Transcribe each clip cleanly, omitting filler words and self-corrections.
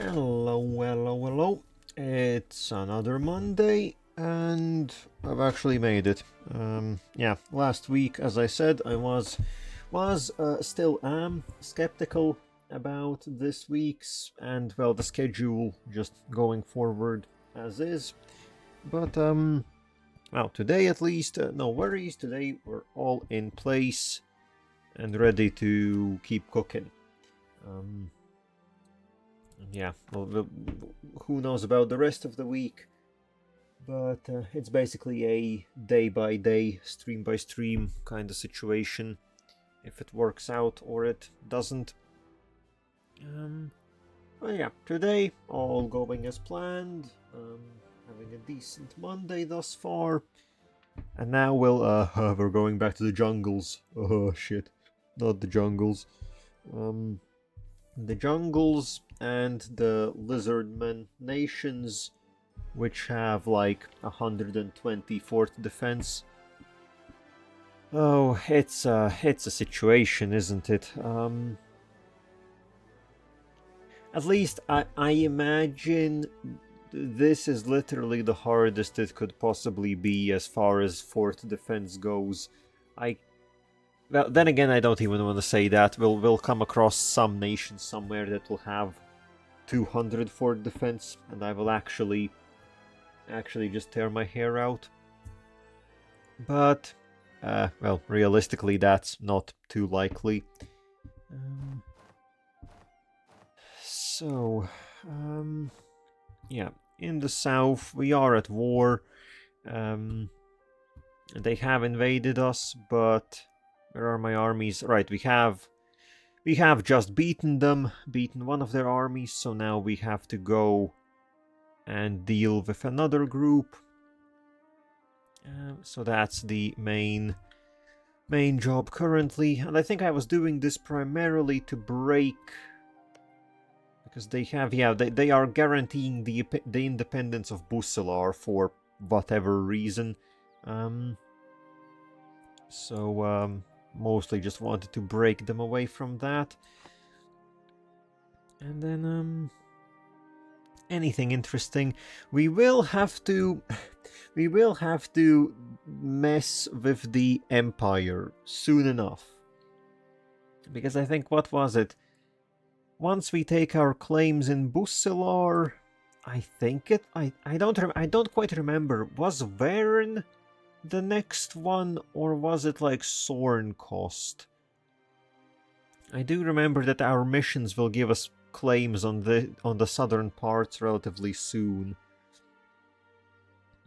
Hello, hello, hello. It's another Monday, and I've actually made it. Yeah, last week, as I said, I was still am skeptical about this week's and well the schedule just going forward as is. But well, today at least, no worries. Today we're all in place and ready to keep cooking. Yeah, well, who knows about the rest of the week, but it's basically a day-by-day, stream-by-stream kind of situation, if it works out or it doesn't. Well, yeah, today, all going as planned, having a decent Monday thus far, and now we're going back to the jungles. Oh, shit, not the jungles. The jungles and the lizardmen nations, which have like 124th defense. Oh, it's a situation, isn't it? At least I imagine this is literally the hardest it could possibly be as far as 4th defense goes. Well, then again, I don't even want to say that. We'll come across some nation somewhere that will have 200 for defense, and I will actually just tear my hair out. But, well, realistically, that's not too likely. Yeah, in the south, we are at war. They have invaded us, but where are my armies? Right, we have just beaten one of their armies, so now we have to go and deal with another group. So that's the main job currently, and I think I was doing this primarily to break, because they have, yeah, they are guaranteeing the independence of Busilary for whatever reason. Mostly just wanted to break them away from that. And then, anything interesting? We will have to mess with the Empire soon enough. Because I think, what was it? Once we take our claims in Busilary, I think I don't quite remember. Was Varen the next one, or was it like Sornkost? I do remember that our missions will give us claims on the southern parts relatively soon.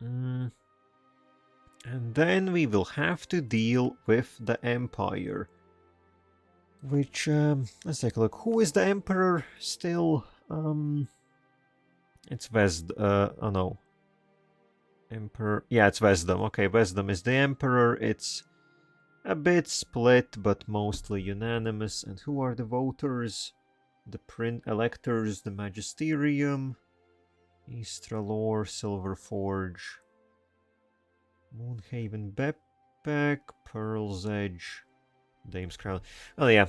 And then we will have to deal with the Empire. Which, let's take a look. Who is the Emperor still? It's oh no. Emperor, yeah, it's Wisdom. Okay, Wisdom is the Emperor. It's a bit split, but mostly unanimous. And who are the voters? The electors, the Magisterium, Eastralor, Silverforge, Moonhaven, Bepek, Pearl's Edge, Dame's Crown. Oh yeah,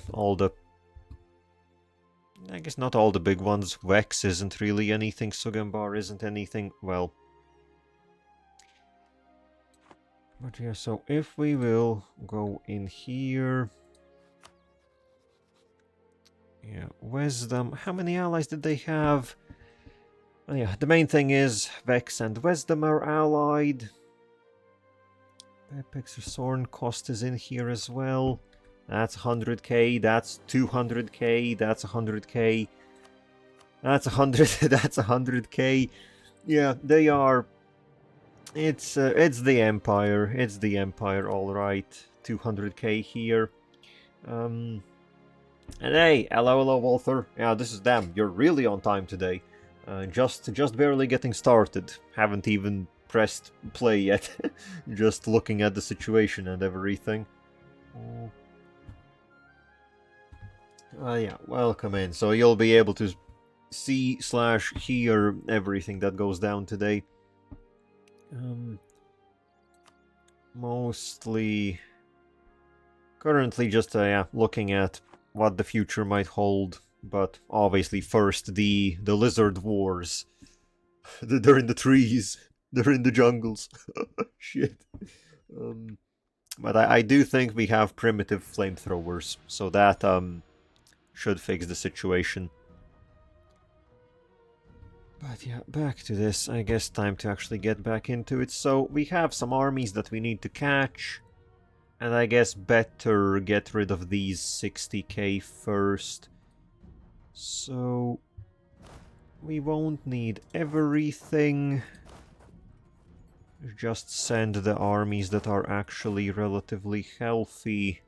I guess not all the big ones. Vex isn't really anything. Sugambar isn't anything. Well, but yeah, so if we will go in here. Yeah, Wisdom. How many allies did they have? Oh yeah, the main thing is Vex and Wisdom are allied. Epic's Sornkost is in here as well. That's 100k, that's 200k, that's 100k. That's 100, that's 100k. Yeah, they are. It's the Empire. It's the Empire, all right. 200k here. And hey, hello, Walther. Yeah, this is them. You're really on time today. Just barely getting started. Haven't even pressed play yet. Just looking at the situation and everything. Yeah, welcome in. So you'll be able to see/hear everything that goes down today. Mostly currently just yeah, looking at what the future might hold But obviously first the lizard wars. They're in the trees. They're in the jungles. Shit. But I do think we have primitive flamethrowers, so that should fix the situation. But yeah, back to this. I guess time to actually get back into it. So we have some armies that we need to catch. And I guess better get rid of these 60k first. So we won't need everything. Just send the armies that are actually relatively healthy.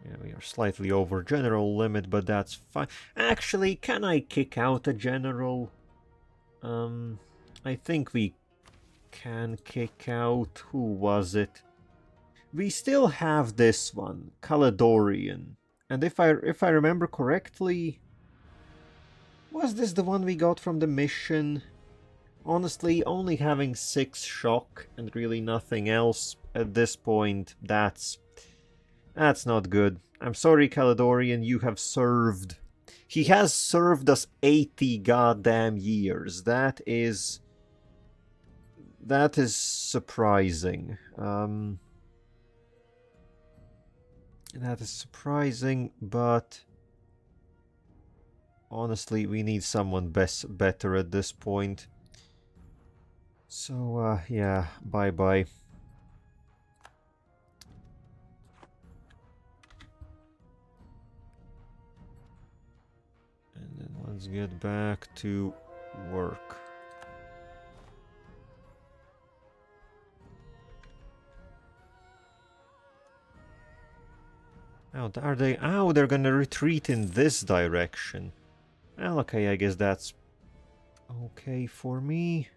Yeah, we are slightly over general limit, but that's fine. Actually, can I kick out a general? I think we can kick out... Who was it? We still have this one, Caledonian. And if I remember correctly... Was this the one we got from the mission? Honestly, only having 6 shock and really nothing else at this point, that's not good. I'm sorry, Caledonian, you have served. He has served us 80 goddamn years. That is surprising. That is surprising, but honestly, we need someone better at this point. So, yeah, bye-bye. And then let's get back to work. Oh, are they? Oh, they're gonna retreat in this direction. Well, okay, I guess that's okay for me.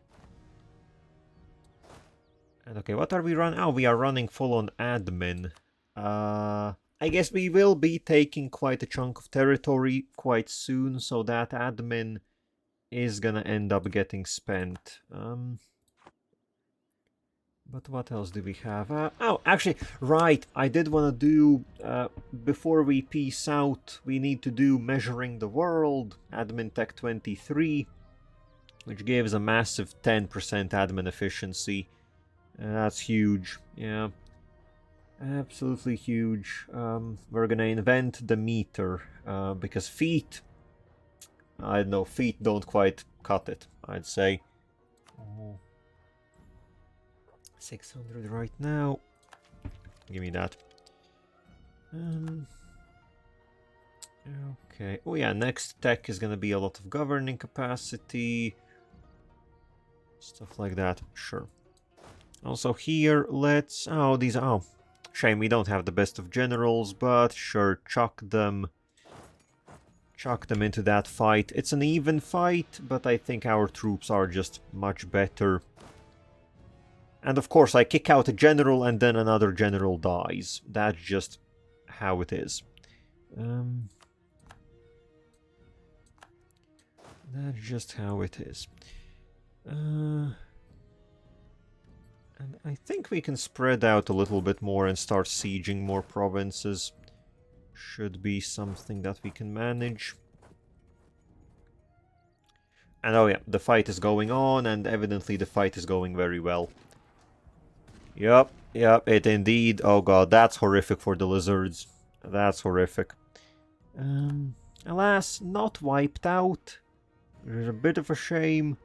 And okay, what are we running? Oh, we are running full-on admin. I guess we will be taking quite a chunk of territory quite soon, so that admin is gonna end up getting spent. But what else do we have? Oh, actually, right, I did want to do, before we peace out, we need to do Measuring the World, Admin Tech 23, which gives a massive 10% admin efficiency. That's huge, yeah. Absolutely huge. We're gonna invent the meter, because feet, I don't know, feet don't quite cut it, I'd say. 600 right now. Give me that. Okay. Oh yeah, next tech is gonna be a lot of governing capacity. Stuff like that, sure. Also here, let's... Oh, these... Oh, shame we don't have the best of generals, but sure, chuck them. Chuck them into that fight. It's an even fight, but I think our troops are just much better. And of course, I kick out a general and then another general dies. That's just how it is. That's just how it is. And I think we can spread out a little bit more and start sieging more provinces. Should be something that we can manage. And oh yeah, the fight is going on, and evidently the fight is going very well. Yep, it indeed. Oh god, that's horrific for the lizards. That's horrific. Alas, not wiped out. It's a bit of a shame.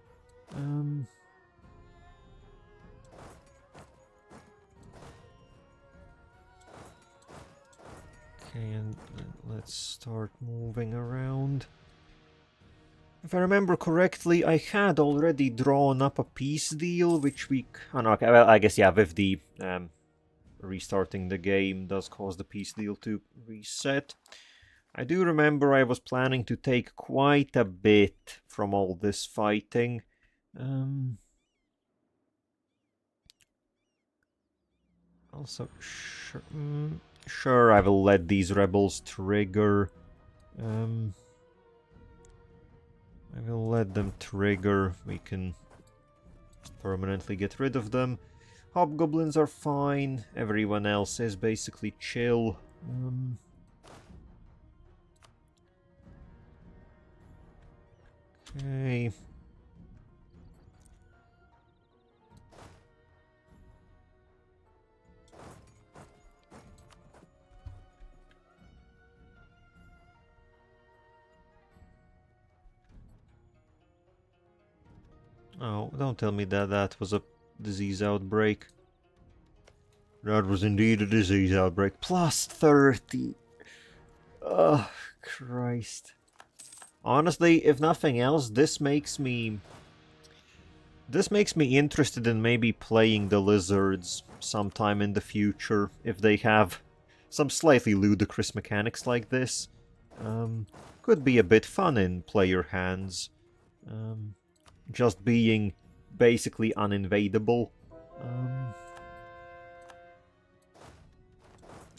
Okay, and let's start moving around. If I remember correctly, I had already drawn up a peace deal, which we... Oh no, okay, well, I guess, yeah, with the restarting the game does cause the peace deal to reset. I do remember I was planning to take quite a bit from all this fighting. Also, sure, I will let these rebels trigger. I will let them trigger. We can just permanently get rid of them. Hobgoblins are fine. Everyone else is basically chill. Okay. Oh, don't tell me that that was a disease outbreak. That was indeed a disease outbreak. Plus 30. Oh, Christ. Honestly, if nothing else, this makes me interested in maybe playing the lizards sometime in the future, if they have some slightly ludicrous mechanics like this. Could be a bit fun in player hands. Just being basically uninvadable.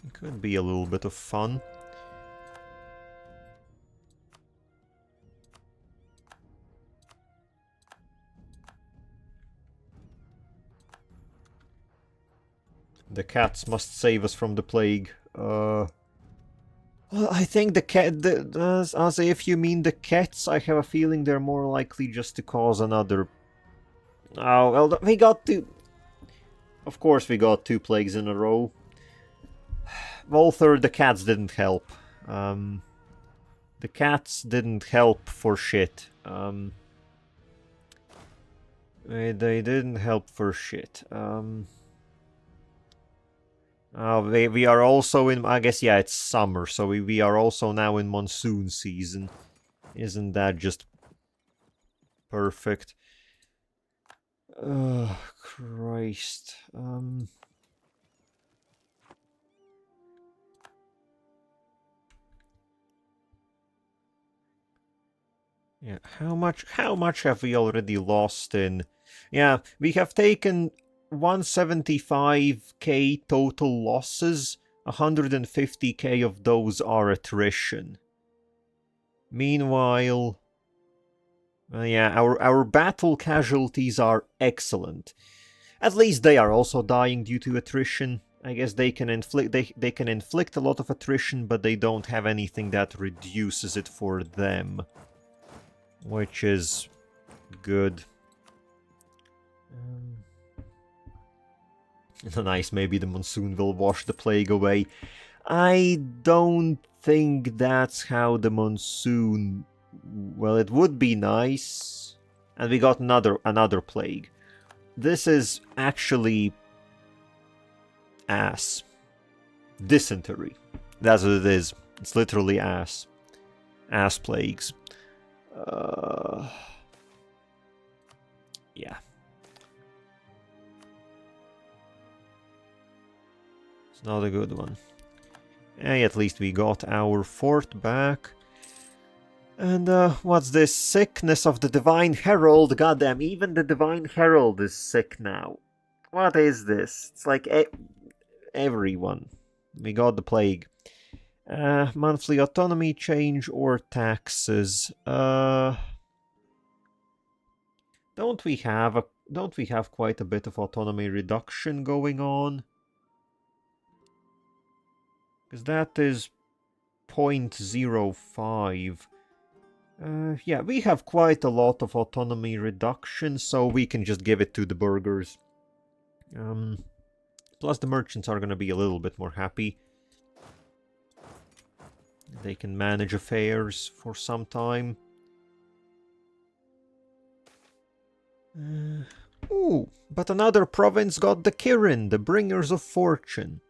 It could be a little bit of fun. The cats must save us from the plague. Well, I think the cat... as if you mean the cats, I have a feeling they're more likely just to cause another... Oh, well, we got two... Of course we got 2 plagues in a row. Volther, the cats didn't help. The cats didn't help for shit. They didn't help for shit. We are also in... I guess, yeah, it's summer, so we are also now in monsoon season. Isn't that just perfect? Oh, Christ. Yeah, how much have we already lost in... Yeah, we have taken 175k total losses. 150k of those are attrition. Meanwhile... yeah, our battle casualties are excellent. At least they are also dying due to attrition. I guess they can inflict a lot of attrition, but they don't have anything that reduces it for them. Which is good. Nice, maybe the monsoon will wash the plague away. I don't think that's how the monsoon... Well, it would be nice. And we got another plague. This is actually... ass. Dysentery. That's what it is. It's literally ass. Ass plagues. Yeah. It's not a good one. Hey, at least we got our fort back. And, what's this? Sickness of the Divine Herald? Goddamn, even the Divine Herald is sick now. What is this? It's like everyone. We got the plague. Monthly autonomy change or taxes? Don't we have quite a bit of autonomy reduction going on? Because that is 0.05. Yeah, we have quite a lot of autonomy reduction, so we can just give it to the burghers. Plus the merchants are going to be a little bit more happy. They can manage affairs for some time. Ooh, but another province got the Kirin, the Bringers of Fortune.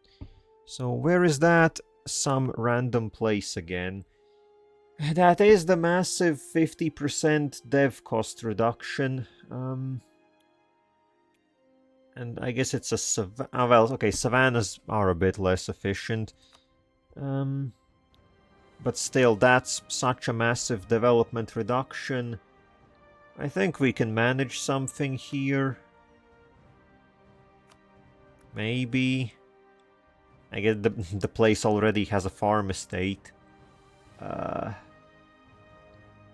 So where is that? Some random place again. That is the massive 50% dev cost reduction. And I guess it's a well, okay, savannas are a bit less efficient. But still, that's such a massive development reduction. I think we can manage something here. Maybe. I guess the place already has a farm estate.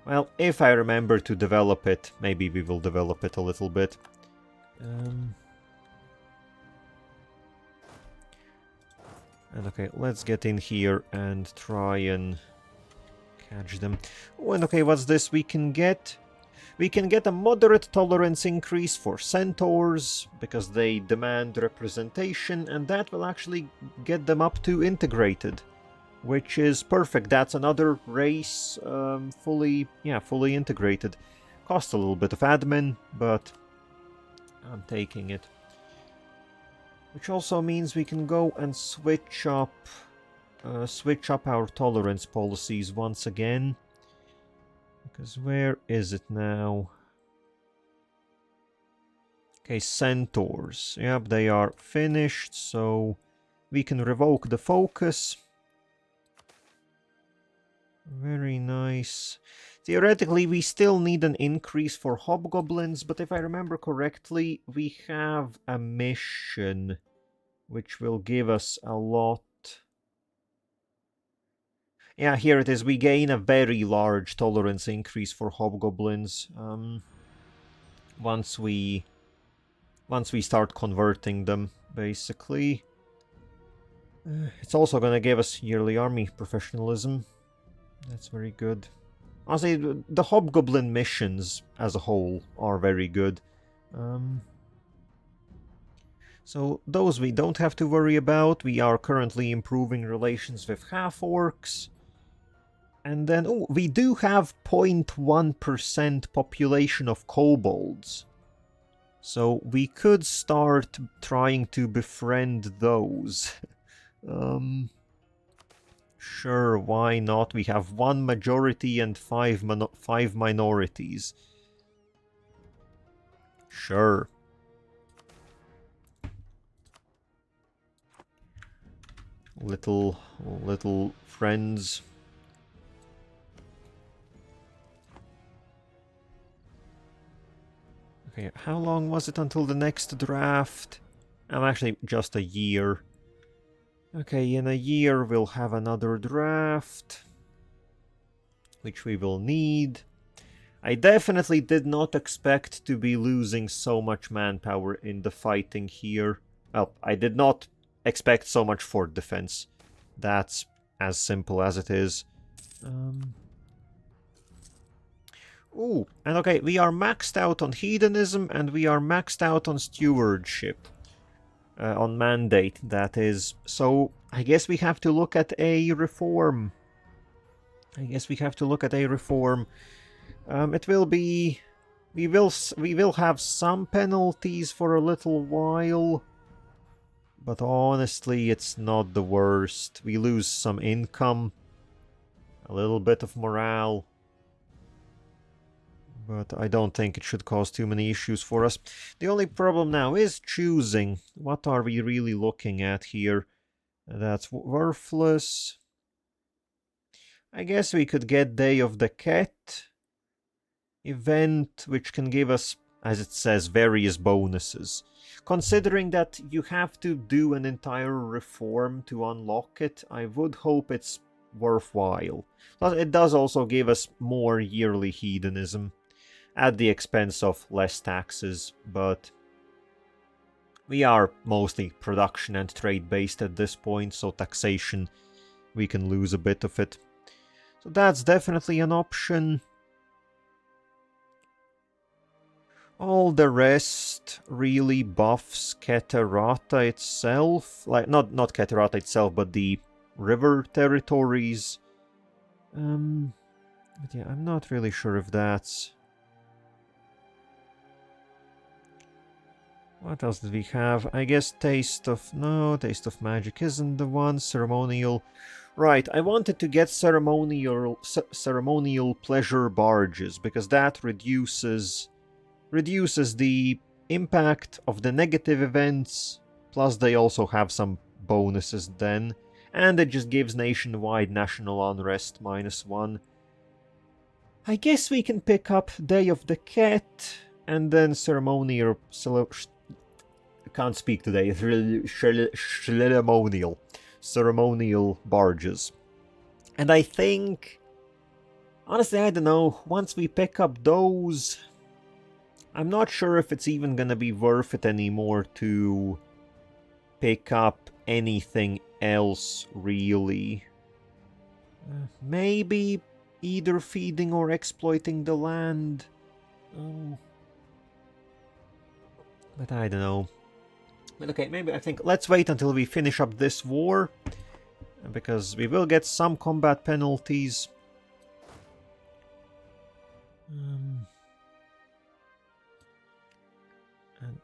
Well, if I remember to develop it, maybe we will develop it a little bit. And okay, let's get in here and try and catch them. Oh, and okay, what's this we can get? We can get a moderate tolerance increase for centaurs, because they demand representation, and that will actually get them up to integrated, which is perfect. That's another race fully integrated. Costs a little bit of admin, but I'm taking it. Which also means we can go and switch up our tolerance policies once again. Because where is it now? Okay, centaurs. Yep, they are finished, so we can revoke the focus. Very nice. Theoretically, we still need an increase for hobgoblins, but if I remember correctly, we have a mission which will give us a lot. Yeah, here it is. We gain a very large tolerance increase for hobgoblins once we start converting them, basically. It's also gonna give us yearly army professionalism. That's very good. Honestly, the hobgoblin missions as a whole are very good. So those we don't have to worry about. We are currently improving relations with half-orcs. And then, oh, we do have 0.1% population of kobolds. So we could start trying to befriend those. Sure, why not? We have 1 majority and 5 minorities. Sure. Little friends. Okay, how long was it until the next draft? Actually, just a year. Okay, in a year we'll have another draft, which we will need. I definitely did not expect to be losing so much manpower in the fighting here. Well, I did not expect so much fort defense. That's as simple as it is. Ooh, and okay, we are maxed out on hedonism and we are maxed out on stewardship. On mandate, that is. So, I guess we have to look at a reform. It will be... We will have some penalties for a little while. But honestly, it's not the worst. We lose some income. A little bit of morale. But I don't think it should cause too many issues for us. The only problem now is choosing. What are we really looking at here? That's worthless. I guess we could get Day of the Cat event, which can give us, as it says, various bonuses. Considering that you have to do an entire reform to unlock it, I would hope it's worthwhile. But it does also give us more yearly hedonism, at the expense of less taxes, but we are mostly production and trade based at this point, so taxation, we can lose a bit of it. So that's definitely an option. All the rest really buffs Catarata itself, like not Catarata itself, but the river territories. But yeah, I'm not really sure if that's... What else did we have? I guess Taste of... No, Taste of Magic isn't the one. Ceremonial... Right, I wanted to get ceremonial pleasure barges, because that reduces the impact of the negative events, plus they also have some bonuses then, and it just gives nationwide national unrest -1. I guess we can pick up Day of the Cat, and then ceremonial... I can't speak today, it's really ceremonial barges. And I think... Honestly, I don't know, once we pick up those... I'm not sure if it's even gonna be worth it anymore to pick up anything else, really. Maybe either feeding or exploiting the land. Oh. But I don't know. But okay, maybe I think let's wait until we finish up this war. Because we will get some combat penalties. And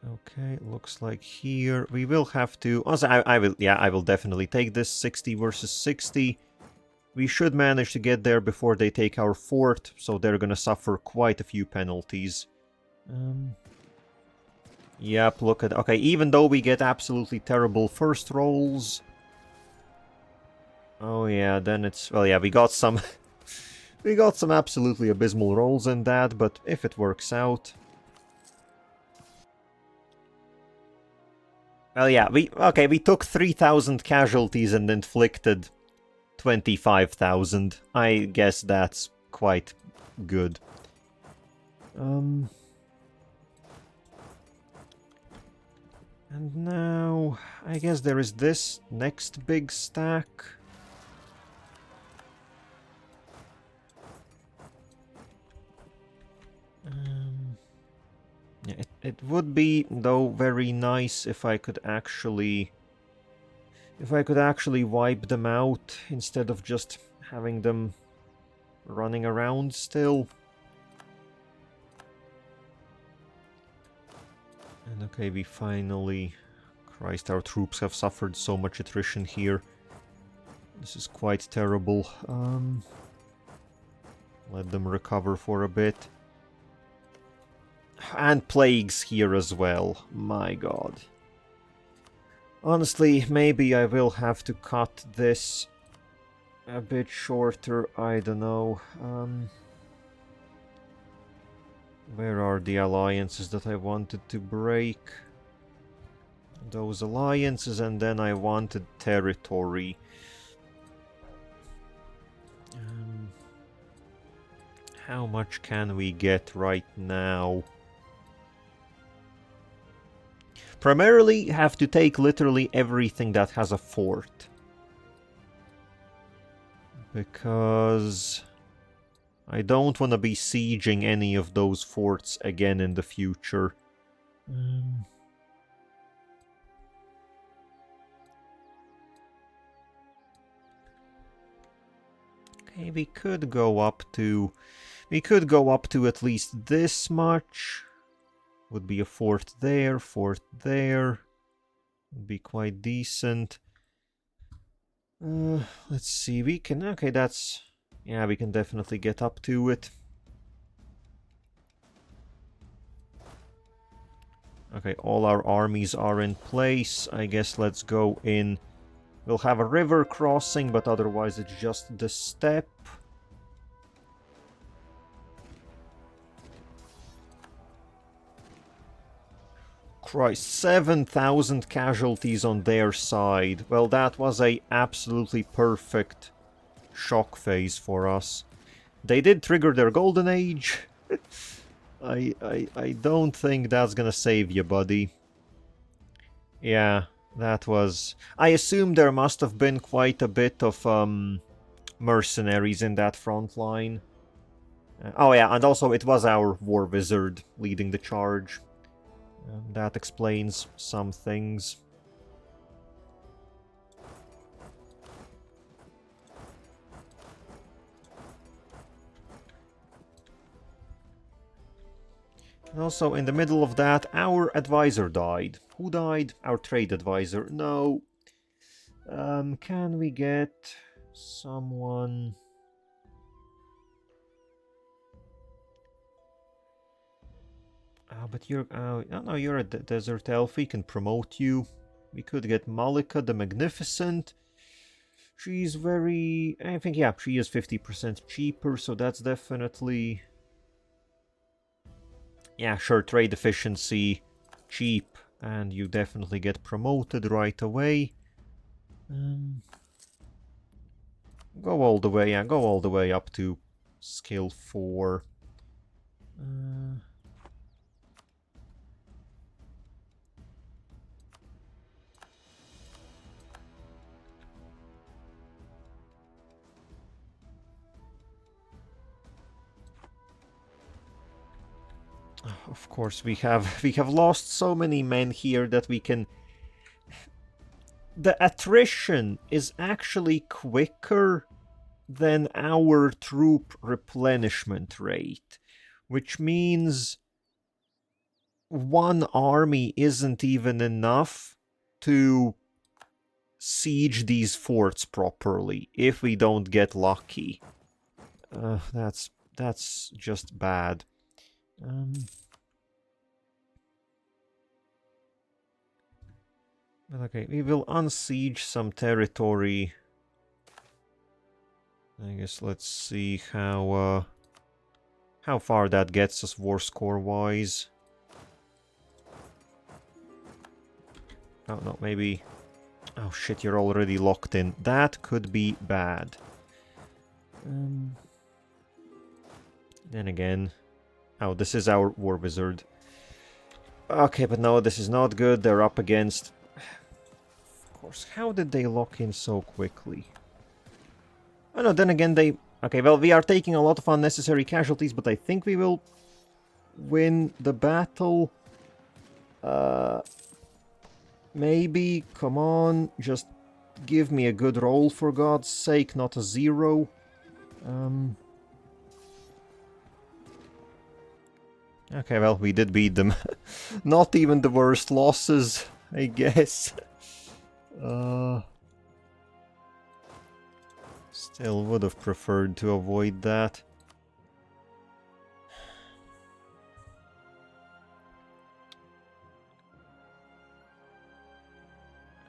okay, looks like here we will have to. Also, I will definitely take this 60 versus 60. We should manage to get there before they take our fort, so they're gonna suffer quite a few penalties. Yep, look at... Okay, even though we get absolutely terrible first rolls... Oh yeah, then it's... Well, yeah, we got some... we got some absolutely abysmal rolls in that, but if it works out... Well, yeah, we took 3,000 casualties and inflicted 25,000. I guess that's quite good. And now, I guess there is this next big stack. Yeah, it would be, though, very nice if I could actually... If I could actually wipe them out instead of just having them running around still. And okay, we finally... Christ, our troops have suffered so much attrition here. This is quite terrible. Let them recover for a bit. And plagues here as well. My god. Honestly, maybe I will have to cut this a bit shorter. I don't know. Where are the alliances that I wanted to break? Those alliances, and then I wanted territory. How much can we get right now? Primarily, have to take literally everything that has a fort. Because I don't want to be sieging any of those forts again in the future. Okay, we could go up to... We could go up to at least this much. Would be a fort there, would be quite decent. Let's see, we can... Okay, that's... Yeah, we can definitely get up to it. Okay, all our armies are in place. I guess let's go in. We'll have a river crossing, but otherwise it's just the steppe. Christ, 7,000 casualties on their side. Well, that was a absolutely perfect shock phase for us. They did trigger their golden age. I don't think that's gonna save you, buddy. Yeah, that was... I assume there must have been quite a bit of mercenaries in that front line. Oh yeah, and also it was our war wizard leading the charge. That explains some things. And also, in the middle of that, our advisor died. Who died? Our trade advisor. No. Can we get someone... but you're... no, you're a desert elf. We can promote you. We could get Malika the Magnificent. She's very... I think, yeah, she is 50% cheaper, so that's definitely... Yeah, sure, trade efficiency, cheap, and you definitely get promoted right away. Go all the way, yeah, go all the way up to skill 4. of course, we have lost so many men here that we can... The attrition is actually quicker than our troop replenishment rate, which means one army isn't even enough to siege these forts properly if we don't get lucky. That's just bad. But okay, we will unsiege some territory. I guess let's see how far that gets us war score wise. Oh no, maybe... Oh shit, you're already locked in. That could be bad. Then again... Oh, this is our war wizard. Okay, but no, this is not good. They're up against... Of course, how did they lock in so quickly? Oh no, then again they... Okay, well, we are taking a lot of unnecessary casualties, but I think we will win the battle. Maybe, come on, just give me a good roll for God's sake, not a 0. Okay, well, we did beat them. Not even the worst losses, I guess. Still would have preferred to avoid that.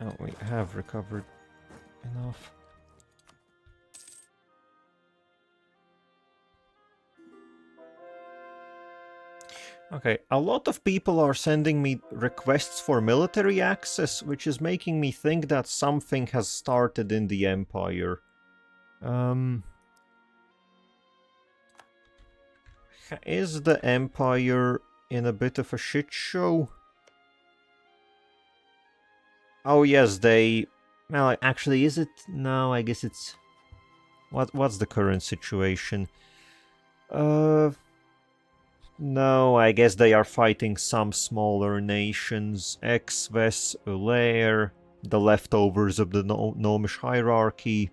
Oh, we have recovered enough. Okay, a lot of people are sending me requests for military access, which is making me think that something has started in the Empire. Is the Empire in a bit of a shit show? Oh yes, they... Well, actually, is it? No, I guess it's... What's the current situation? No, I guess they are fighting some smaller nations. Exves, Ulair, the leftovers of the Gnomish hierarchy.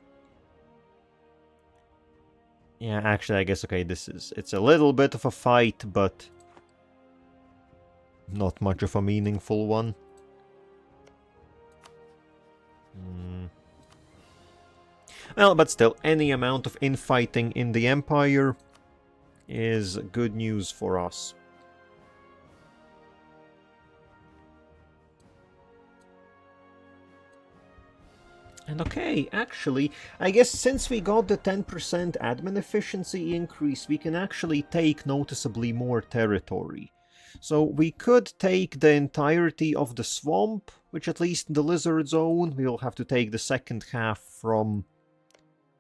Yeah, actually, I guess, okay, it's a little bit of a fight, but not much of a meaningful one. Well, but still, any amount of infighting in the Empire is good news for us. And okay, actually, I guess since we got the 10% admin efficiency increase, we can actually take noticeably more territory. So we could take the entirety of the swamp, which at least the lizards own. We will have to take the second half from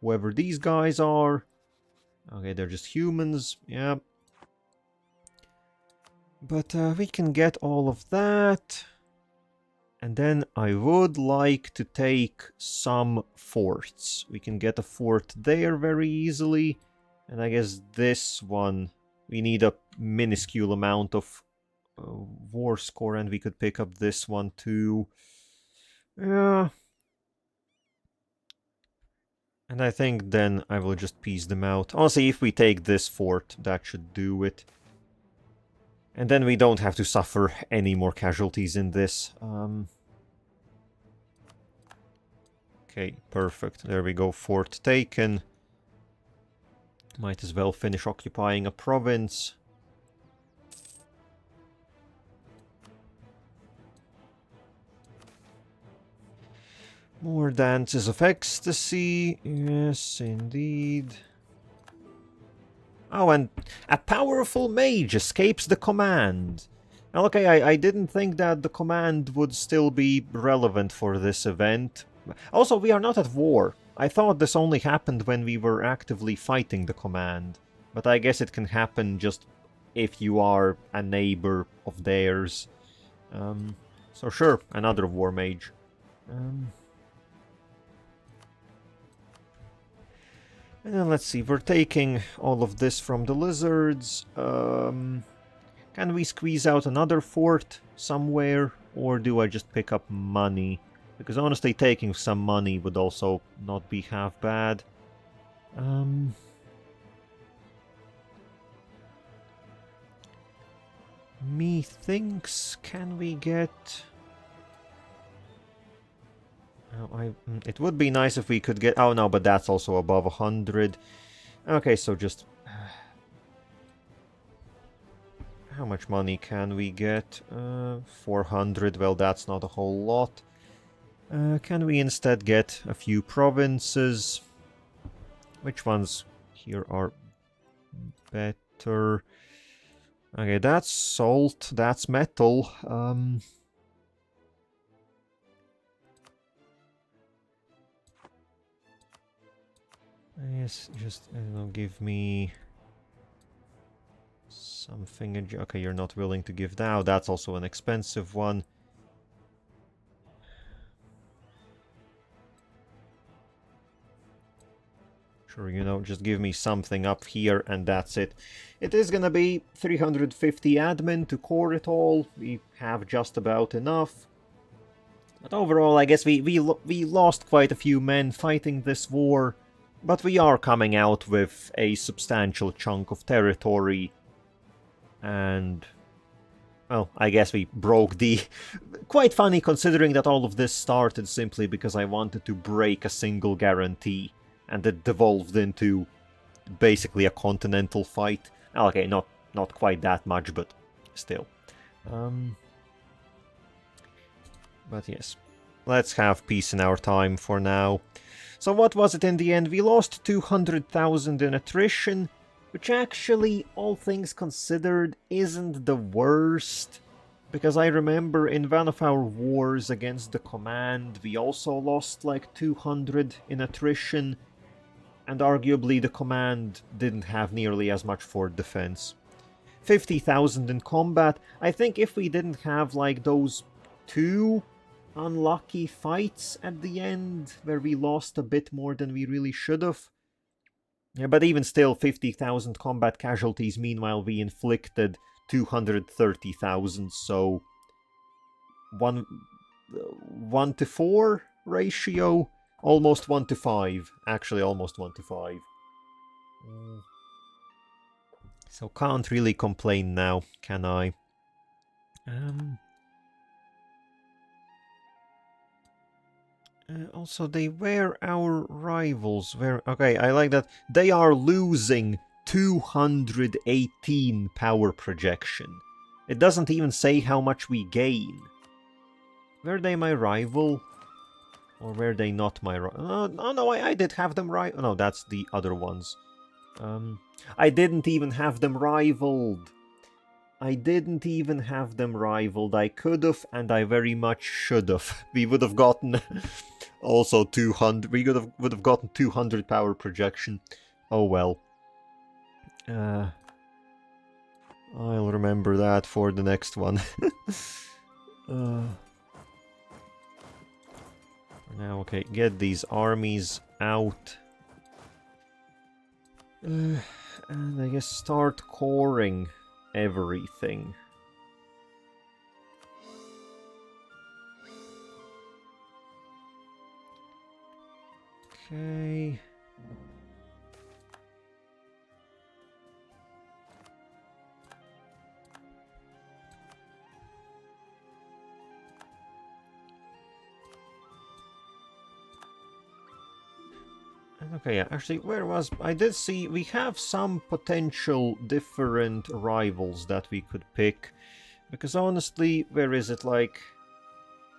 whoever these guys are. Okay, they're just humans, yeah. But we can get all of that. And then I would like to take some forts. We can get a fort there very easily. And I guess this one, we need a minuscule amount of war score, and we could pick up this one too. Yeah. And I think then I will just piece them out. Honestly, if we take this fort, that should do it. And then we don't have to suffer any more casualties in this. Okay, perfect. There we go, fort taken. Might as well finish occupying a province. More dances of ecstasy. Yes, indeed. Oh, and a powerful mage escapes the command. Well, okay, I didn't think that the command would still be relevant for this event. Also, we are not at war. I thought this only happened when we were actively fighting the command. But I guess it can happen just if you are a neighbor of theirs. So sure, another war mage. And then let's see, we're taking all of this from the lizards. Can we squeeze out another fort somewhere, or do I just pick up money? Because honestly, taking some money would also not be half bad. Methinks, can we get... Oh, it would be nice if we could get... Oh no, but that's also above 100. Okay, so just... How much money can we get? 400, well that's not a whole lot. Can we instead get a few provinces? Which ones here are better? Okay, that's salt, that's metal. Yes, just, I don't know, give me something. Okay, you're not willing to give now. That's also an expensive one. Sure, you know, just give me something up here and that's it. It is gonna be 350 admin to core it all. We have just about enough. But overall, I guess we lost quite a few men fighting this war. But we are coming out with a substantial chunk of territory. And... well, I guess we broke the... Quite funny considering that all of this started simply because I wanted to break a single guarantee. And it devolved into basically a continental fight. Okay, not quite that much, but still. But yes, let's have peace in our time for now. So what was it in the end? We lost 200,000 in attrition, which actually, all things considered, isn't the worst. Because I remember in one of our wars against the command, we also lost like 200 in attrition. And arguably the command didn't have nearly as much for defense. 50,000 in combat. I think if we didn't have like those 2 unlucky fights at the end, where we lost a bit more than we really should have. Yeah, but even still, 50,000 combat casualties, meanwhile we inflicted 230,000, so 1 to 4 ratio. Almost 1 to 5. Actually, almost 1 to 5. So can't really complain now, can I? Also, they were our rivals. Okay, I like that. They are losing 218 power projection. It doesn't even say how much we gain. Were they my rival? Or were they not my... oh no, I did have them right. Oh, no, that's the other ones. I didn't even have them rivaled. I didn't even have them rivaled. I could have, and I very much should have. We would have gotten also 200. We would have gotten 200 power projection. Oh well. I'll remember that for the next one. Now, okay, get these armies out. And I guess start coring everything. Okay. Okay, yeah, actually, where was... I did see we have some potential different rivals that we could pick. Because honestly, where is it, like...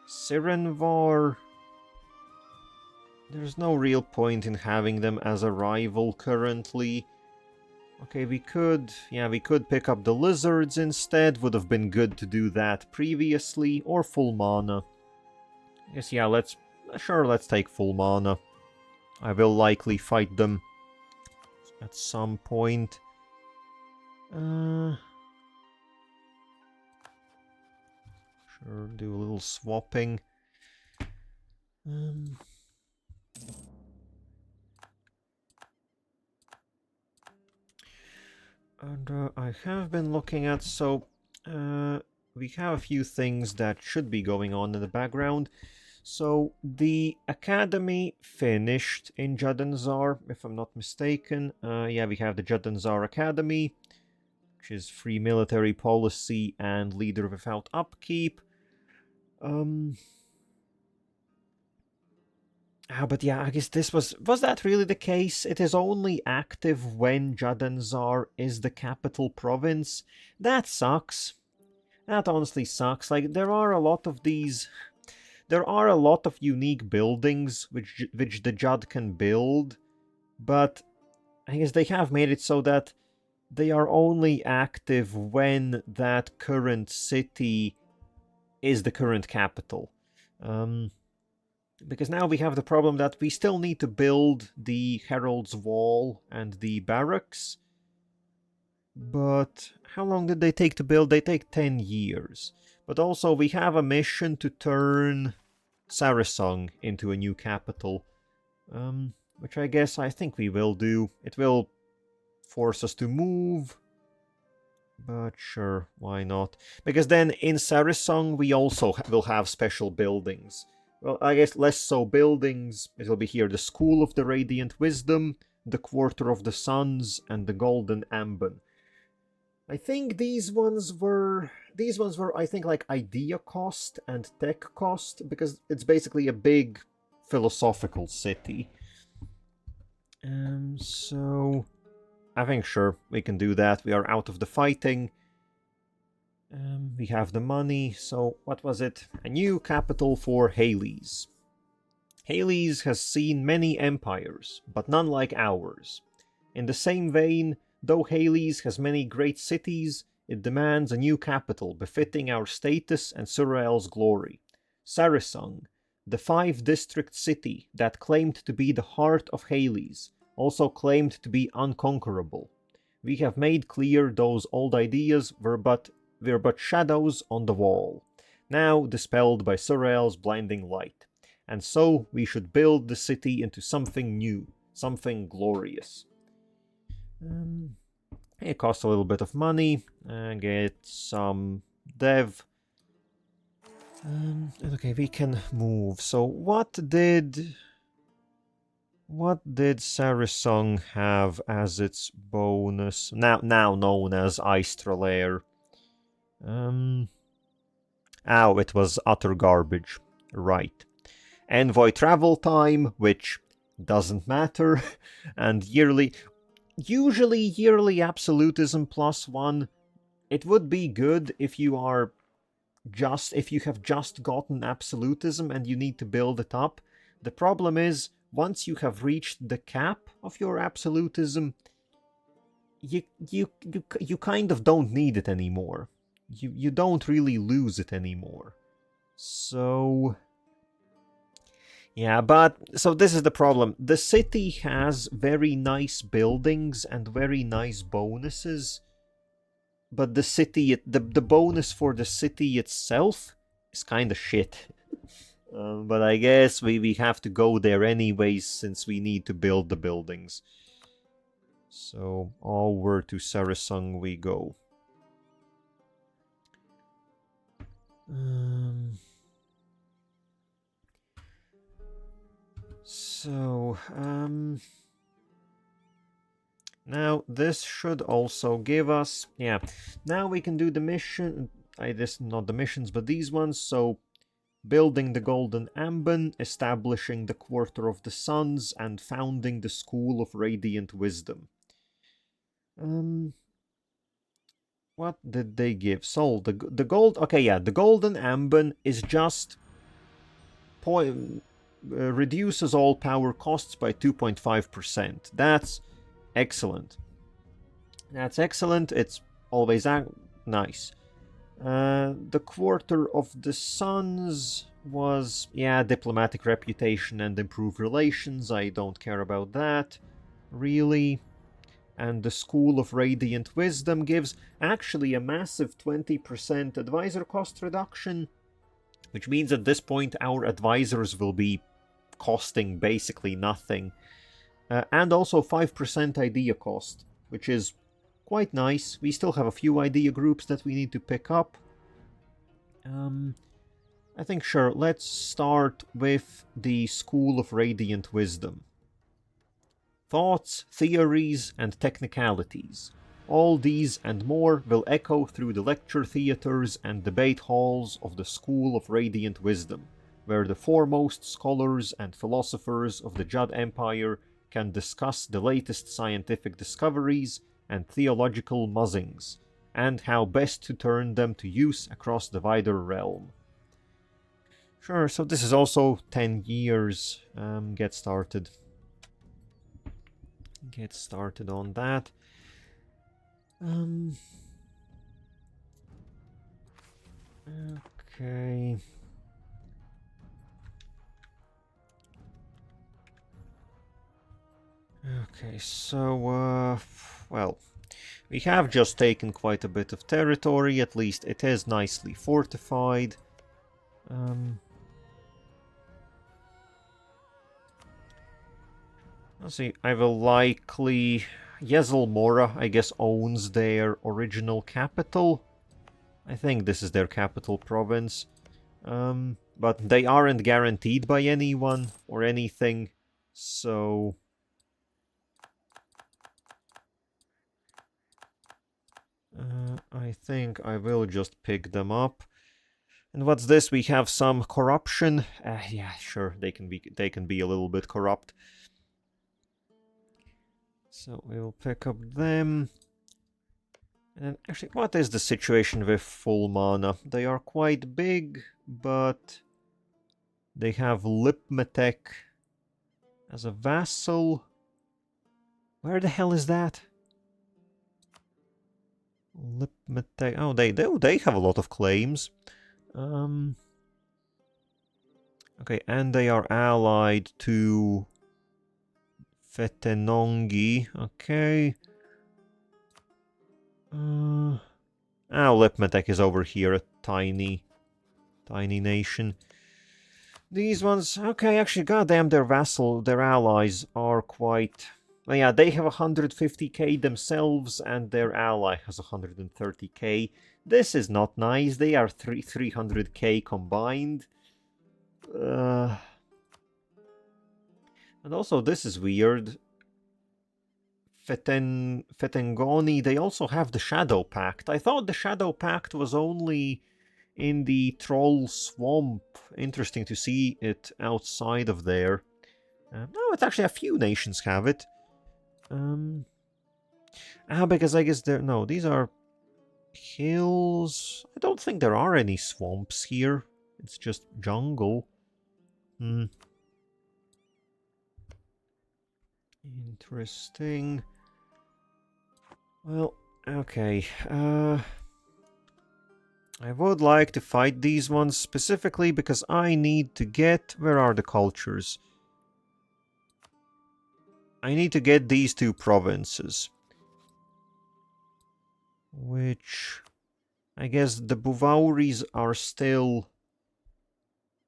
Sirenvar? There's no real point in having them as a rival currently. Okay, we could... yeah, we could pick up the lizards instead. Would have been good to do that previously. Or full mana. I guess, yeah, let's... sure, let's take full mana. I will likely fight them at some point. Sure, do a little swapping. And I have been looking at, so we have a few things that should be going on in the background. So, the Academy finished in Jadd, if I'm not mistaken. Yeah, we have the Jadd Academy, which is free military policy and leader without upkeep. But yeah, I guess this was that really the case? It is only active when Jadd is the capital province. That sucks. That honestly sucks. Like, there are a lot of unique buildings which the Jadd can build, but I guess they have made it so that they are only active when that current city is the current capital. Because now we have the problem that we still need to build the Herald's Wall and the barracks. But how long did they take to build? They take 10 years. But also we have a mission to turn Sarhal into a new capital. Which I think we will do. It will force us to move. But sure, why not? Because then in Sarhal we also will have special buildings. Well, I guess less so buildings. It'll be here the School of the Radiant Wisdom, the Quarter of the Suns, and the Golden Ambon. I think these ones were I think like idea cost and tech cost, because it's basically a big philosophical city. So I think sure we can do that. We are out of the fighting. We have the money, so what was it? A new capital for Hades. Hades has seen many empires, but none like ours. In the same vein, though Hades has many great cities, it demands a new capital befitting our status and Sarhal's glory. Sarhal, the 5-district city that claimed to be the heart of Hades, also claimed to be unconquerable. We have made clear those old ideas were but shadows on the wall, now dispelled by Sarhal's blinding light. And so we should build the city into something new, something glorious. It costs a little bit of money, get some dev. Okay, we can move. So what did Sarhal have as its bonus? Now known as Istralair. It was utter garbage. Right. Envoy travel time, which doesn't matter, and usually yearly absolutism +1. It would be good if you have just gotten absolutism and you need to build it up. The problem is, once you have reached the cap of your absolutism, you kind of don't need it anymore. You don't really lose it anymore. So yeah, so this is the problem. The city has very nice buildings and very nice bonuses, but the bonus for the city itself is kind of shit. But I guess we have to go there anyways, since we need to build the buildings. So over to Sarhal we go. Now this should also give us, now we can do the mission, not the missions, but these ones. So building the Golden Ambon, establishing the Quarter of the Suns, and founding the School of Radiant Wisdom. What did they give? So the gold, the Golden Ambon is just reduces all power costs by 2.5%. That's excellent. It's always nice. The Quarter of the Suns was, diplomatic reputation and improved relations. I don't care about that, really. And the School of Radiant Wisdom gives actually a massive 20% advisor cost reduction, which means at this point our advisors will be costing basically nothing. And also 5% idea cost, which is quite nice. We still have a few idea groups that we need to pick up. I think, sure, let's start with the School of Radiant Wisdom. Thoughts, theories, and technicalities. All these and more will echo through the lecture theatres and debate halls of the School of Radiant Wisdom, where the foremost scholars and philosophers of the Jadd Empire can discuss the latest scientific discoveries and theological muzzings, and how best to turn them to use across the wider realm. Sure, so this is also 10 years. Get started. Get started on that. Okay. Okay, so, well, we have just taken quite a bit of territory, at least it is nicely fortified. Let's see, I will likely... Yezelmora, I guess, owns their original capital. I think this is their capital province. But they aren't guaranteed by anyone or anything, so... I think I will just pick them up. And what's this? We have some corruption. Yeah, sure, they can be a little bit corrupt. So we'll pick up them. And then, actually, what is the situation with full mana? They are quite big, but they have Lipmetek as a vassal. Where the hell is that? Lipmetek. Oh, they have a lot of claims. Okay, and they are allied to Fetenongi. Okay. Lipmetek is over here, a tiny nation. These ones, okay, actually, goddamn, their allies are quite... Well, yeah, they have 150k themselves, and their ally has 130k. This is not nice. They are 300k combined. And also, this is weird. Fetengoni, they also have the Shadow Pact. I thought the Shadow Pact was only in the Troll Swamp. Interesting to see it outside of there. No, it's actually a few nations have it. Because I guess there... No, these are hills. I don't think there are any swamps here. It's just jungle. Interesting. Well, okay. I would like to fight these ones specifically because I need to get... Where are the cultures? I need to get these two provinces. Which... I guess the Buvauris are still...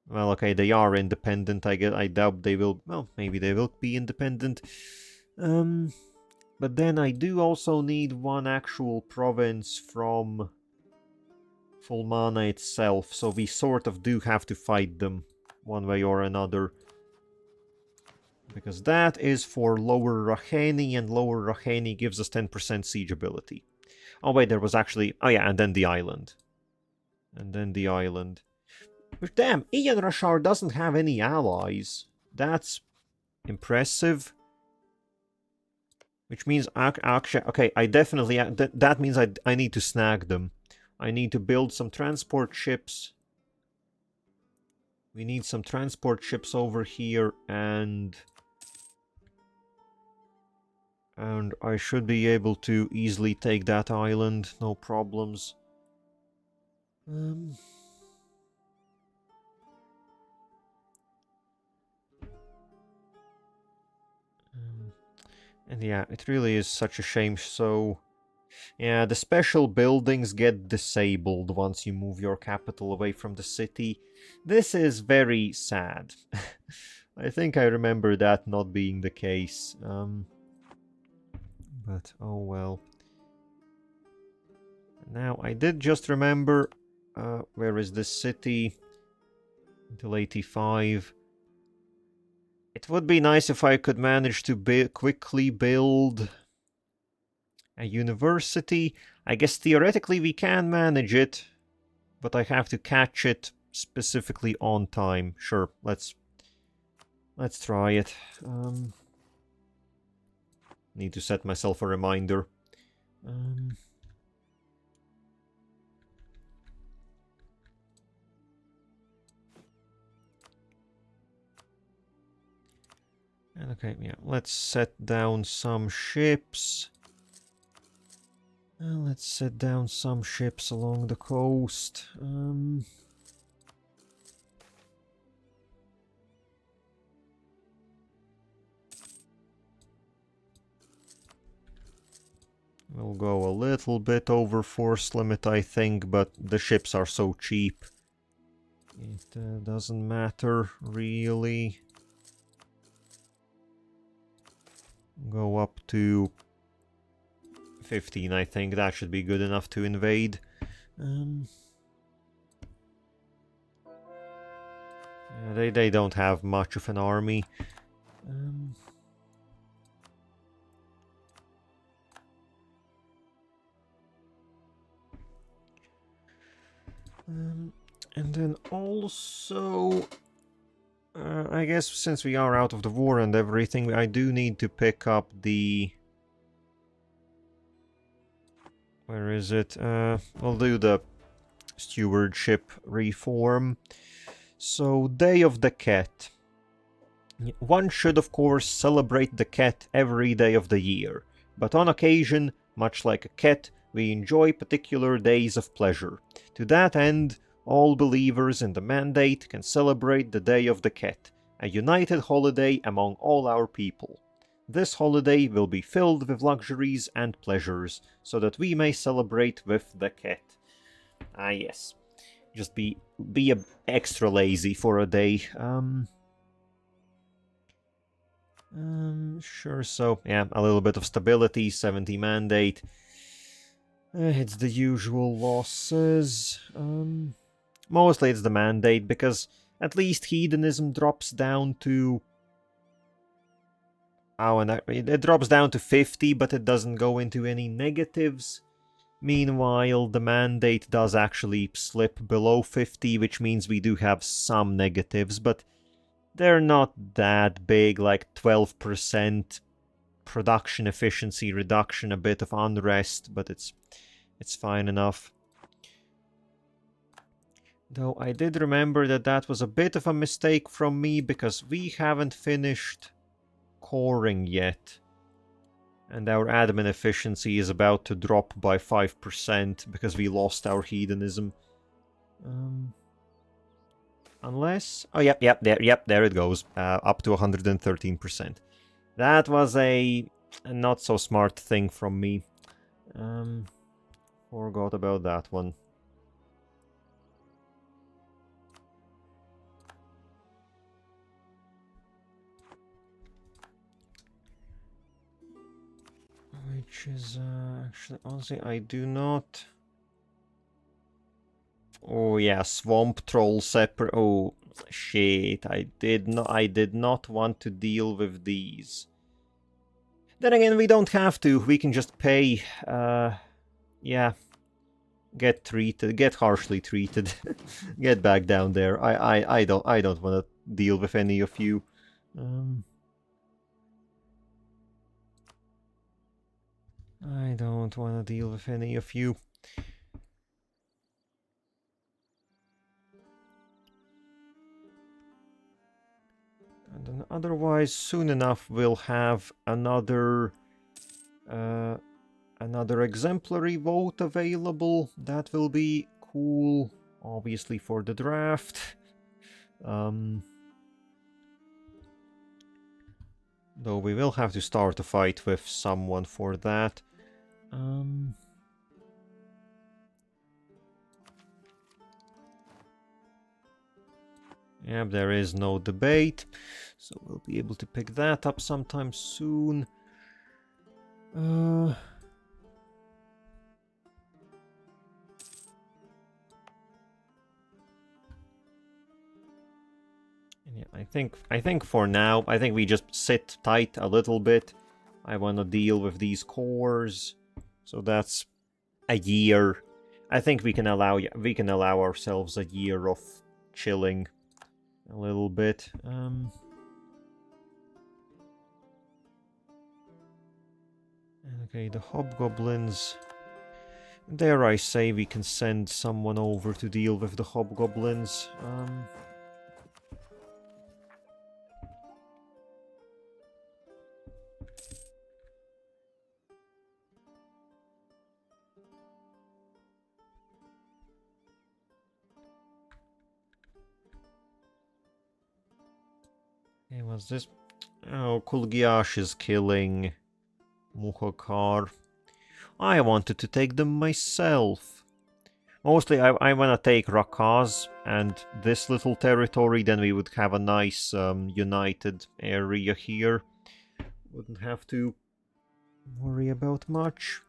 Well, okay, they are independent. I doubt they will... Well, maybe they will be independent. But then I do also need one actual province from Fulmana itself, so we sort of do have to fight them one way or another. Because that is for Lower Raheni, and Lower Raheni gives us 10% siege ability. Oh wait, there was actually... Oh yeah, and then the island. And then the island. But damn, Ian Rashar doesn't have any allies. That's impressive. Which means, actually, okay, I definitely... That means I need to snag them. I need to build some transport ships. We need some transport ships over here, and I should be able to easily take that island, no problems. And yeah, it really is such a shame. So, yeah, the special buildings get disabled once you move your capital away from the city. This is very sad. I think I remember that not being the case. But, oh well. Now, I did just remember, where is this city? Until 85. It would be nice if I could manage to quickly build a university. I guess theoretically we can manage it, but I have to catch it specifically on time. Sure, let's try it. Need to set myself a reminder. Okay, yeah, let's set down some ships. Let's set down some ships along the coast. We'll go a little bit over force limit, I think, but the ships are so cheap. It doesn't matter, really. Go up to 15, I think. That should be good enough to invade. Yeah, they don't have much of an army. And then also, I guess since we are out of the war and everything, I do need to pick up the... Where is it? We'll do the stewardship reform. So, Day of the Cat. One should, of course, celebrate the cat every day of the year, but on occasion, much like a cat, we enjoy particular days of pleasure. To that end, all believers in the mandate can celebrate the Day of the Cat, a united holiday among all our people. This holiday will be filled with luxuries and pleasures, so that we may celebrate with the cat. Ah, yes. Just be extra lazy for a day. Sure, so, yeah, a little bit of stability, 70 mandate. It's the usual losses. Mostly it's the mandate, because at least hedonism drops down to... Oh, and it drops down to 50, but it doesn't go into any negatives. Meanwhile, the mandate does actually slip below 50, which means we do have some negatives, but they're not that big, like 12% production efficiency reduction, a bit of unrest, but it's fine enough. Though I did remember that was a bit of a mistake from me, because we haven't finished coring yet. And our admin efficiency is about to drop by 5% because we lost our hedonism. Unless... Oh, yep, there it goes. Up to 113%. That was a not so smart thing from me. Forgot about that one. Which is actually, honestly, I do not... Oh yeah, swamp troll separate. Oh shit! I did not want to deal with these. Then again, we don't have to. We can just pay. Yeah. Get harshly treated. Get back down there. I don't want to deal with any of you. I don't want to deal with any of you. And then otherwise, soon enough, we'll have another exemplary vote available. That will be cool, obviously, for the draft. Though we will have to start a fight with someone for that. Yep, there is no debate, so we'll be able to pick that up sometime soon. Yeah, I think for now, I think we just sit tight a little bit. I want to deal with these cores, so that's a year. I think we can allow ourselves a year of chilling a little bit. Okay, the hobgoblins. Dare I say we can send someone over to deal with the hobgoblins. Okay, what's this? Oh, Kulgiash is killing Muhakar. I wanted to take them myself. Mostly I want to take Rakaz and this little territory, then we would have a nice united area here. Wouldn't have to worry about much.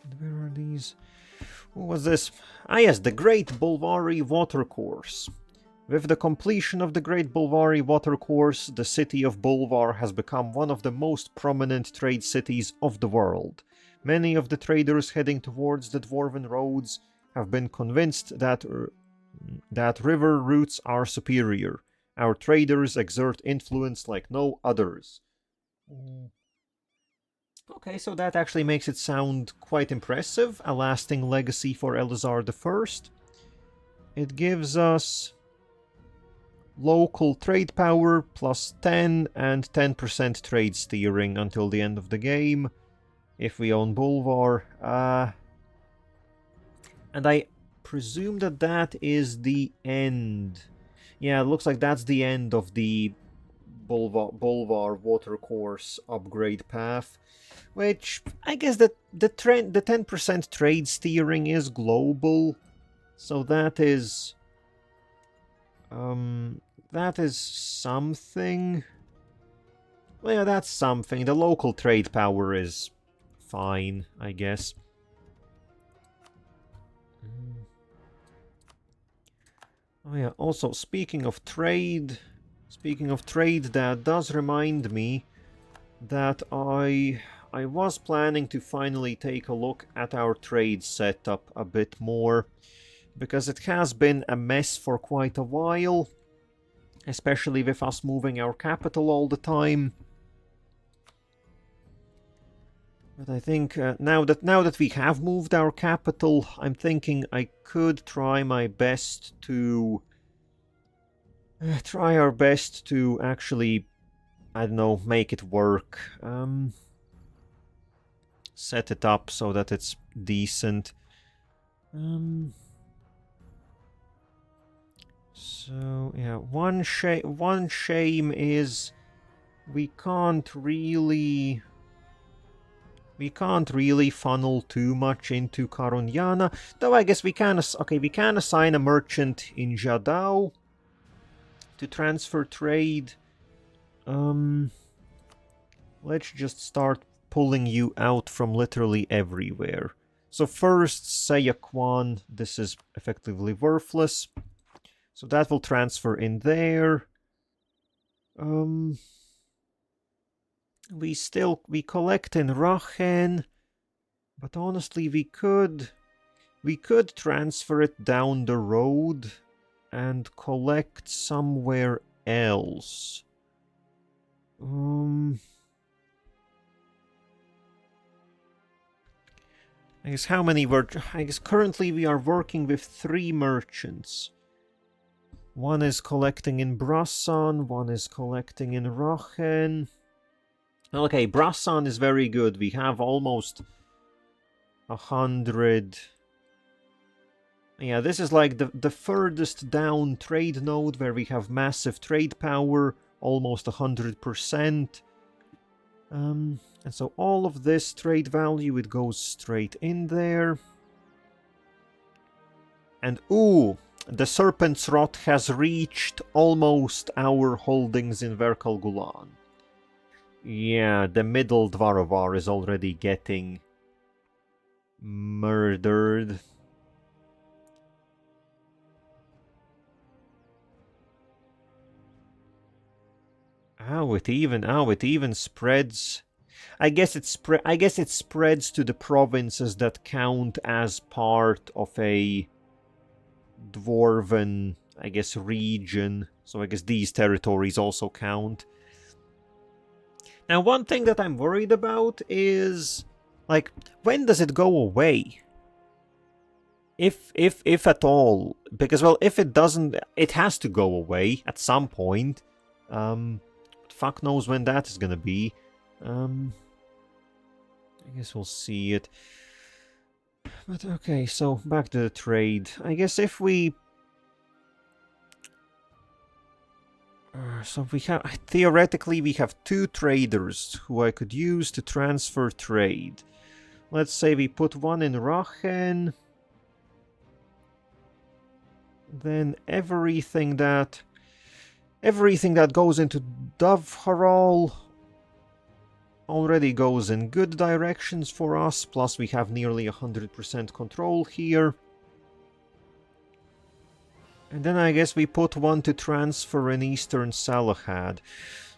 And where are these? What was this? Ah yes, the Great Busilary Watercourse. With the completion of the Great Busilary Watercourse, the city of Bulvar has become one of the most prominent trade cities of the world. Many of the traders heading towards the Dwarven roads have been convinced that river routes are superior. Our traders exert influence like no others. Okay, so that actually makes it sound quite impressive. A lasting legacy for Elazar I. It gives us local trade power plus 10 and 10% trade steering until the end of the game if we own Bulvar. And I presume that that is the end. Yeah, it looks like that's the end of the Bulvar Watercourse upgrade path. Which, I guess that the 10% trade steering is global. So that is something. Well, yeah, that's something. The local trade power is fine, I guess. Oh yeah, also, speaking of trade, that does remind me that I was planning to finally take a look at our trade setup a bit more, because it has been a mess for quite a while, especially with us moving our capital all the time. But I think now that we have moved our capital, I'm thinking I could try my best to actually, I don't know, make it work. Set it up so that it's decent. So yeah, one shame is we can't really funnel too much into Karonyana, though I guess we can assign a merchant in Jadao to transfer trade. Let's just start pulling you out from literally everywhere. So first, Sayakwan, this is effectively worthless. So that will transfer in there. We collect in Rachen, but honestly we could transfer it down the road and collect somewhere else. I guess currently we are working with 3 merchants. One is collecting in Brassan, one is collecting in Rachen. Okay, Brassan is very good. We have almost 100. Yeah, this is like the furthest down trade node where we have massive trade power, almost 100%. And so all of this trade value, it goes straight in there. And ooh, the Serpent's Rot has reached almost our holdings in Verkal Gulan. Yeah, the middle Dvarovar is already getting murdered. Oh, it even spreads. I guess it spreads to the provinces that count as part of a dwarven, I guess, region. So I guess these territories also count. Now, one thing that I'm worried about is, like, when does it go away? If at all, because, well, if it doesn't, it has to go away at some point. Fuck knows when that is gonna be. I guess we'll see it. But okay, so back to the trade. I guess if we... so we have... theoretically, we have 2 traders who I could use to transfer trade. Let's say we put one in Rachen. Then everything that goes into Dovharol already goes in good directions for us, plus we have nearly 100% control here. And then I guess we put one to transfer in Eastern Salahad.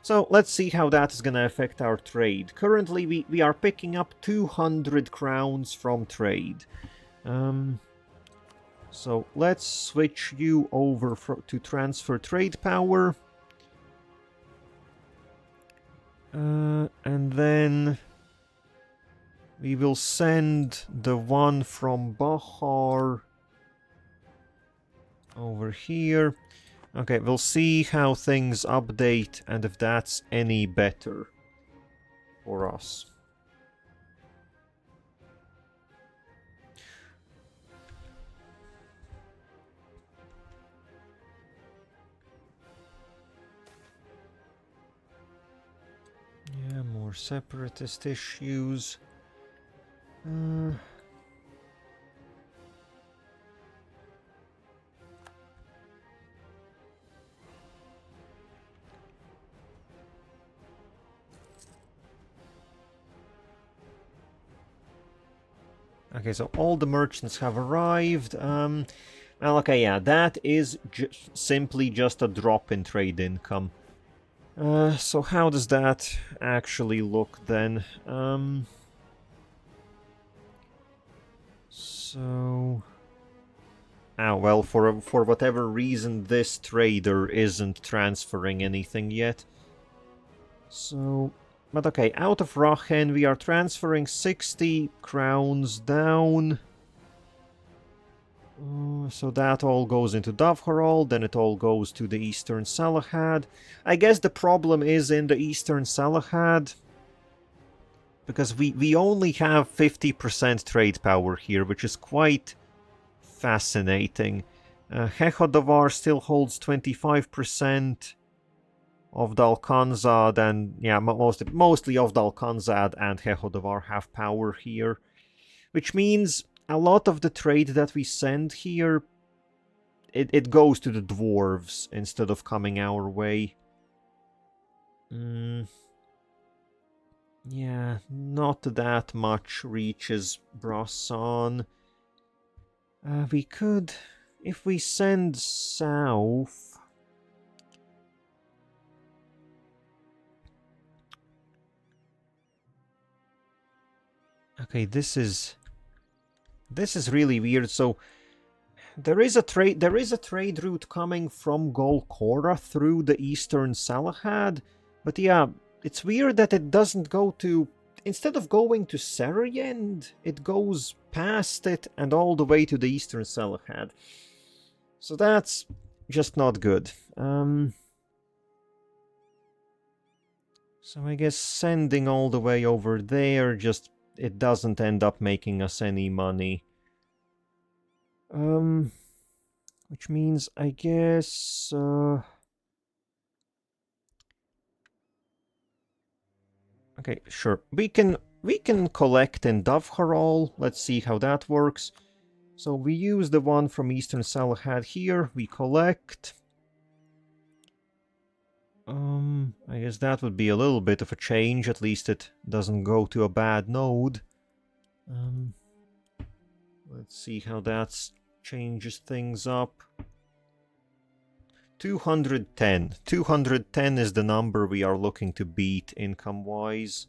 So let's see how that is going to affect our trade. Currently we are picking up 200 crowns from trade. So let's switch you over to transfer trade power. And then we will send the one from Bahar over here. Okay, we'll see how things update and if that's any better for us. Yeah, more separatist issues. Okay, so all the merchants have arrived. Well, okay, yeah, that is simply just a drop in trade income. So how does that actually look then? So... ah, well, for whatever reason, this trader isn't transferring anything yet. So... but okay, out of Rachen, we are transferring 60 crowns down. So that all goes into Dovharol, then it all goes to the Eastern Salahad. I guess the problem is in the Eastern Salahad, because we only have 50% trade power here, which is quite fascinating. Hechodovar still holds 25% of Dalkanzad, and yeah, mostly of Dalkanzad and Hechodovar have power here, which means a lot of the trade that we send here, it goes to the dwarves instead of coming our way. Yeah, not that much reaches Brassan. We could, if we send south... okay, this is really weird. So there is a trade route coming from Golkora through the Eastern Salahad, but yeah, it's weird that it doesn't go to... instead of going to Sarayend, it goes past it and all the way to the Eastern Salahad. So that's just not good. So I guess sending all the way over there, just... it doesn't end up making us any money. Which means, I guess... okay, sure. We can collect in Dovharol. Let's see how that works. So we use the one from Eastern Salahad here. We collect. I guess that would be a little bit of a change. At least it doesn't go to a bad node. Let's see how that changes things up. 210. 210 is the number we are looking to beat income-wise.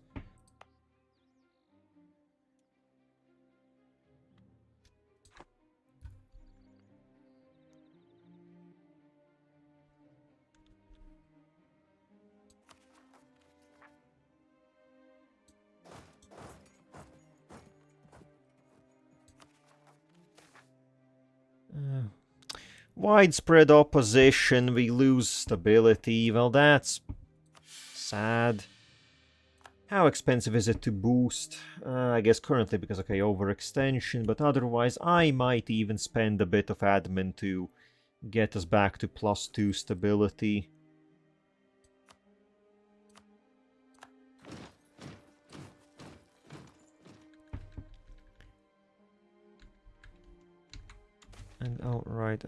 Widespread opposition, we lose stability. Well, that's sad. How expensive is it to boost? I guess currently because, okay, overextension, but otherwise I might even spend a bit of admin to get us back to +2 stability. And oh, right,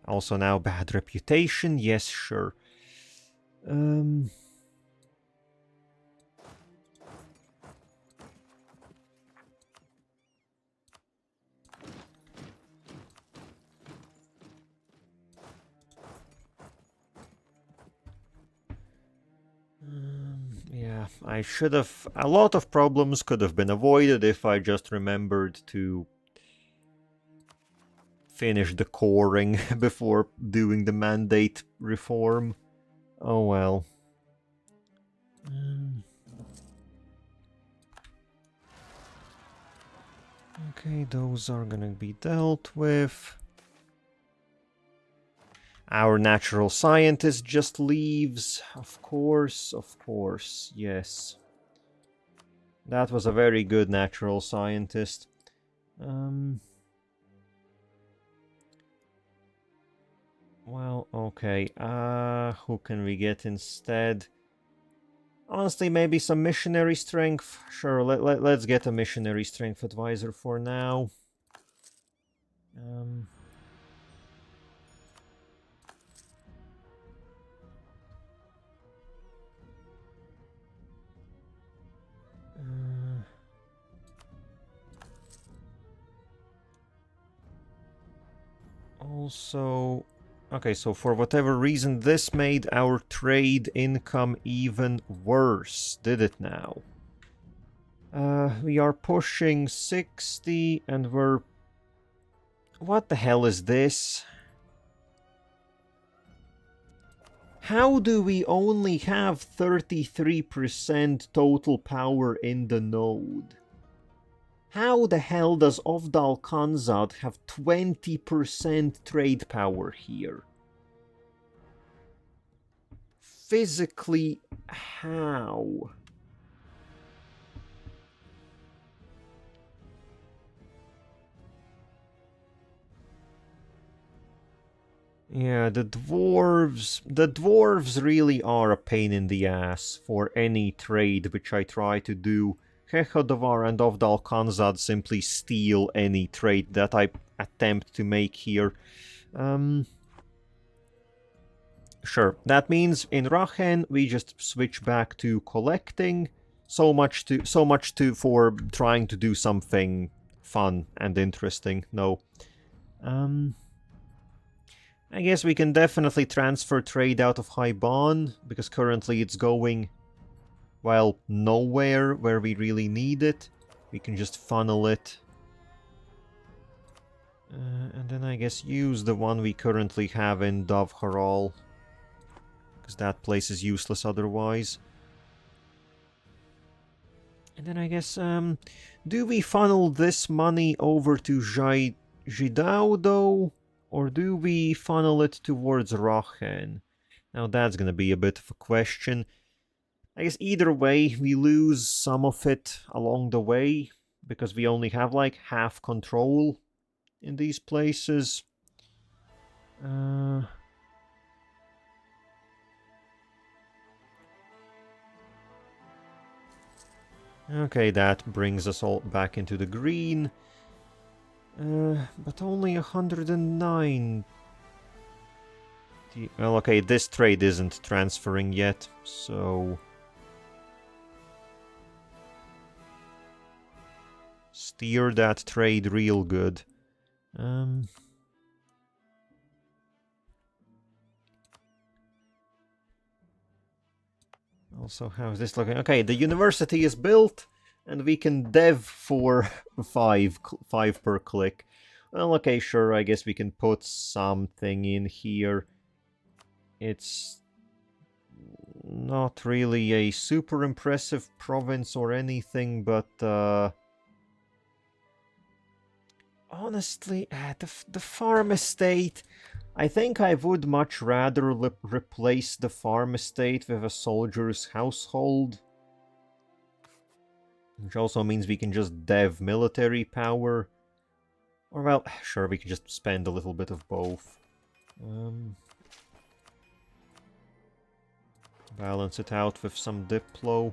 also now bad reputation, yes, sure. Yeah, I should have... A lot of problems could have been avoided if I just remembered to finish the coring before doing the mandate reform. Oh well. Okay, those are gonna be dealt with. Our natural scientist just leaves. Of course, yes. That was a very good natural scientist. Well, okay. Who can we get instead? Honestly, maybe some missionary strength. Sure, let's get a missionary strength advisor for now. Also, okay, so for whatever reason, this made our trade income even worse, did it now? We are pushing 60 and we're... What the hell is this? How do we only have 33% total power in the node? How the hell does Ovdal Khanzad have 20% trade power here? Physically, how? Yeah, the dwarves really are a pain in the ass for any trade which I try to do. Khechodovar and Ovdal Khanzad simply steal any trade that I attempt to make here. Sure, that means in Rachen we just switch back to collecting. So much for trying to do something fun and interesting. No. I guess we can definitely transfer trade out of Haiban, because currently it's going, well, nowhere where we really need it. We can just funnel it. And then I guess use the one we currently have in Davharal, because that place is useless otherwise. And then I guess, do we funnel this money over to Jidao, though? Or do we funnel it towards Rachen? Now that's gonna be a bit of a question. I guess either way, we lose some of it along the way, because we only have like half control in these places. Okay, that brings us all back into the green. But only 109. Well, okay, this trade isn't transferring yet, so... Steer that trade real good. Also, how is this looking? Okay, the university is built, and we can dev for 5 per click. Well, okay, sure, I guess we can put something in here. It's not really a super impressive province or anything, but honestly, the farm estate, I think I would much rather replace the farm estate with a soldier's household. Which also means we can just dev military power. Or, well, sure, we can just spend a little bit of both. Balance it out with some Diplo.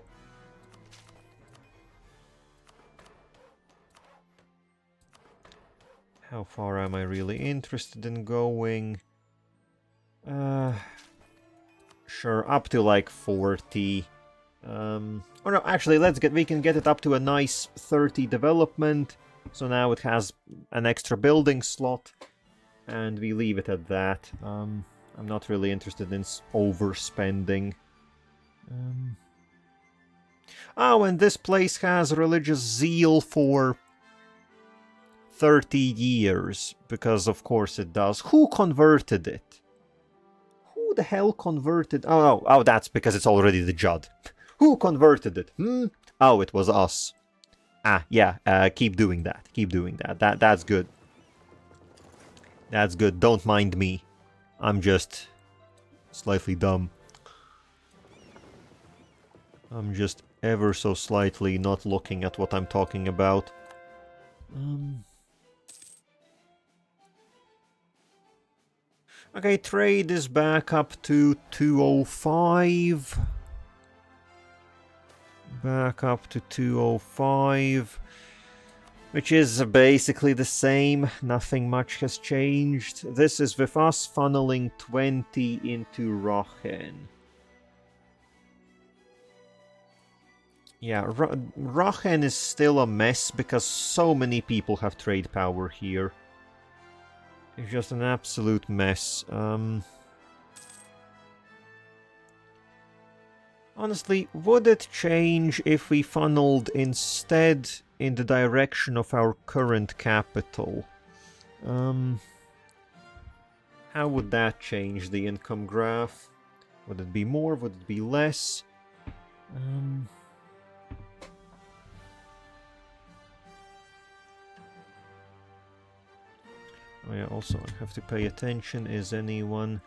How far am I really interested in going? Sure, up to like 40. Or no, actually, we can get it up to a nice 30 development. So now it has an extra building slot, and we leave it at that. I'm not really interested in overspending. Oh, and this place has religious zeal for 30 years, because of course it does. Who converted it? Who the hell converted? Oh, that's because it's already the Jadd. Who converted it? Oh, it was us. Yeah, keep doing that. Keep doing that. That's good. That's good. Don't mind me. I'm just slightly dumb. I'm just ever so slightly not looking at what I'm talking about. Okay, trade is back up to 205. Back up to 205. Which is basically the same. Nothing much has changed. This is with us funneling 20 into Rochen. Yeah, Rochen is still a mess because so many people have trade power here. It's just an absolute mess. Honestly, would it change if we funneled instead in the direction of our current capital? How would that change the income graph? Would it be more? Would it be less? Oh yeah, also I have to pay attention. Is anyone...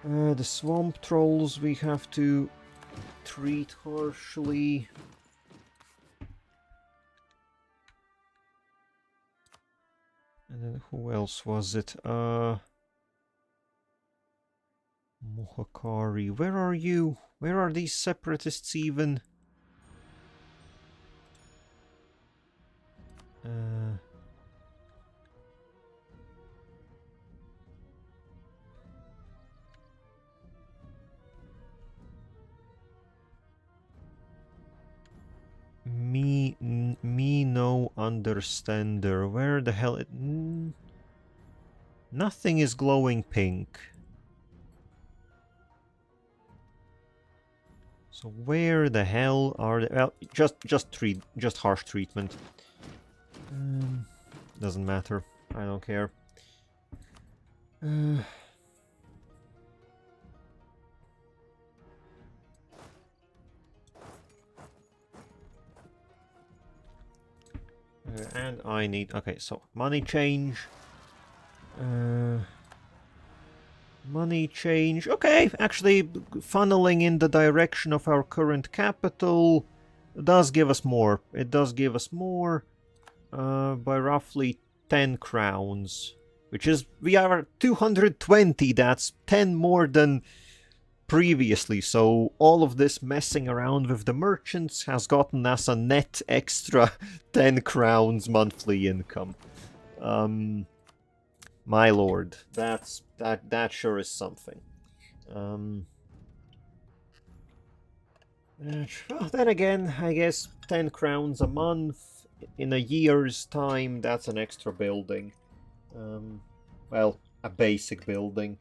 the swamp trolls we have to treat harshly. And then who else was it? Mohakari. Where are you? Where are these separatists even? Me no understander. Where the hell it... Nothing is glowing pink. So where the hell are they? Well, just harsh treatment. Doesn't matter. I don't care. And I need... Okay, so money change. Money change. Okay, actually funneling in the direction of our current capital does give us more. It does give us more by roughly 10 crowns. Which is... We are at 220. That's 10 more than previously, so all of this messing around with the merchants has gotten us a net extra 10 crowns monthly income. My lord, that sure is something. Well, then again, I guess 10 crowns a month in a year's time, that's an extra building. Well, a basic building.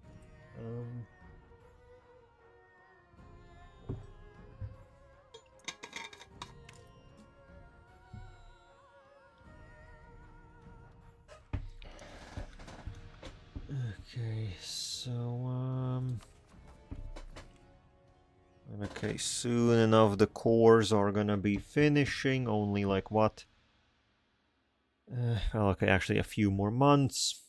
Okay, so, okay, soon enough the cores are gonna be finishing, only like what? Well, okay, actually a few more months.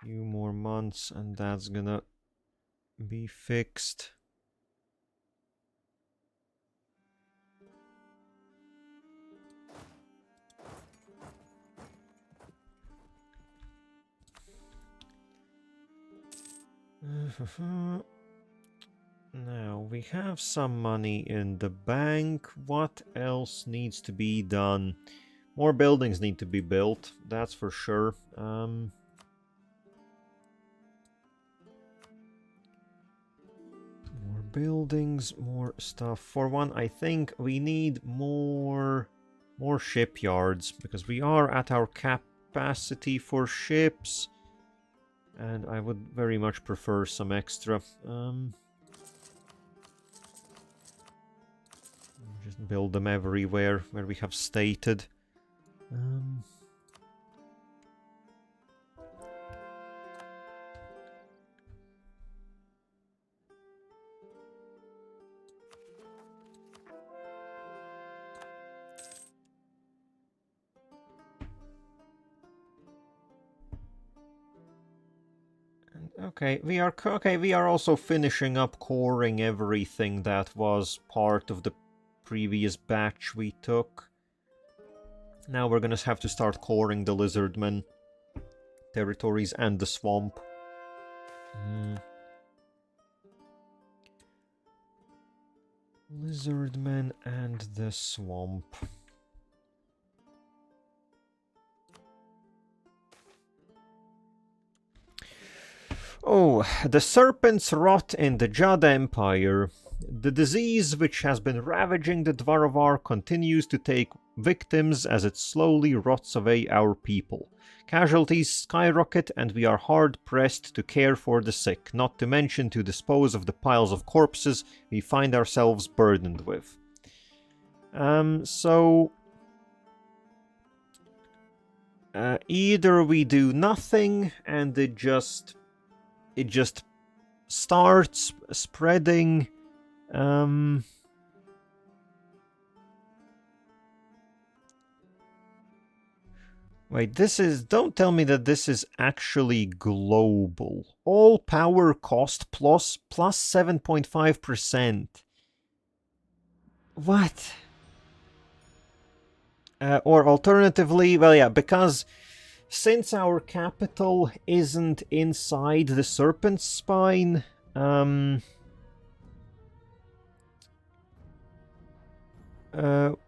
Few more months and that's gonna be fixed. Now, we have some money in the bank. What else needs to be done? More buildings need to be built, that's for sure. More buildings, more stuff. For one, I think we need more shipyards, because we are at our capacity for ships. And I would very much prefer some extra. Just build them everywhere where we have stated. Okay, we are also finishing up coring everything that was part of the previous batch we took. Now we're gonna have to start coring the lizardmen territories and the swamp. Lizardmen and the swamp. Oh, the serpents rot in the Jadd Empire. The disease which has been ravaging the Dvarovar continues to take victims as it slowly rots away our people. Casualties skyrocket and we are hard-pressed to care for the sick, not to mention to dispose of the piles of corpses we find ourselves burdened with. Either we do nothing and it just starts spreading. Wait, don't tell me that this is actually global. All power cost plus 7.5%. What? Or alternatively, well, yeah, because since our capital isn't inside the serpent's spine,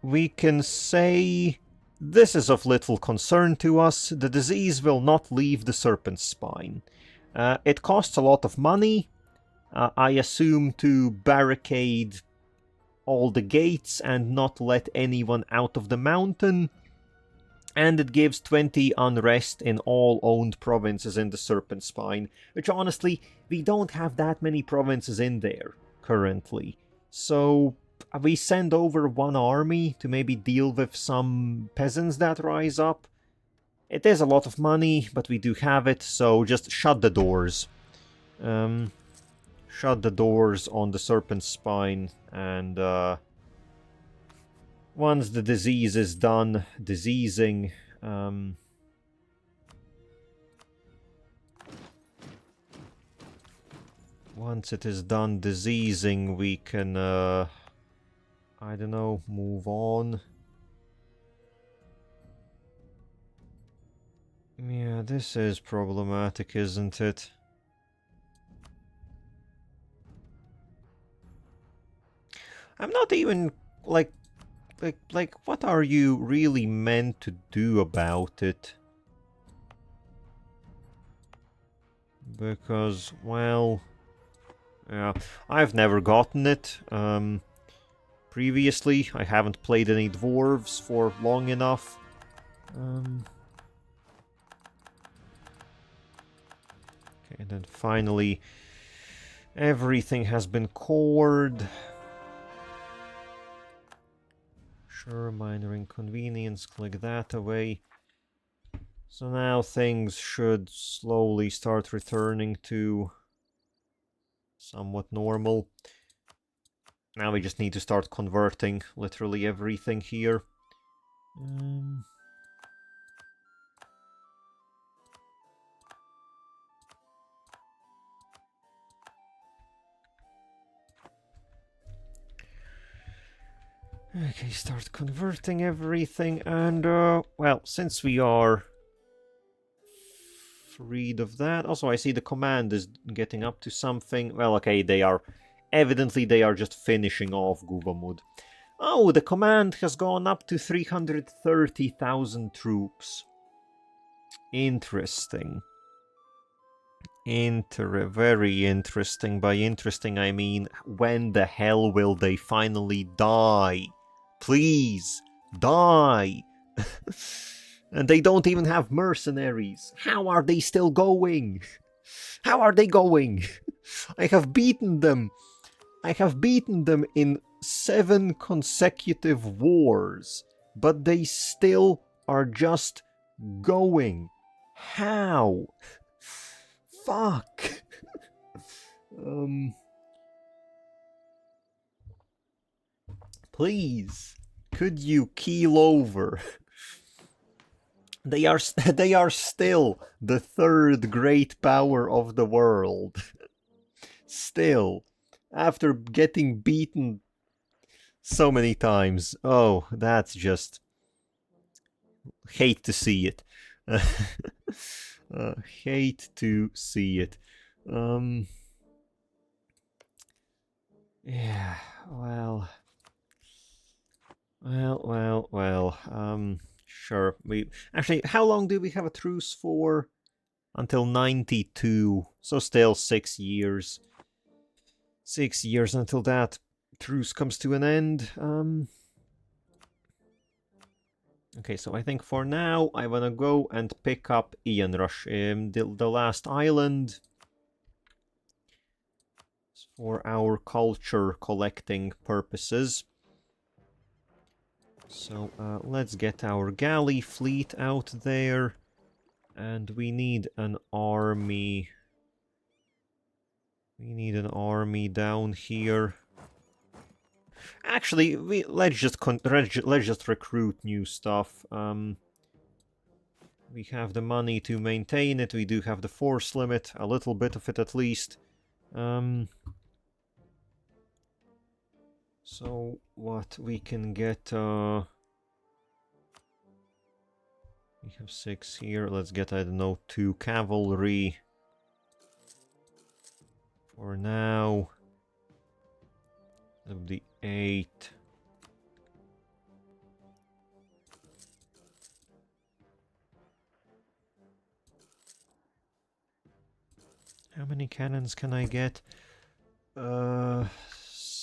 we can say this is of little concern to us. The disease will not leave the serpent's spine. It costs a lot of money, I assume, to barricade all the gates and not let anyone out of the mountain. And it gives 20 unrest in all owned provinces in the Serpent Spine, which honestly, we don't have that many provinces in there currently. So we send over one army to maybe deal with some peasants that rise up. It is a lot of money, but we do have it, so just shut the doors. Shut the doors on the Serpent Spine, and once the disease is done diseasing, once it is done diseasing, we can, I don't know, move on. Yeah, this is problematic, isn't it? I'm not even, like, what are you really meant to do about it? Because, well, yeah, I've never gotten it. Previously, I haven't played any dwarves for long enough. Okay, and then finally, everything has been cored. Sure, minor inconvenience, click that away. So now things should slowly start returning to somewhat normal. Now we just need to start converting literally everything here. Okay, start converting everything, and well, since we are freed of that. Also, I see the command is getting up to something. Well, okay, they are just finishing off Guvamud. Oh, the command has gone up to 330,000 troops. Interesting. Very interesting. By interesting, I mean, when the hell will they finally die? Please, die! And they don't even have mercenaries. How are they still going? How are they going? I have beaten them. I have beaten them in 7 consecutive wars. But they still are just going. How? Fuck. Please, could you keel over? They are still the 3rd great power of the world. Still, after getting beaten so many times. Oh, that's just... hate to see it. Hate to see it. Yeah, well... Sure. Actually, how long do we have a truce for? Until 92. So still 6 years. 6 years until that truce comes to an end. Okay, so I think for now I wanna go and pick up Ian Rush, the last island, for our culture collecting purposes. So let's get our galley fleet out there, and we need an army. We need an army down here. Actually, let's just recruit new stuff. We have the money to maintain it. We do have the force limit, a little bit of it at least. So what we can get? We have 6 here. Let's get, I don't know, 2 cavalry. For now. That would be 8. How many cannons can I get?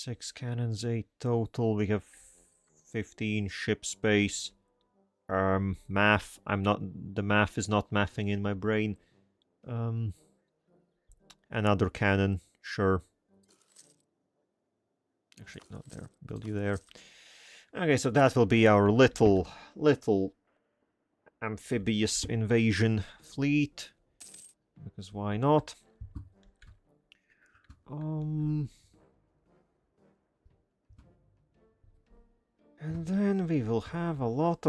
6 cannons, 8 total. We have 15 ship space. Math. The math is not mathing in my brain. Another cannon, sure. Actually, not there. Build you there. Okay, so that will be our little amphibious invasion fleet. Because why not? And then we will have a lot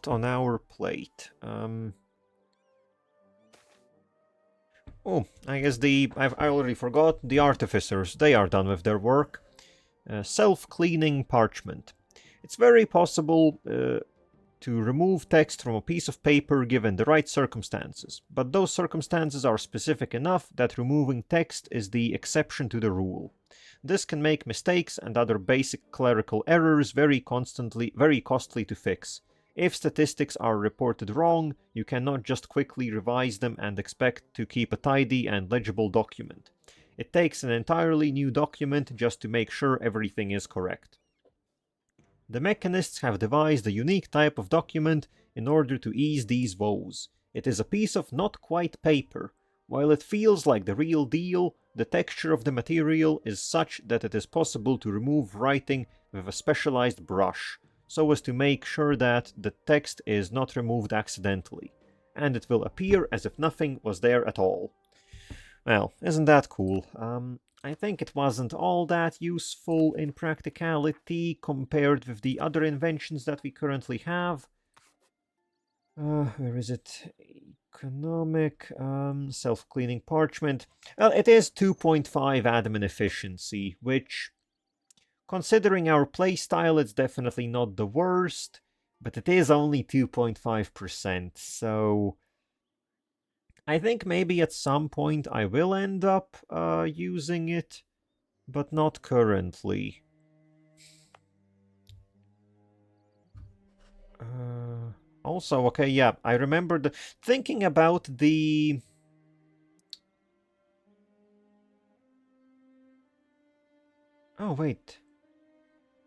on our plate. Oh, I guess I already forgot the artificers. They are done with their work. Self-cleaning parchment. It's very possible to remove text from a piece of paper given the right circumstances, but those circumstances are specific enough that removing text is the exception to the rule. This can make mistakes and other basic clerical errors very costly to fix. If statistics are reported wrong, you cannot just quickly revise them and expect to keep a tidy and legible document. It takes an entirely new document just to make sure everything is correct. The mechanists have devised a unique type of document in order to ease these woes. It is a piece of not quite paper. While it feels like the real deal, the texture of the material is such that it is possible to remove writing with a specialized brush, so as to make sure that the text is not removed accidentally. and it will appear as if nothing was there at all. Well, isn't that cool? I think it wasn't all that useful in practicality compared with the other inventions that we currently have. Where is it? Economic, self-cleaning parchment. Well, it is 2.5 admin efficiency, which, considering our playstyle, it's definitely not the worst, but it is only 2.5%, so I think maybe at some point I will end up using it, but not currently. Also, okay, yeah, I remember thinking about the... Oh, wait.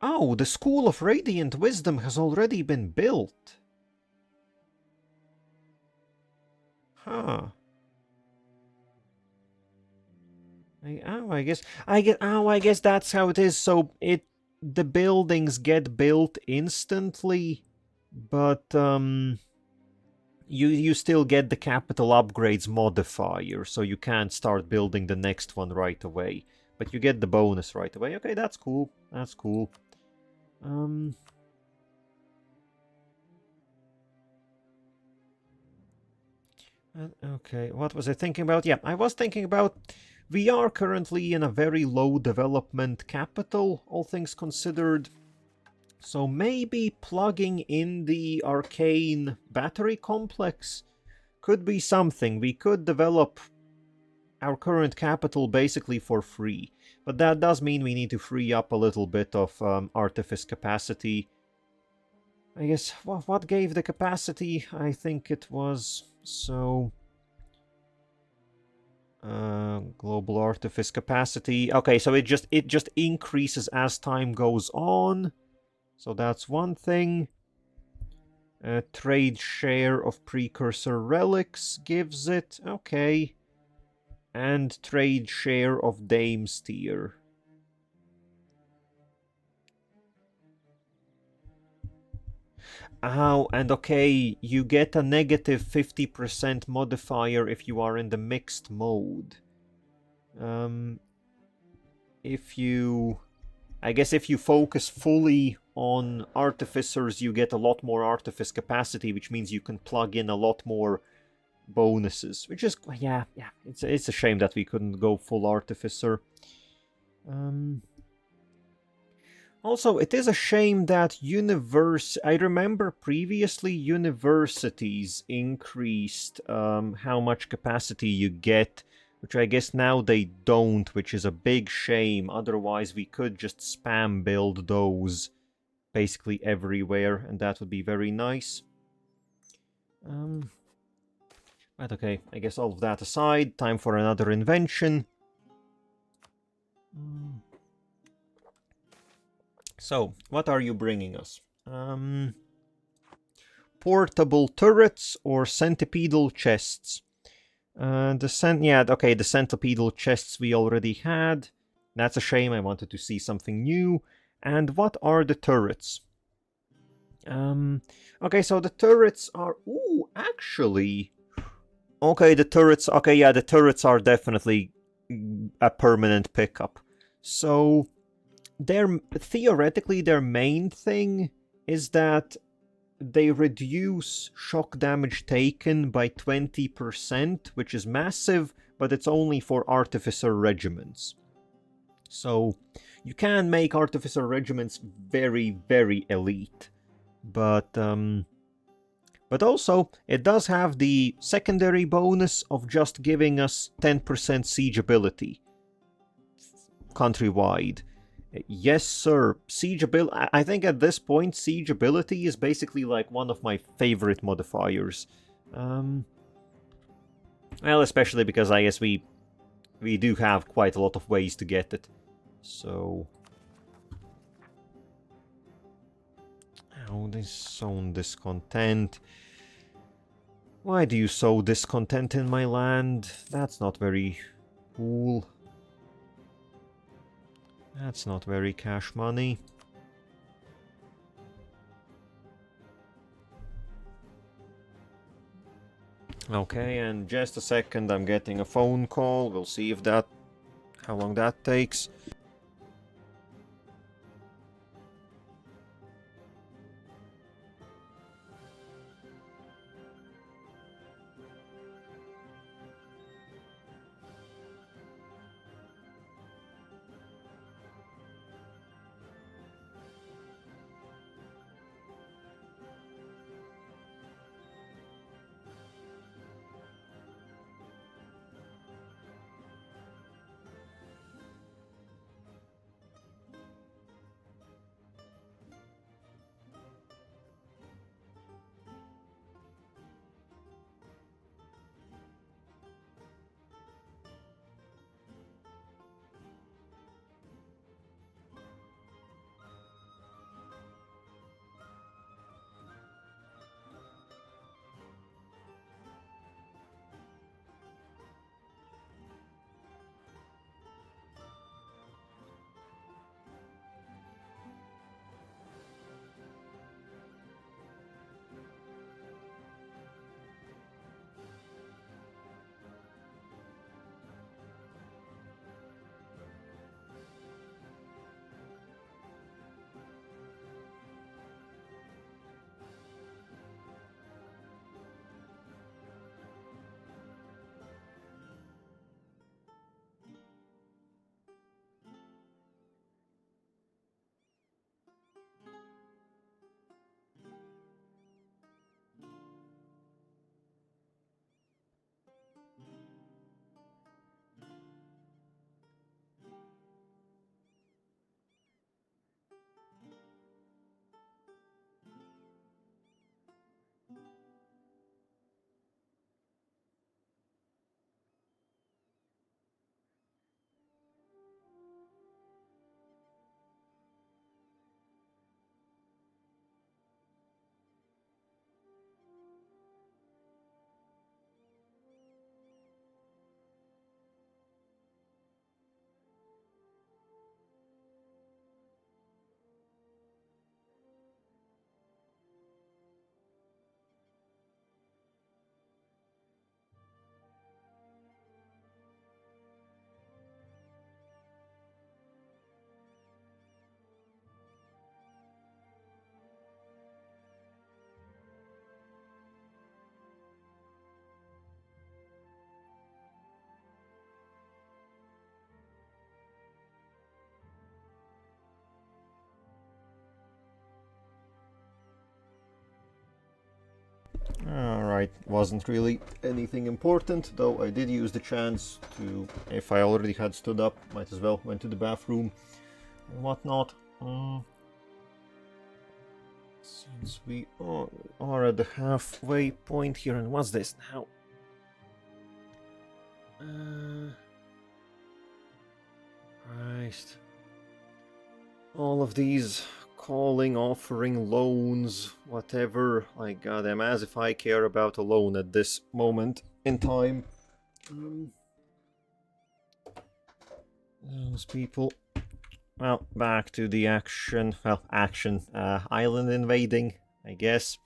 Oh, the School of Radiant Wisdom has already been built. Huh. I guess that's how it is. So the buildings get built instantly, but you still get the capital upgrades modifier, so you can't start building the next one right away. But you get the bonus right away. Okay, that's cool. That's cool. Okay, what was I thinking about? Yeah, I was thinking about... We are currently in a very low development capital, all things considered. So maybe plugging in the arcane battery complex could be something. We could develop our current capital basically for free. But that does mean we need to free up a little bit of artifice capacity. I guess, what gave the capacity? I think it was... So... global artifice capacity. Okay, so it just increases as time goes on. So that's one thing. Trade share of precursor relics gives it. Okay. And trade share of Dame's tier. Oh, and okay, you get a negative 50% modifier if you are in the mixed mode. I guess if you focus fully on artificers, you get a lot more artifice capacity, which means you can plug in a lot more bonuses. Which is, yeah, it's a shame that we couldn't go full artificer. Also, it is a shame that I remember previously universities increased how much capacity you get, which I guess now they don't, which is a big shame. Otherwise, we could just spam build those basically everywhere, and that would be very nice. But okay, I guess all of that aside, time for another invention. So, what are you bringing us? Portable turrets or centipedal chests? The centipedal chests we already had. That's a shame, I wanted to see something new. And what are the turrets? Okay, so the turrets are... Ooh, actually... Okay, the turrets... Okay, yeah, the turrets are definitely a permanent pickup. So... Theoretically, their main thing is that they reduce shock damage taken by 20%, which is massive, but it's only for artificer regiments. So you can make artificer regiments very, very elite. But also, it does have the secondary bonus of just giving us 10% siege ability countrywide. Yes, sir. Siege ability. I think at this point, siege ability is basically like one of my favorite modifiers. Well, especially because I guess we do have quite a lot of ways to get it. So... Oh, they sown discontent. Why do you sow discontent in my land? That's not very cool. That's not very cash money. . Okay, and just a second, I'm getting a phone call. We'll see if that... how long that takes. Alright, wasn't really anything important, though I did use the chance to, if I already had stood up, might as well went to the bathroom and whatnot. Since we are at the halfway point here, and what's this now? Christ. All of these calling, offering, loans, whatever. Like, goddamn, as if I care about a loan at this moment in time. Those people. Well, back to the action. Well, action. Island invading, I guess.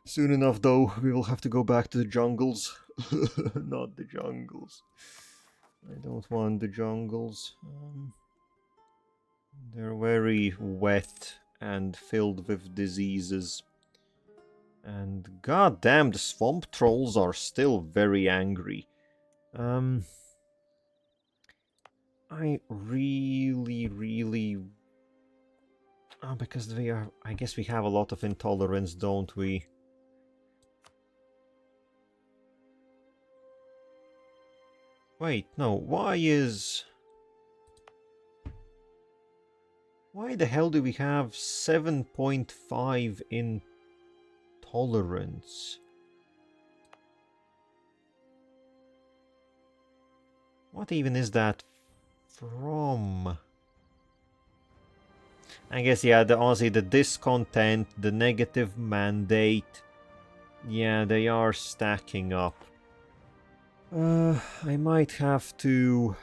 Soon enough, though, we will have to go back to the jungles. Not the jungles. I don't want the jungles. They're very wet and filled with diseases. And goddamn, the swamp trolls are still very angry. I really... Oh, because they are... I guess we have a lot of intolerance, don't we? Wait, no, why the hell do we have 7.5 intolerance? What even is that from? I guess, yeah, honestly, the discontent, the negative mandate, yeah, they are stacking up. I might have to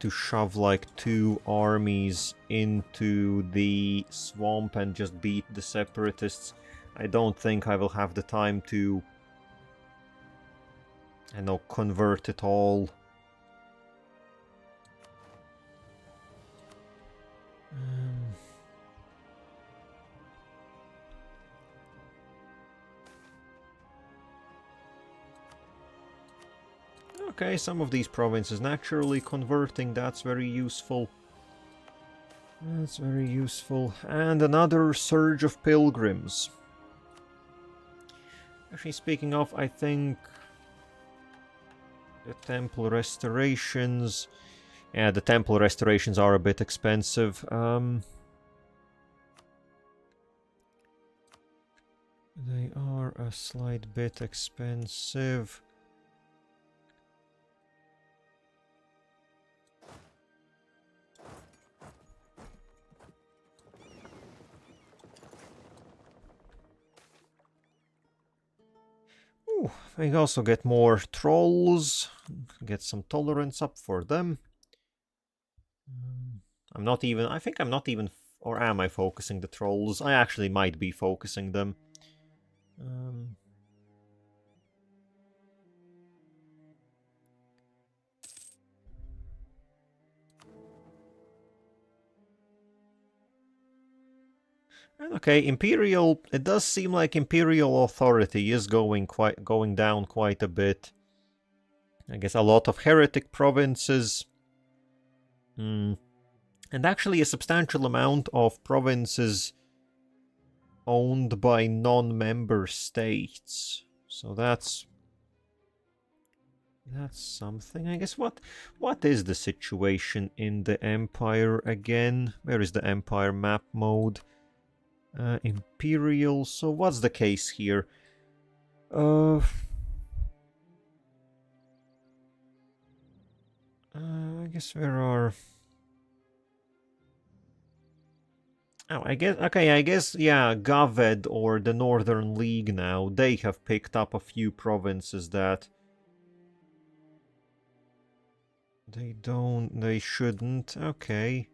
shove like 2 armies into the swamp and just beat the separatists. I don't think I will have the time to, I know, convert it all. Okay, some of these provinces naturally converting, that's very useful. That's very useful. And another surge of pilgrims. Actually, speaking of, I think the temple restorations... Yeah, the temple restorations are a bit expensive. They are a slight bit expensive. Ooh, I also get more trolls. Get some tolerance up for them. I'm not even... I think I'm not even... Or am I focusing the trolls? I actually might be focusing them. Okay, Imperial... It does seem like Imperial authority is going down quite a bit. I guess a lot of heretic provinces. And actually a substantial amount of provinces owned by non-member states. So that's something. I guess what is the situation in the Empire again? Where is the Empire map mode? Imperial. So what's the case here? I guess there are... Oh, I guess, okay, I guess, yeah, Gaved or the Northern League now, they have picked up a few provinces that they shouldn't, okay.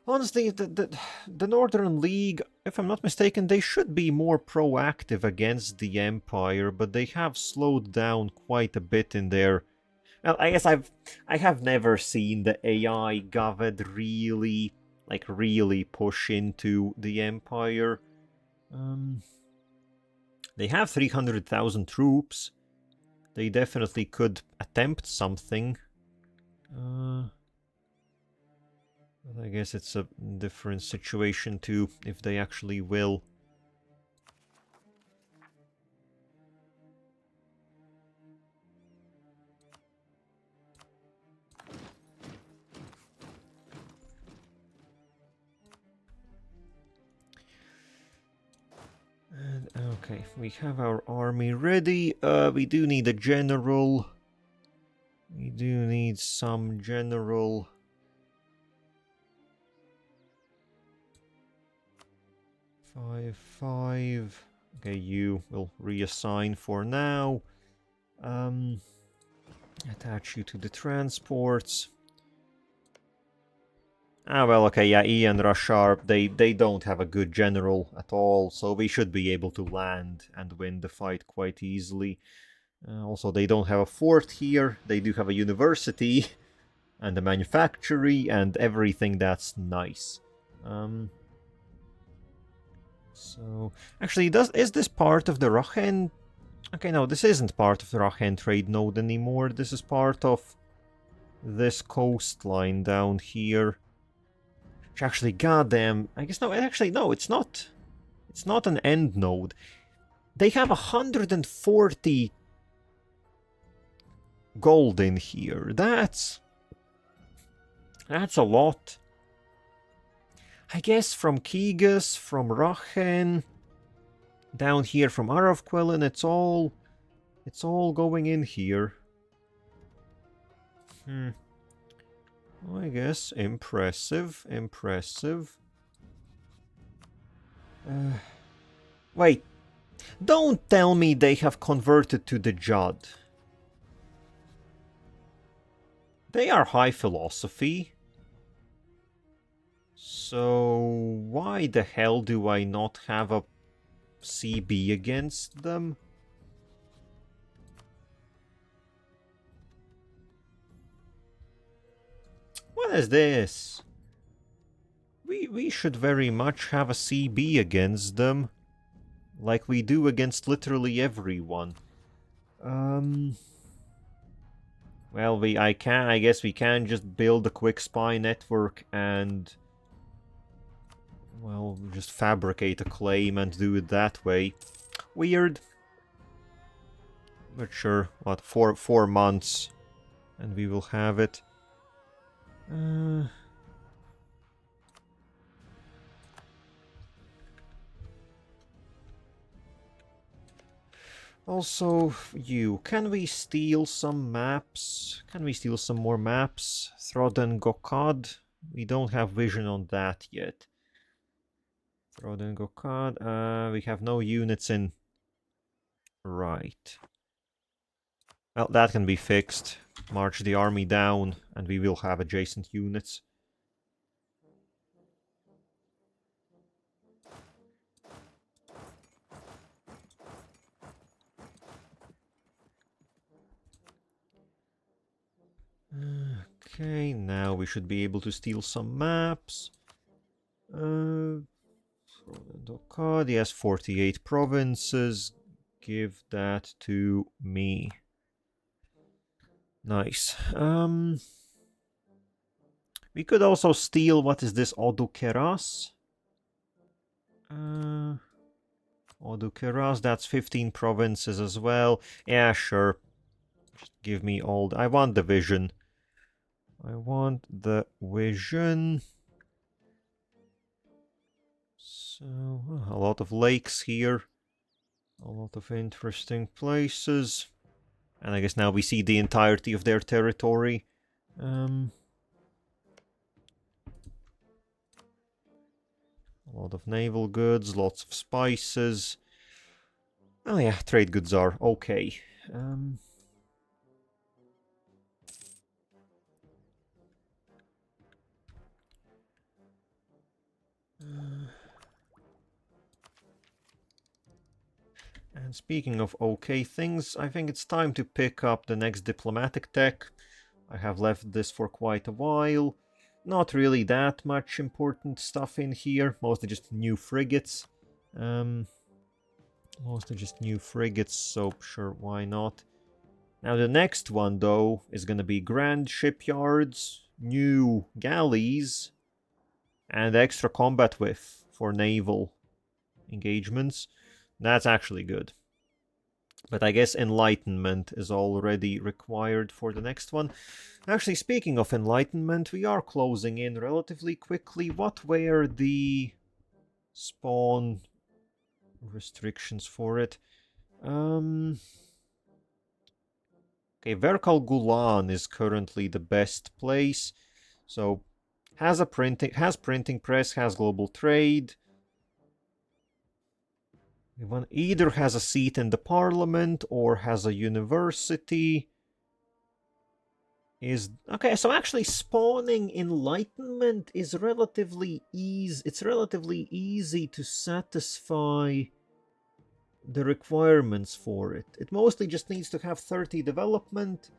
Honestly, the Northern League, if I'm not mistaken, they should be more proactive against the Empire, but they have slowed down quite a bit in their... Well, I guess I have never seen the AI Gaved really push into the Empire. They have 300,000 troops. They definitely could attempt something. But I guess it's a different situation too, if they actually will. And, okay, we have our army ready. We do need a general. We do need some general. 5. Okay, you will reassign for now. Attach you to the transports. Ah, well, okay, yeah, Ian Rashar, they don't have a good general at all, so we should be able to land and win the fight quite easily. Also, they don't have a fort here, they do have a university, and a manufactory, and everything that's nice. So, actually, is this part of the Rachen? Okay, no, this isn't part of the Rachen trade node anymore, this is part of this coastline down here. Actually, goddamn, I guess no, actually, no, it's not. It's not an end node. They have 140 gold in here. That's a lot. I guess from Kigas, from Rachen, down here from Aravquellen, it's all going in here. I guess impressive. Wait, don't tell me they have converted to the Jadd. They are high philosophy. So why the hell do I not have a... CB against them. What is this? We should very much have a CB against them, like we do against literally everyone. Well, I guess we can just build a quick spy network and, well, just fabricate a claim and do it that way. Weird. But sure, what, 4 months, and we will have it. Also, can we steal some maps? Can we steal some more maps? Throden Gokad? We don't have vision on that yet. Throden Gokad, we have no units in. Right. Well, that can be fixed. March the army down, and we will have adjacent units. Okay, now we should be able to steal some maps. Yes, 48 provinces. Give that to me. Nice. We could also steal, what is this, Odukeras? Odukeras, that's 15 provinces as well. Yeah, sure. Just give me all... I want the vision. I want the vision. So, a lot of lakes here. A lot of interesting places. And I guess now we see the entirety of their territory. A lot of naval goods, lots of spices. Oh yeah, trade goods are okay. And speaking of okay things, I think it's time to pick up the next diplomatic tech. I have left this for quite a while. Not really that much important stuff in here, mostly just new frigates. Mostly just new frigates, so sure, why not? Now the next one, though, is gonna be grand shipyards, new galleys, and extra combat whiff for naval engagements. That's actually good. But I guess enlightenment is already required for the next one. Actually, speaking of enlightenment, we are closing in relatively quickly. What were the spawn restrictions for it? Okay, Verkal Gulan is currently the best place. So has printing press, has global trade. One either has a seat in the parliament or has a university. Okay, so actually spawning enlightenment is relatively easy. It's relatively easy to satisfy the requirements for it. It mostly just needs to have 30 development,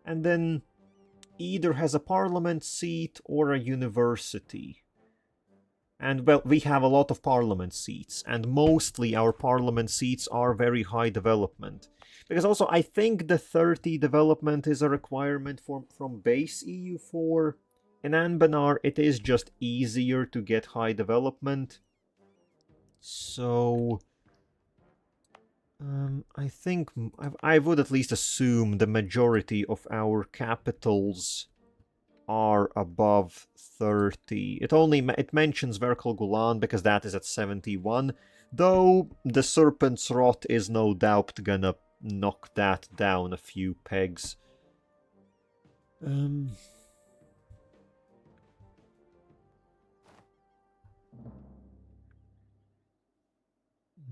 and then either has a parliament seat or a university. And, well, we have a lot of parliament seats, and mostly our parliament seats are very high development. Because also, I think the 30 development is a requirement from base EU4. In Anbanar, it is just easier to get high development. So... I think I would at least assume the majority of our capitals are above 30. It mentions Verkal Gulan because that is at 71, though the Serpent's Rot is no doubt gonna knock that down a few pegs.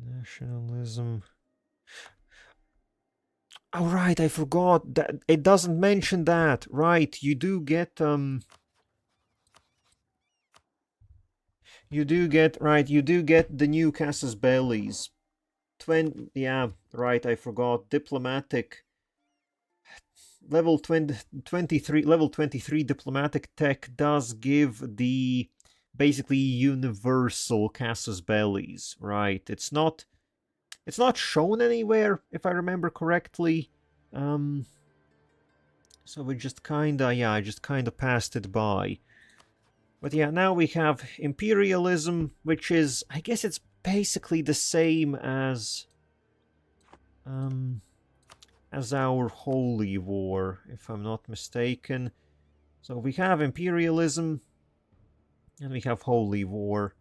Nationalism. Oh, right, I forgot that it doesn't mention that. Right, you do get You do get, right, you do get the new Casus Bellis. Yeah, right, I forgot. Diplomatic. Level 23, level 23 diplomatic tech does give the basically universal Casus Bellis, right? It's not shown anywhere, if I remember correctly. So we just kinda, yeah, I just kinda passed it by. But yeah, now we have imperialism, which is, I guess it's basically the same as our holy war, if I'm not mistaken. So we have imperialism, and we have holy war.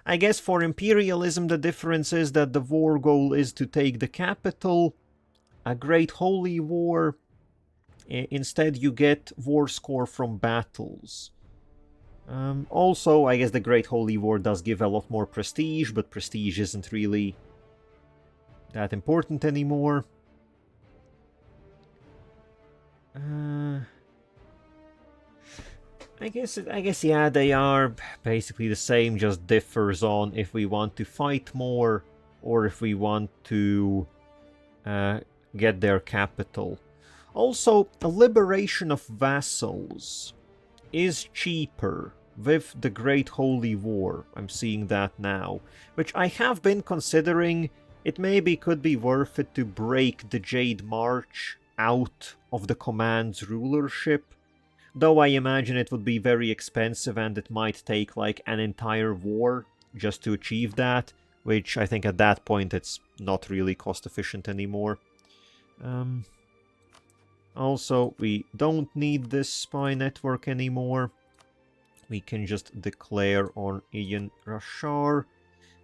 I guess for imperialism the difference is that the war goal is to take the capital. A great holy war, instead you get war score from battles. Also, I guess the Great Holy War does give a lot more prestige, but prestige isn't really that important anymore. I guess, yeah, they are basically the same, just differs on if we want to fight more or if we want to get their capital. Also, a liberation of vassals is cheaper with the Great Holy War. I'm seeing that now, which I have been considering. It maybe could be worth it to break the Jade March out of the Command's rulership, though I imagine it would be very expensive and it might take like an entire war just to achieve that, which I think at that point it's not really cost efficient anymore. Also, we don't need this spy network anymore. We can just declare on Ian Rashar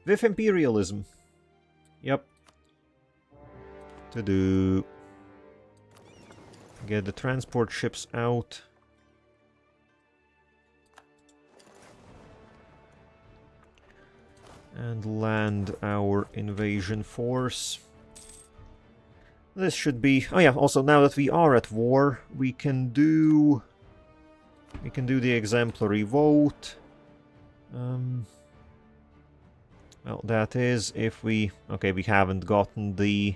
with imperialism. Yep. To do. Get the transport ships out. And land our invasion force. This should be... Oh yeah, also now that we are at war, we can do the exemplary vote. Well, that is if we... Okay, we haven't gotten the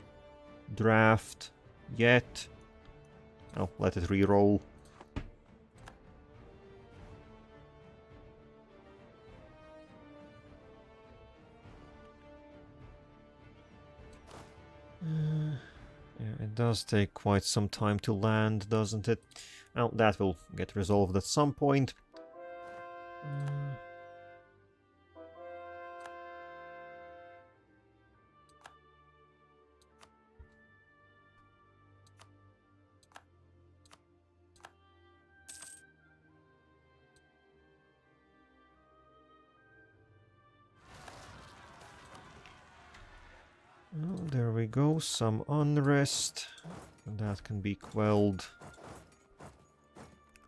draft yet. Oh, let it re-roll. Yeah, it does take quite some time to land, doesn't it? Well, that will get resolved at some point. Oh, there we go, some unrest. And that can be quelled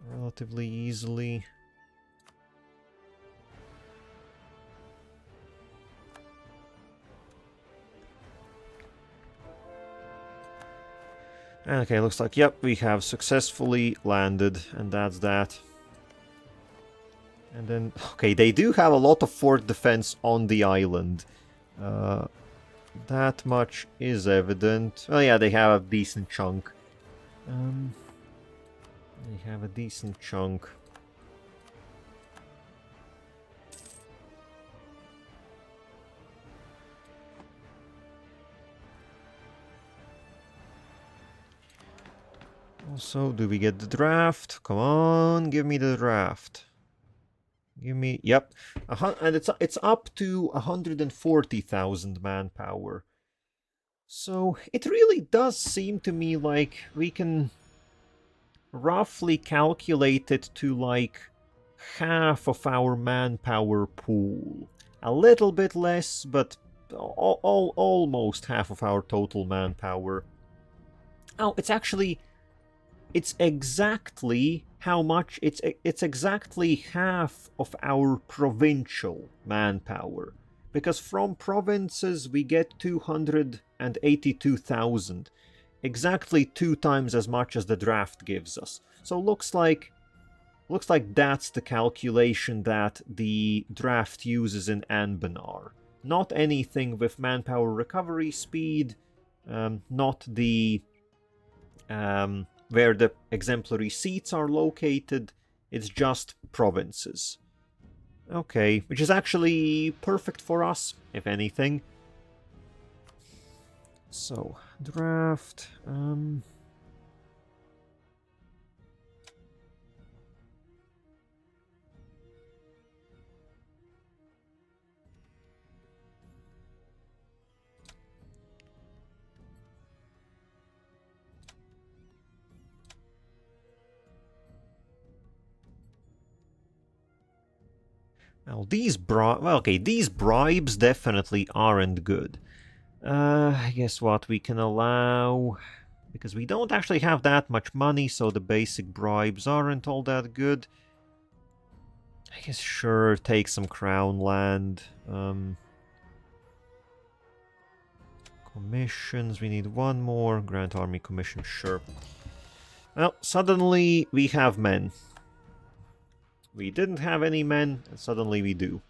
relatively easily. Okay, looks like, yep, we have successfully landed, and that's that. And then, okay, they do have a lot of fort defense on the island. That much is evident. Well, yeah, they have a decent chunk. They have a decent chunk. Also, do we get the draft? Come on, give me the draft. Give me, yep, and it's up to 140,000 manpower. So it really does seem to me like we can roughly calculate it to like half of our manpower pool. A little bit less, but almost half of our total manpower. Oh, it's exactly how much, it's exactly half of our provincial manpower. Because from provinces we get 282,000. Exactly 2 times as much as the draft gives us. So looks like Looks like that's the calculation that the draft uses in Anbanar. Not anything with manpower recovery speed, not the where the exemplary seats are located, it's just provinces. Okay, which is actually perfect for us, if anything. So, draft, well, these bribes definitely aren't good. I guess what we can allow, because we don't actually have that much money, so the basic bribes aren't all that good. I guess sure, take some crown land. Commissions, we need one more. Grant army commission, sure. Well, suddenly we have men. We didn't have any men, and suddenly we do.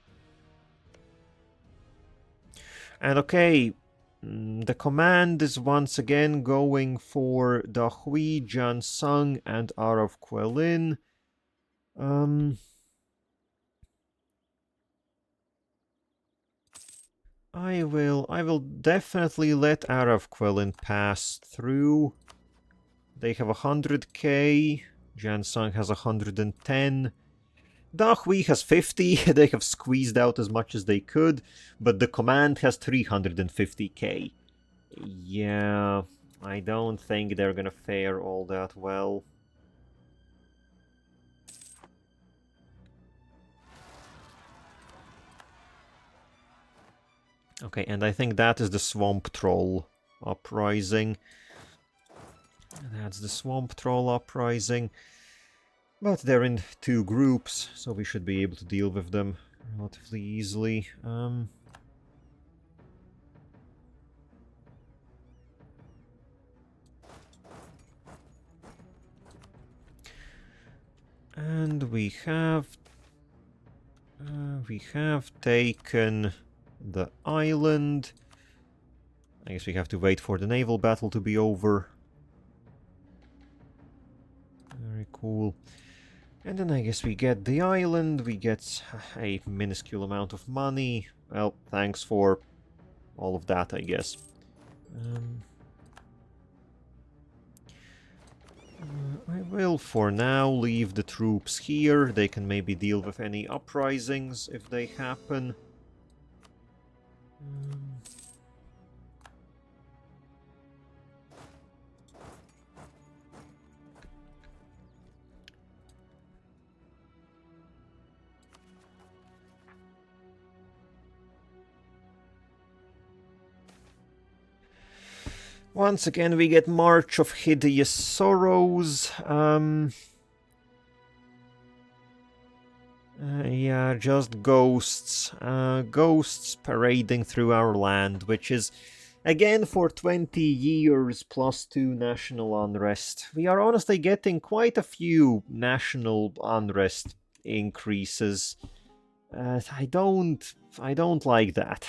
And okay, the command is once again going for Dahui, Jansung, and Arav Quelin. I will definitely let Arav Quelin pass through. They have 100k. Jansung has 110. Dahui has 50, they have squeezed out as much as they could, but the command has 350k. Yeah, I don't think they're gonna fare all that well. Okay, and I think that is the Swamp Troll uprising. That's the Swamp Troll uprising. But they're in two groups, so we should be able to deal with them relatively easily. And we have taken the island. I guess we have to wait for the naval battle to be over. Very cool. And then I guess we get the island, we get a minuscule amount of money. Well, thanks for all of that, I guess. I will, for now, leave the troops here. They can maybe deal with any uprisings if they happen. Once again, we get March of Hideous Sorrows. Yeah, just ghosts. Ghosts parading through our land, which is, again, for 20 years plus 2 national unrest. We are honestly getting quite a few national unrest increases. I don't like that.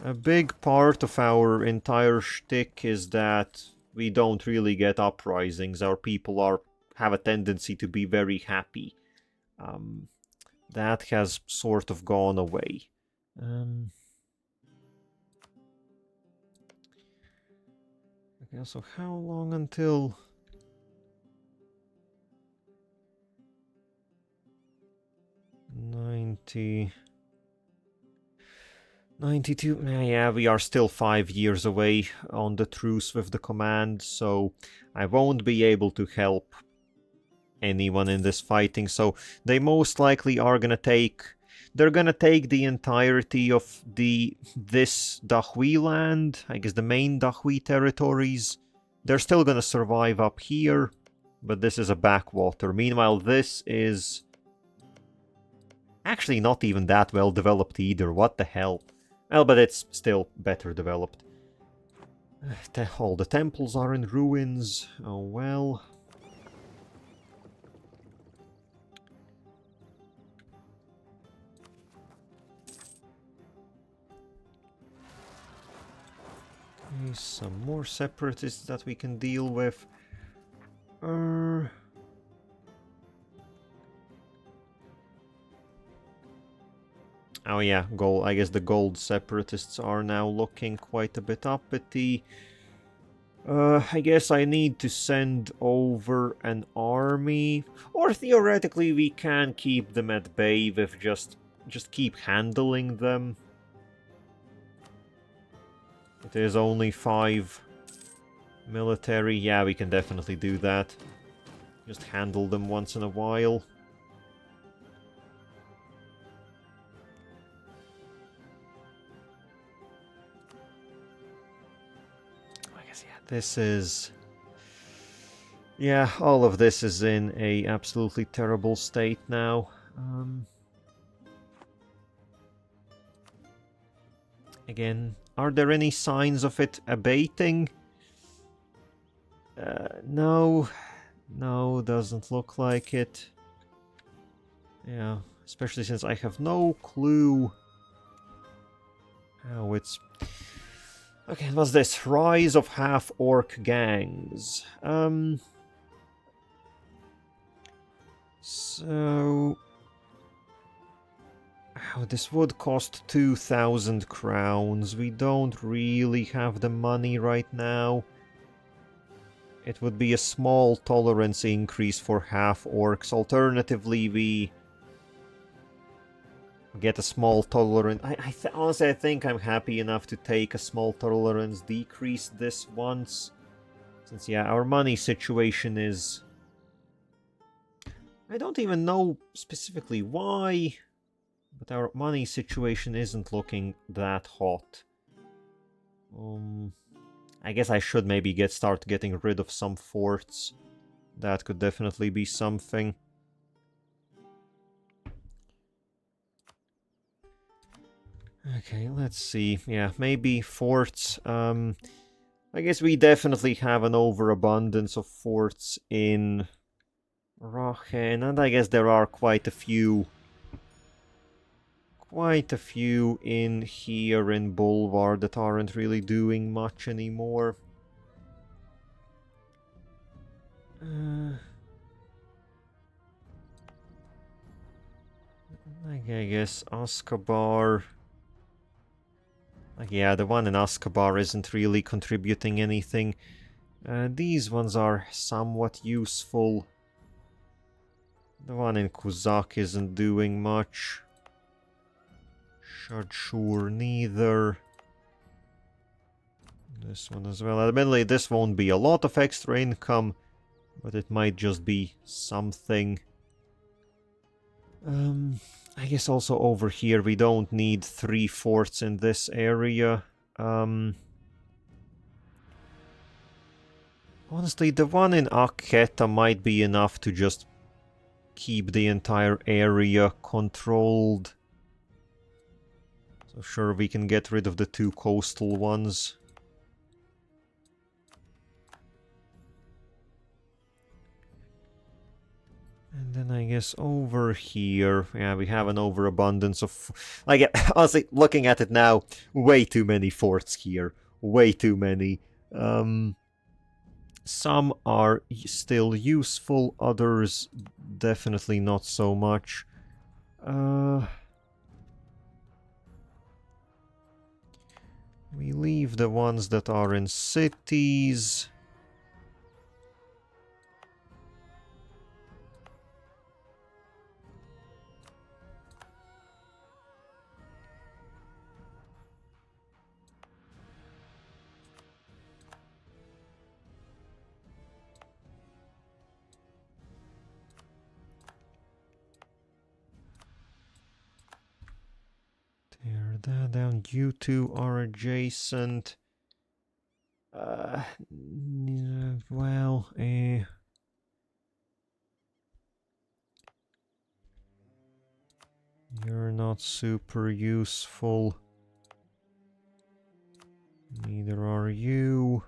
A big part of our entire shtick is that we don't really get uprisings. Our people have a tendency to be very happy. That has sort of gone away. Okay, so how long until... 90... 92, yeah, we are still 5 years away on the truce with the command, so I won't be able to help anyone in this fighting, so they most likely are gonna take... They're gonna take the entirety of this Dahui land, I guess the main Dahui territories. They're still gonna survive up here, but this is a backwater. Meanwhile, this is... actually not even that well developed either, what the hell. Well, but it's still better developed. All the temples are in ruins. Oh well. Okay, some more separatists that we can deal with. Oh yeah, gold. I guess the gold separatists are now looking quite a bit uppity. I guess I need to send over an army. Or theoretically we can keep them at bay with just keep handling them. It is only 5 military. Yeah, we can definitely do that. Just handle them once in a while. I guess, yeah, this is... Yeah, all of this is in a absolutely terrible state now. Again, are there any signs of it abating? No. No, doesn't look like it. Yeah, especially since I have no clue how it's... Okay, what's this? Rise of half-orc gangs. So... Oh, this would cost 2,000 crowns. We don't really have the money right now. It would be a small tolerance increase for half-orcs. Alternatively, we get a small tolerance. Honestly, I think I'm happy enough to take a small tolerance decrease this once. Since, yeah, our money situation is... I don't even know specifically why, but our money situation isn't looking that hot. I guess I should maybe start getting rid of some forts. That could definitely be something. Okay, let's see. Yeah, maybe forts. I guess we definitely have an overabundance of forts in Rachen, and I guess there are quite a few in here in Bulvar that aren't really doing much anymore. I guess Askabar... yeah, the one in Askabar isn't really contributing anything. These ones are somewhat useful. The one in Kuzak isn't doing much. Shadshur neither. This one as well. Admittedly, this won't be a lot of extra income, but it might just be something. I guess also over here we don't need 3 forts in this area. Honestly, the one in Aketa might be enough to just keep the entire area controlled. So sure, we can get rid of the 2 coastal ones. And then I guess over here, yeah, we have an overabundance of... Like, honestly, looking at it now, way too many forts here. Way too many. Some are still useful, others definitely not so much. We leave the ones that are in cities. Tear that down. You two are adjacent. Well, you're not super useful. Neither are you.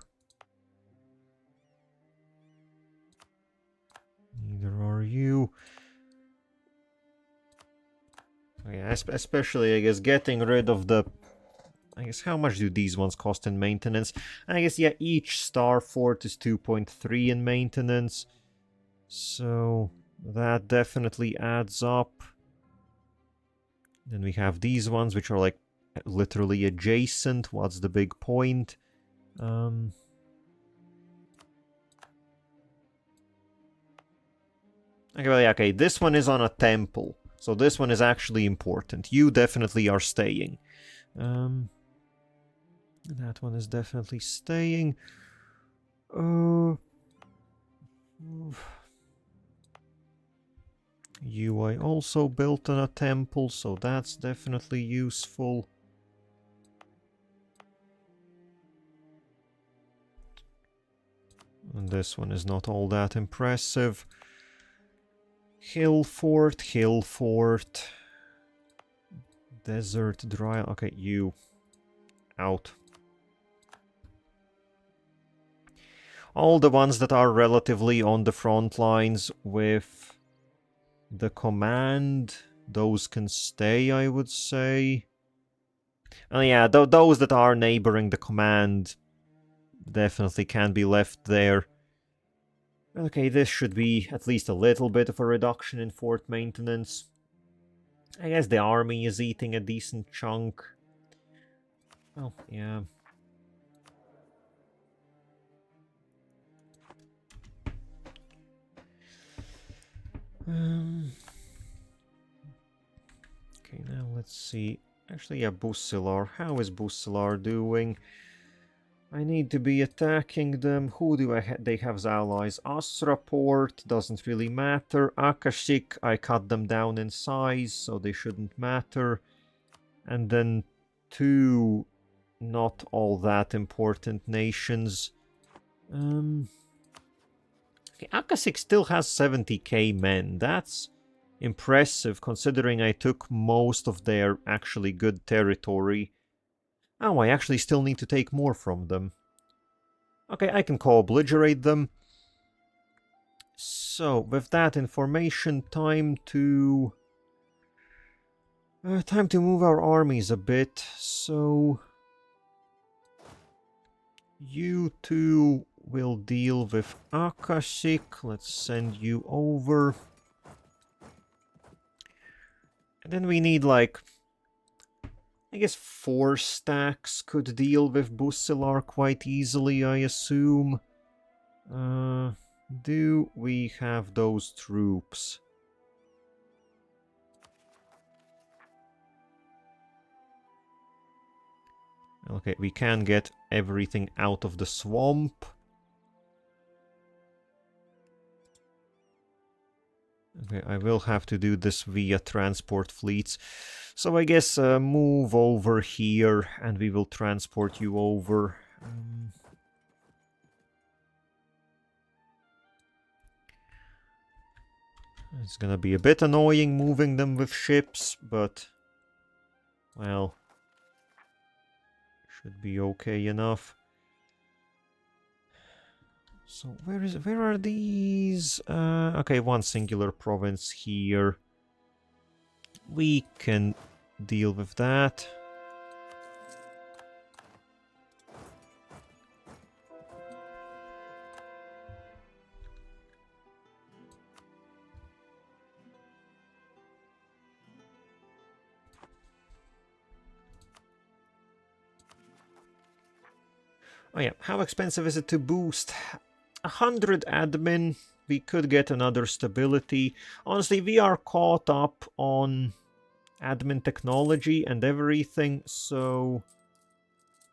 Neither are you. Yeah, especially, I guess, getting rid of the guess how much do these ones cost in maintenance? I guess, yeah, each star fort is 2.3 in maintenance. So that definitely adds up. Then we have these ones, which are like literally adjacent. What's the big point? Okay, well, yeah, okay, this one is on a temple. So this one is actually important. You definitely are staying. That one is definitely staying. You I also built on a temple, so that's definitely useful. And this one is not all that impressive. Hill fort. Desert dry. Okay, you. Out. All the ones that are relatively on the front lines with the command, those can stay, I would say. Oh yeah, those that are neighboring the command definitely can be left there. Okay, this should be at least a little bit of a reduction in fort maintenance. I guess the army is eating a decent chunk. Oh, yeah. Okay, now let's see. Actually, yeah, Busilary. How is Busilary doing? I need to be attacking them. Who do they have as allies? Asraport doesn't really matter. Akashik, I cut them down in size, so they shouldn't matter. And then two not all that important nations. Okay, Akasik still has 70k men. That's impressive, considering I took most of their actually good territory. Oh, I actually still need to take more from them. Okay, I can co-obliterate them. So, with that information, time to move our armies a bit. So, you two will deal with Akashik. Let's send you over. And then we need, like, I guess 4 stacks could deal with Busilary quite easily, I assume. Do we have those troops? Okay, we can get everything out of the swamp. Okay, I will have to do this via transport fleets. So I guess move over here and we will transport you over. It's gonna be a bit annoying moving them with ships, but, well, should be okay enough. So where are these? Okay, one singular province here. We can deal with that. Oh yeah, how expensive is it to boost? 100 admin. We could get another stability. Honestly, we are caught up on admin technology and everything, so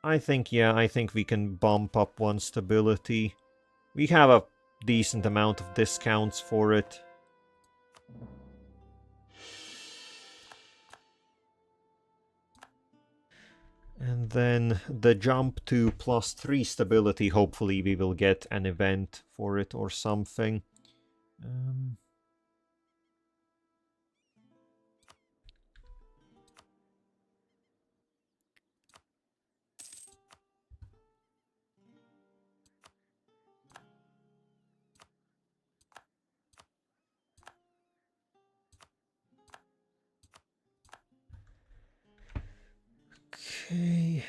I think, yeah, I think we can bump up one stability. We have a decent amount of discounts for it. And then the jump to +3 stability, hopefully we will get an event for it or something. Okay,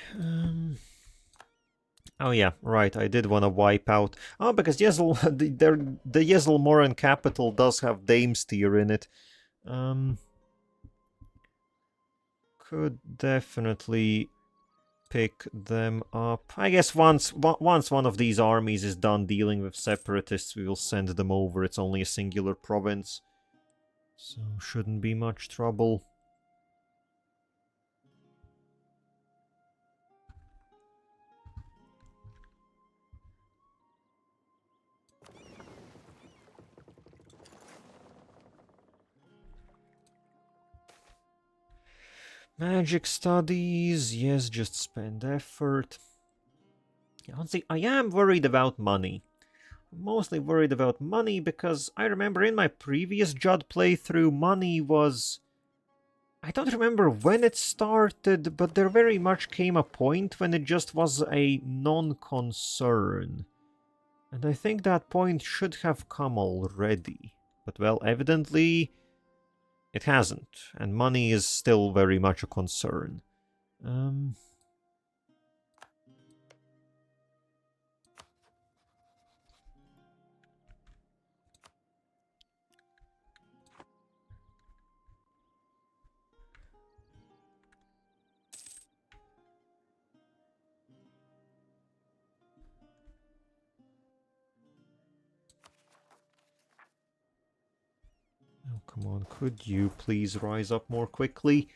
Oh yeah, right, I did want to wipe out... Oh, because Yezel, the Yezel-Moran capital does have Damestyr in it. Could definitely pick them up. I guess once one of these armies is done dealing with separatists, we will send them over. It's only a singular province, so shouldn't be much trouble. Magic studies, yes, just spend effort. Honestly, I am worried about money. Mostly worried about money because I remember in my previous Jadd playthrough, money was... I don't remember when it started, but there very much came a point when it just was a non-concern. And I think that point should have come already. But well, evidently it hasn't, and money is still very much a concern. Oh, come on, could you please rise up more quickly?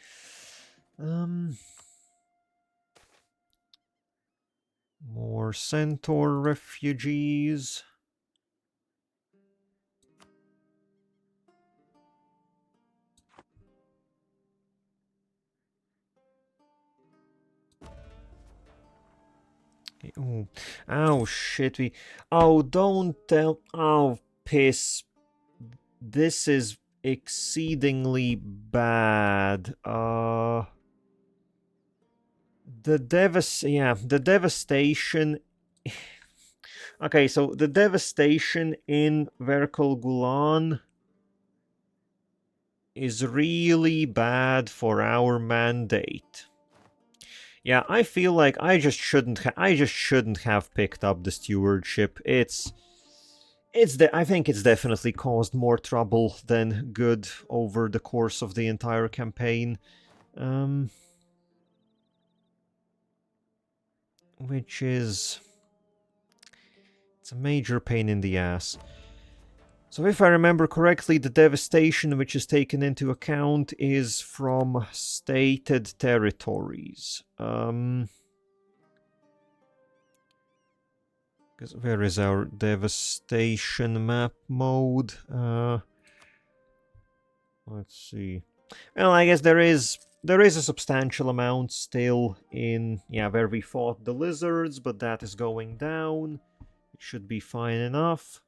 More centaur refugees. Oh, oh shit, oh, don't tell... Oh, piss. This is exceedingly bad. The devastation... Okay, so the devastation in Verkal Gulan is really bad for our mandate. Yeah, I feel like I just shouldn't have picked up the stewardship. I think it's definitely caused more trouble than good over the course of the entire campaign. Which is... It's a major pain in the ass. So if I remember correctly, the devastation which is taken into account is from stated territories. Because where is our devastation map mode? Let's see. Well, I guess there is a substantial amount still in, yeah, where we fought the lizards, but that is going down. It should be fine enough.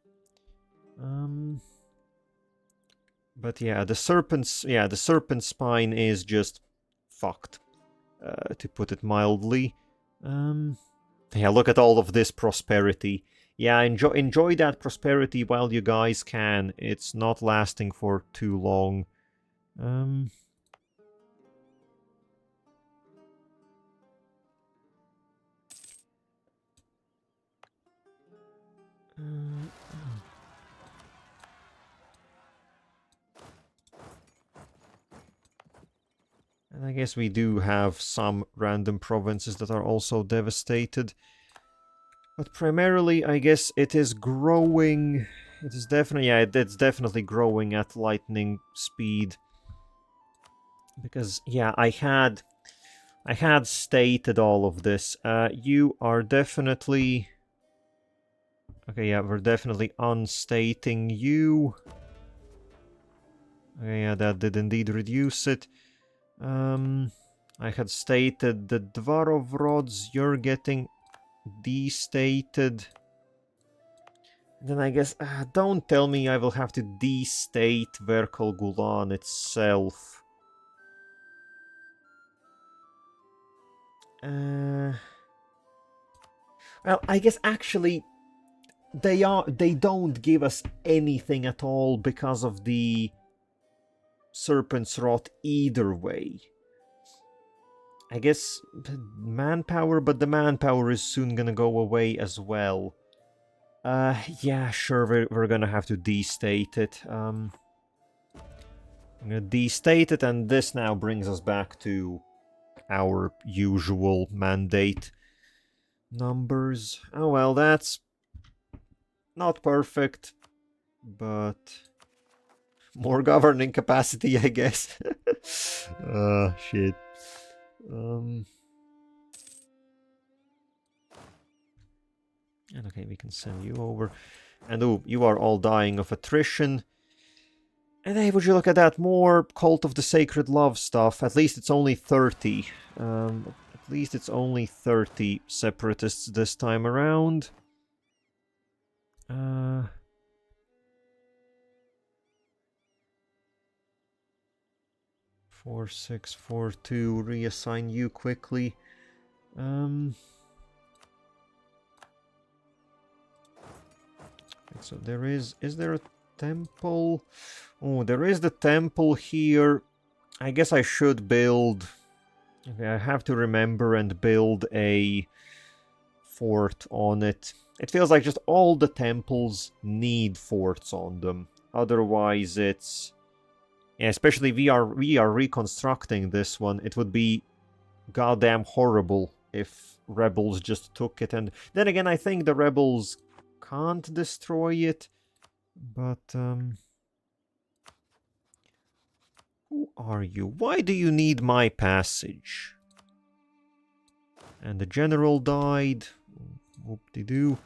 But yeah, the serpent spine is just fucked, to put it mildly. Yeah, look at all of this prosperity. Yeah, enjoy that prosperity while you guys can. It's not lasting for too long. And I guess we do have some random provinces that are also devastated. But primarily, I guess it is growing. It is definitely, yeah, it's definitely growing at lightning speed. Because, yeah, I had stated all of this. You are definitely... Okay, yeah, we're definitely unstating you. Okay, yeah, that did indeed reduce it. I had stated the Dvarovrods, you're getting destated. Then I guess, don't tell me I will have to destate Verkal Gulan itself. Well, I guess actually they don't give us anything at all because of the Serpent's Rot either way. I guess manpower, but the manpower is soon gonna go away as well. Yeah, sure, we're gonna have to destate it. I'm gonna destate it, and this now brings us back to our usual mandate numbers. Oh well, that's not perfect, but more governing capacity, I guess. Shit. And okay, we can send you over. And oh, you are all dying of attrition. And hey, would you look at that? More Cult of the Sacred Love stuff. At least it's only 30. At least it's only 30 separatists this time around. 4642, reassign you quickly. So there is there a temple? Oh, there is the temple here. I guess I should build... Okay, I have to remember and build a fort on it. It feels like just all the temples need forts on them. Otherwise it's... Yeah, especially we are reconstructing this one. It would be goddamn horrible if rebels just took it. And then again, I think the rebels can't destroy it. But, who are you? Why do you need my passage? And the general died. Whoop-de-doo.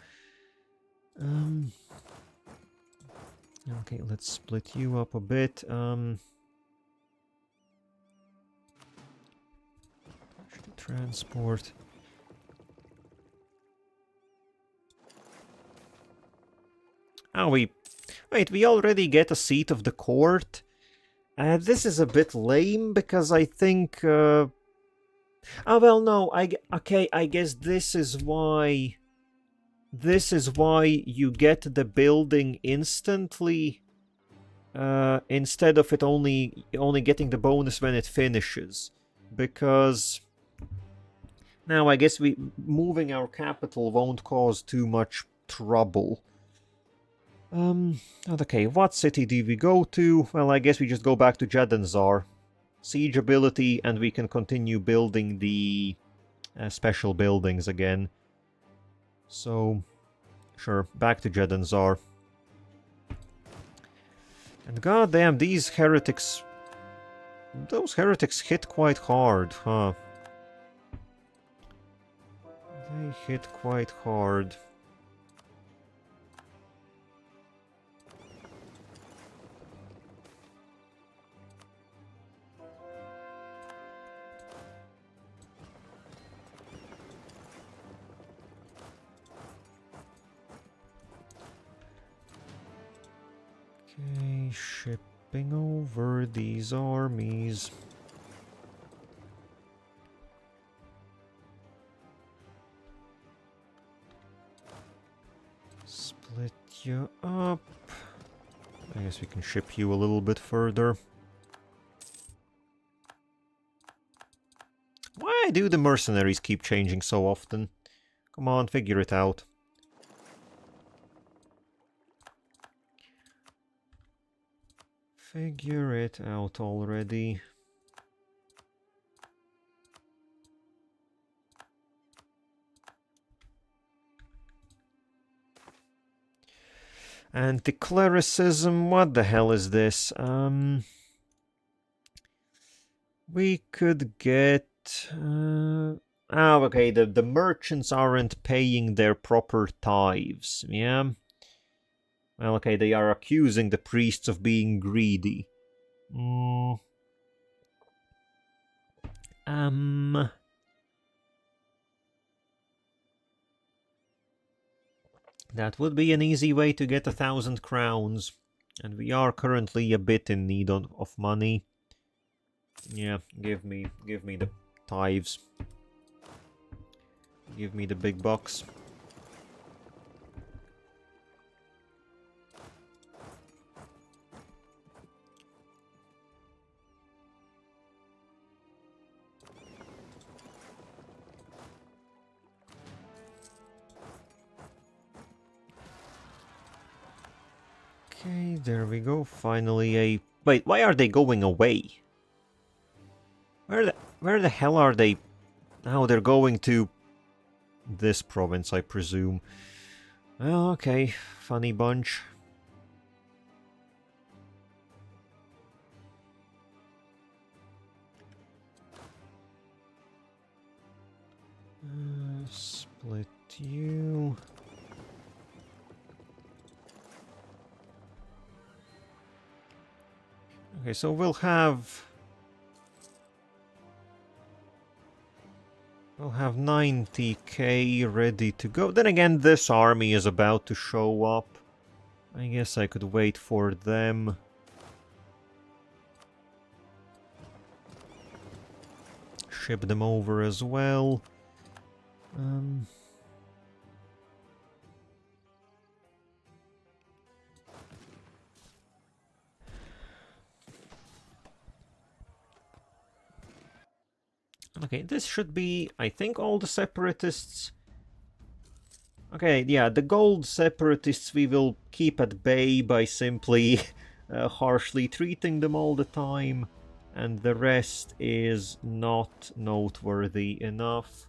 Okay, let's split you up a bit. Transport. Oh, wait, we already get a seat of the court? This is a bit lame, because I think... Oh, well, no, okay, I guess this is why... This is why you get the building instantly, instead of it only getting the bonus when it finishes. Because... Now, I guess moving our capital won't cause too much trouble. Okay, what city do we go to? Well, I guess we just go back to Jadd. Siege ability, and we can continue building the special buildings again. So, sure, back to Jadd. And goddamn, these heretics... Those heretics hit quite hard, huh? They hit quite hard. Okay, shipping over these armies. Split you up. I guess we can ship you a little bit further. Why do the mercenaries keep changing so often? Come on, figure it out. Figure it out already. Anti-clericism, what the hell is this? We could get... Oh, okay, the merchants aren't paying their proper tithes, yeah? Well, okay, they are accusing the priests of being greedy. That would be an easy way to get 1,000 crowns. And we are currently a bit in need of money. Yeah, give me the tithes. Give me the big bucks. Okay, there we go. Finally a... Wait, why are they going away? Where the hell are they? Now they're going to this province, I presume. Well, okay, funny bunch. Split you. Okay, so we'll have 90k ready to go. Then again, this army is about to show up. I guess I could wait for them. Ship them over as well. Okay, this should be, I think, all the separatists. Okay, yeah, the gold separatists we will keep at bay by simply harshly treating them all the time. And the rest is not noteworthy enough.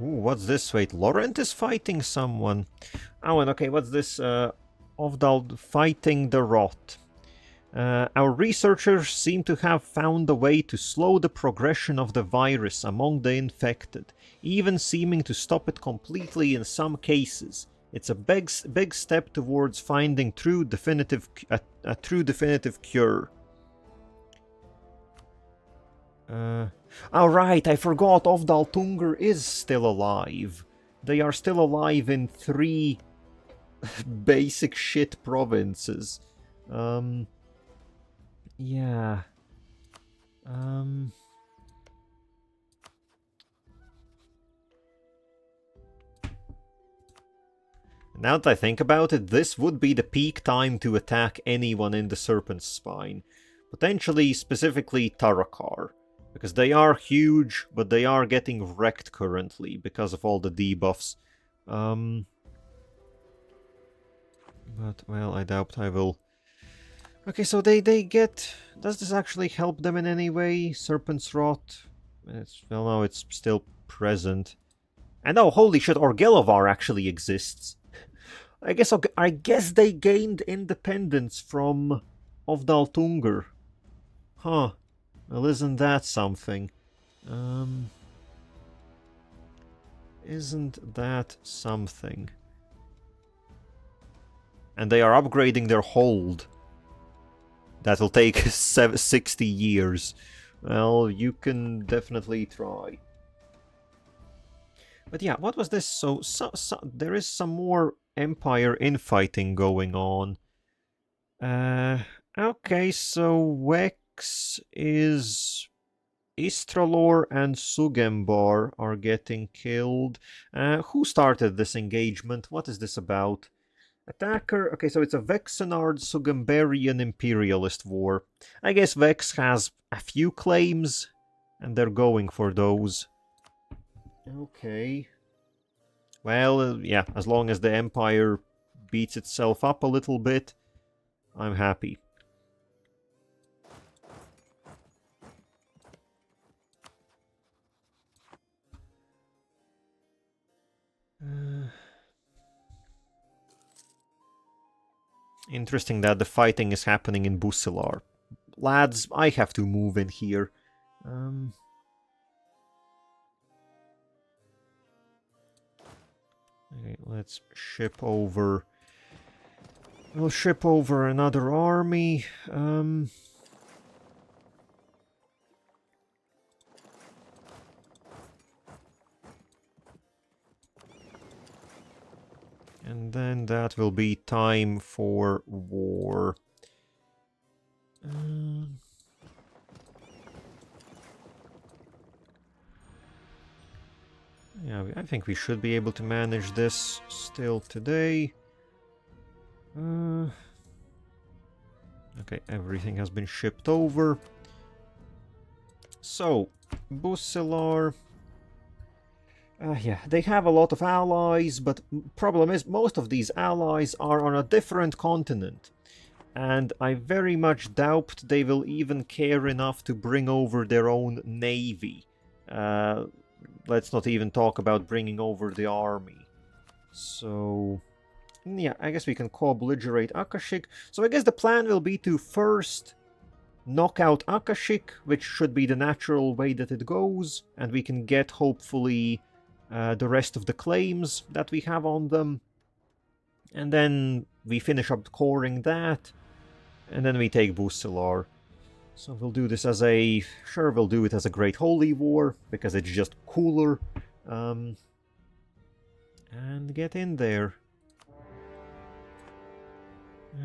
Ooh, what's this? Wait, Laurent is fighting someone. Oh, and okay, what's this? Ovdal fighting the rot. Our researchers seem to have found a way to slow the progression of the virus among the infected, even seeming to stop it completely in some cases. It's a big step towards finding a true definitive cure. Oh right, I forgot Ovdal Tungur is still alive. They are still alive in 3 basic shit provinces. Yeah. Now that I think about it, this would be the peak time to attack anyone in the Serpent's Spine. Potentially, specifically Tarakar. Because they are huge, but they are getting wrecked currently because of all the debuffs. But, well, I doubt I will... Okay, so they get... Does this actually help them in any way? Serpent's Rot? Well, no, it's still present. And oh, holy shit, Orgelovar actually exists. I guess they gained independence from Ovdal Tungur. Huh. Well, isn't that something? Isn't that something? And they are upgrading their hold. That'll take 60 years. Well, you can definitely try. But yeah, what was this? So there is some more Empire infighting going on. Okay, so Wex is... Istralor and Sugembar are getting killed. Who started this engagement? What is this about? Attacker... Okay, so it's a Vexenard Sugembarian imperialist war. I guess Vex has a few claims, and they're going for those. Okay. Well, yeah, as long as the Empire beats itself up a little bit, I'm happy. Interesting that the fighting is happening in Busilary. Lads, I have to move in here. Okay, let's ship over... We'll ship over another army. And then that will be time for war. Yeah, I think we should be able to manage this still today. Okay, everything has been shipped over. So, Busilary. Yeah, they have a lot of allies, but problem is most of these allies are on a different continent. And I very much doubt they will even care enough to bring over their own navy. Let's not even talk about bringing over the army. So, yeah, I guess we can co-belligerate Akashik. So I guess the plan will be to first knock out Akashik, which should be the natural way that it goes, and we can get, hopefully, the rest of the claims that we have on them. And then we finish up coring that, and then we take Busilary. So we'll do this as a... Sure, we'll do it as a Great Holy War, because it's just cooler. And get in there.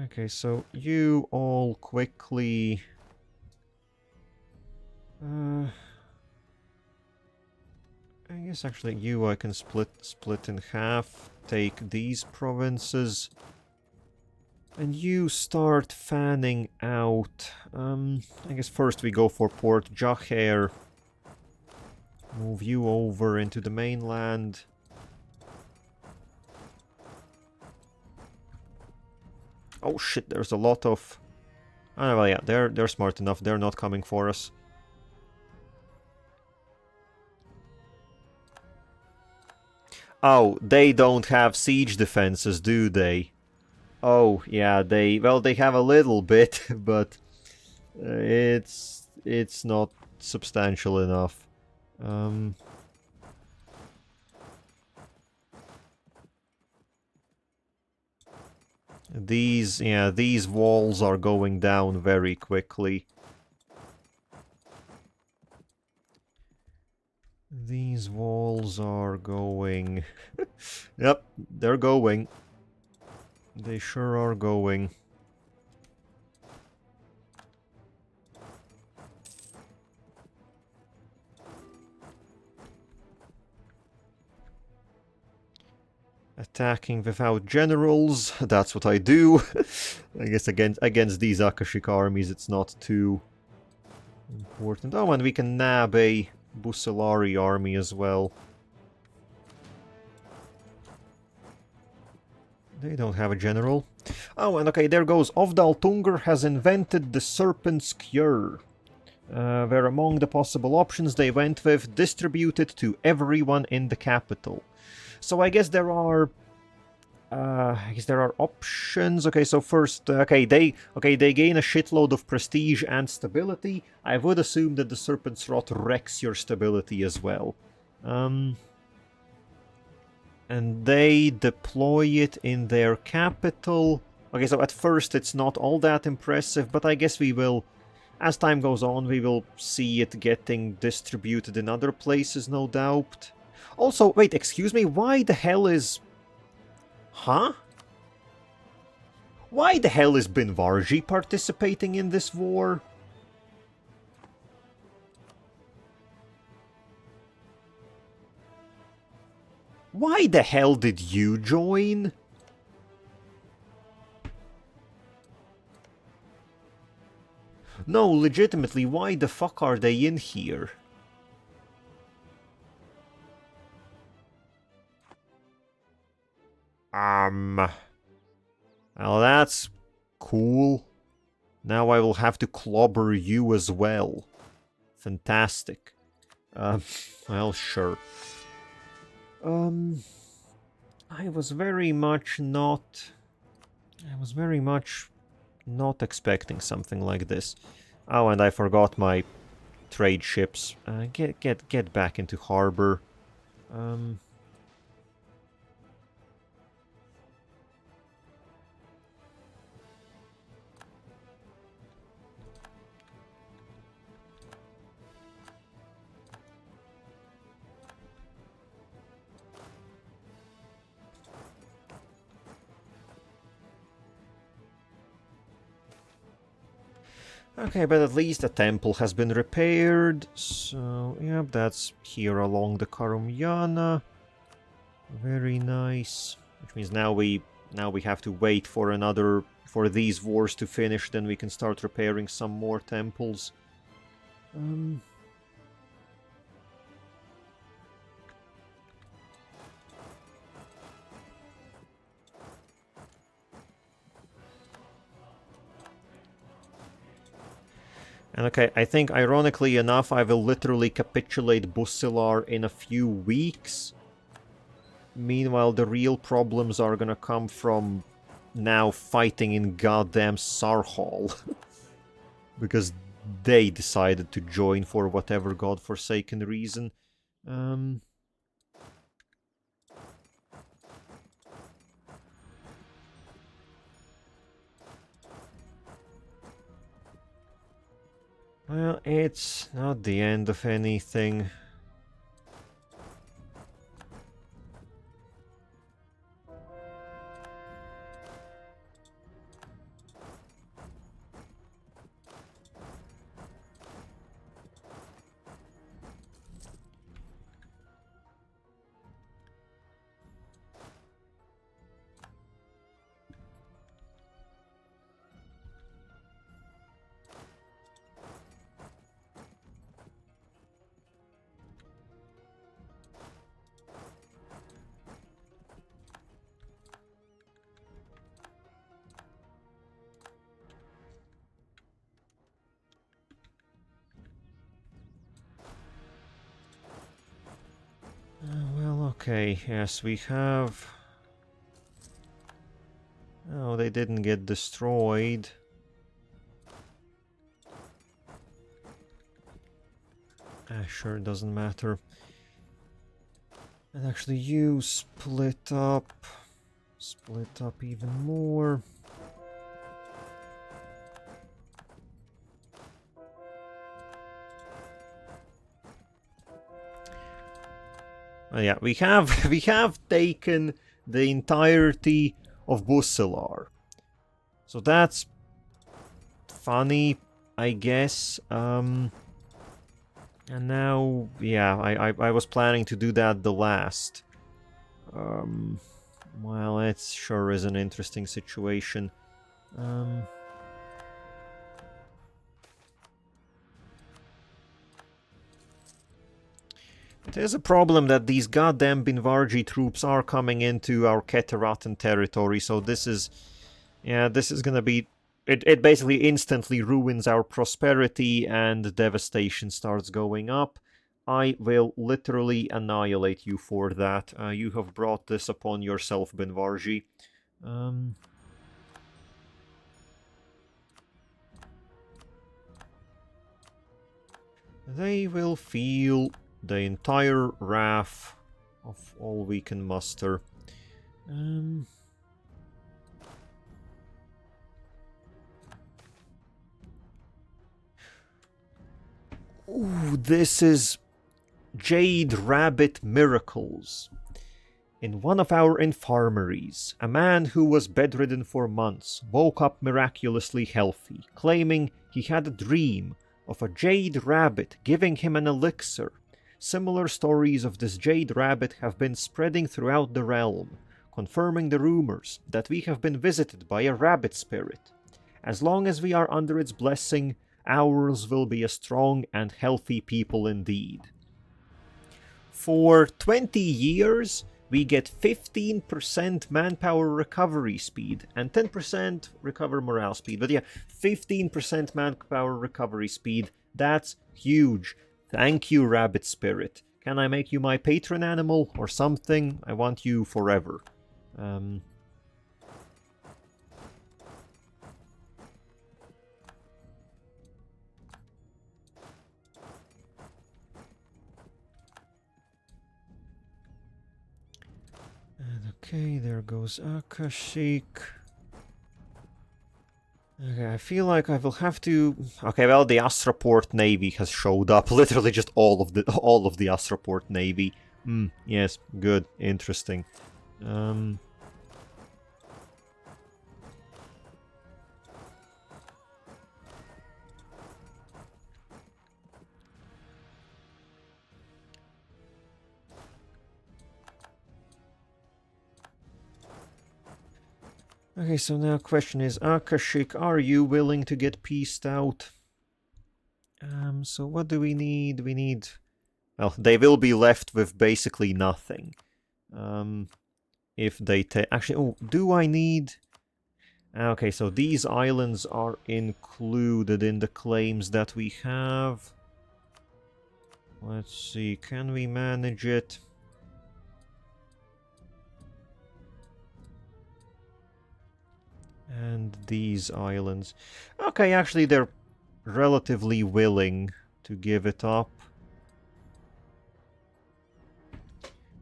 Okay, so you all quickly... I guess actually you I can split in half, take these provinces, and you start fanning out. I guess first we go for Port Jaher, move you over into the mainland. Oh shit, there's a lot of... Oh well, yeah, they're smart enough, they're not coming for us. Oh, they don't have siege defenses, do they? Oh, yeah, they have a little bit, but it's not substantial enough. These walls are going down very quickly. These walls are going... Yep, they're going. They sure are going. Attacking without generals, that's what I do. I guess against these Akashik armies it's not too important. Oh, and we can nab a Busilary army as well. They don't have a general. Oh, and okay, there goes. Ovdal Tungur has invented the Serpent's Cure. Where among the possible options they went with, distributed to everyone in the capital. So I guess there are... options. Okay, so first, they gain a shitload of prestige and stability. I would assume that the Serpent's Rot wrecks your stability as well. And they deploy it in their capital. Okay, so at first it's not all that impressive, but I guess we will, as time goes on, we will see it getting distributed in other places, no doubt. Also, wait, excuse me, why the hell is... Huh? Why the hell is Binvarji participating in this war? Why the hell did you join? No, legitimately, why the fuck are they in here? Well, that's cool. Now I will have to clobber you as well. Fantastic. Well, sure. I was very much not expecting something like this. Oh, and I forgot my trade ships. Get back into harbor. Okay, but at least the temple has been repaired, so yeah, that's here along the Karumyana. Very nice. Which means now we have to wait for another for these wars to finish, then we can start repairing some more temples. And okay, I think ironically enough, I will literally capitulate Busilary in a few weeks. Meanwhile, the real problems are gonna come from now fighting in goddamn Sarhal. Because they decided to join for whatever godforsaken reason. Well, it's not the end of anything. Well, okay, yes, we have... Oh, they didn't get destroyed. Sure, doesn't matter. And actually you split up even more. Yeah, we have taken the entirety of Busilary. So that's funny, I guess. And now, yeah, I was planning to do that the last. Well, it sure is an interesting situation. There's a problem that these goddamn Binvarji troops are coming into our Keteratan territory, so this is... Yeah, this is gonna be... It basically instantly ruins our prosperity and devastation starts going up. I will literally annihilate you for that. You have brought this upon yourself, Binvarji. They will feel the entire wrath of all we can muster. Ooh, this is Jade Rabbit Miracles. In one of our infirmaries, a man who was bedridden for months woke up miraculously healthy, claiming he had a dream of a jade rabbit giving him an elixir. Similar stories of this jade rabbit have been spreading throughout the realm, confirming the rumors that we have been visited by a rabbit spirit. As long as we are under its blessing, ours will be a strong and healthy people indeed. For 20 years, we get 15% manpower recovery speed and 10% recover morale speed. But yeah, 15% manpower recovery speed. That's huge. Thank you, Rabbit Spirit. Can I make you my patron animal or something? I want you forever. And okay, there goes Akashik. Okay, I feel like I will have to... Okay, well, the Astraport Navy has showed up. Literally just all of the Astraport Navy. Yes, good, interesting. Okay, so now question is, Akashik, are you willing to get pieced out? So what do we need? We need... Well, they will be left with basically nothing. If they take... Actually, oh, do I need... Okay, so these islands are included in the claims that we have. Let's see, can we manage it? And these islands. Okay, actually they're relatively willing to give it up.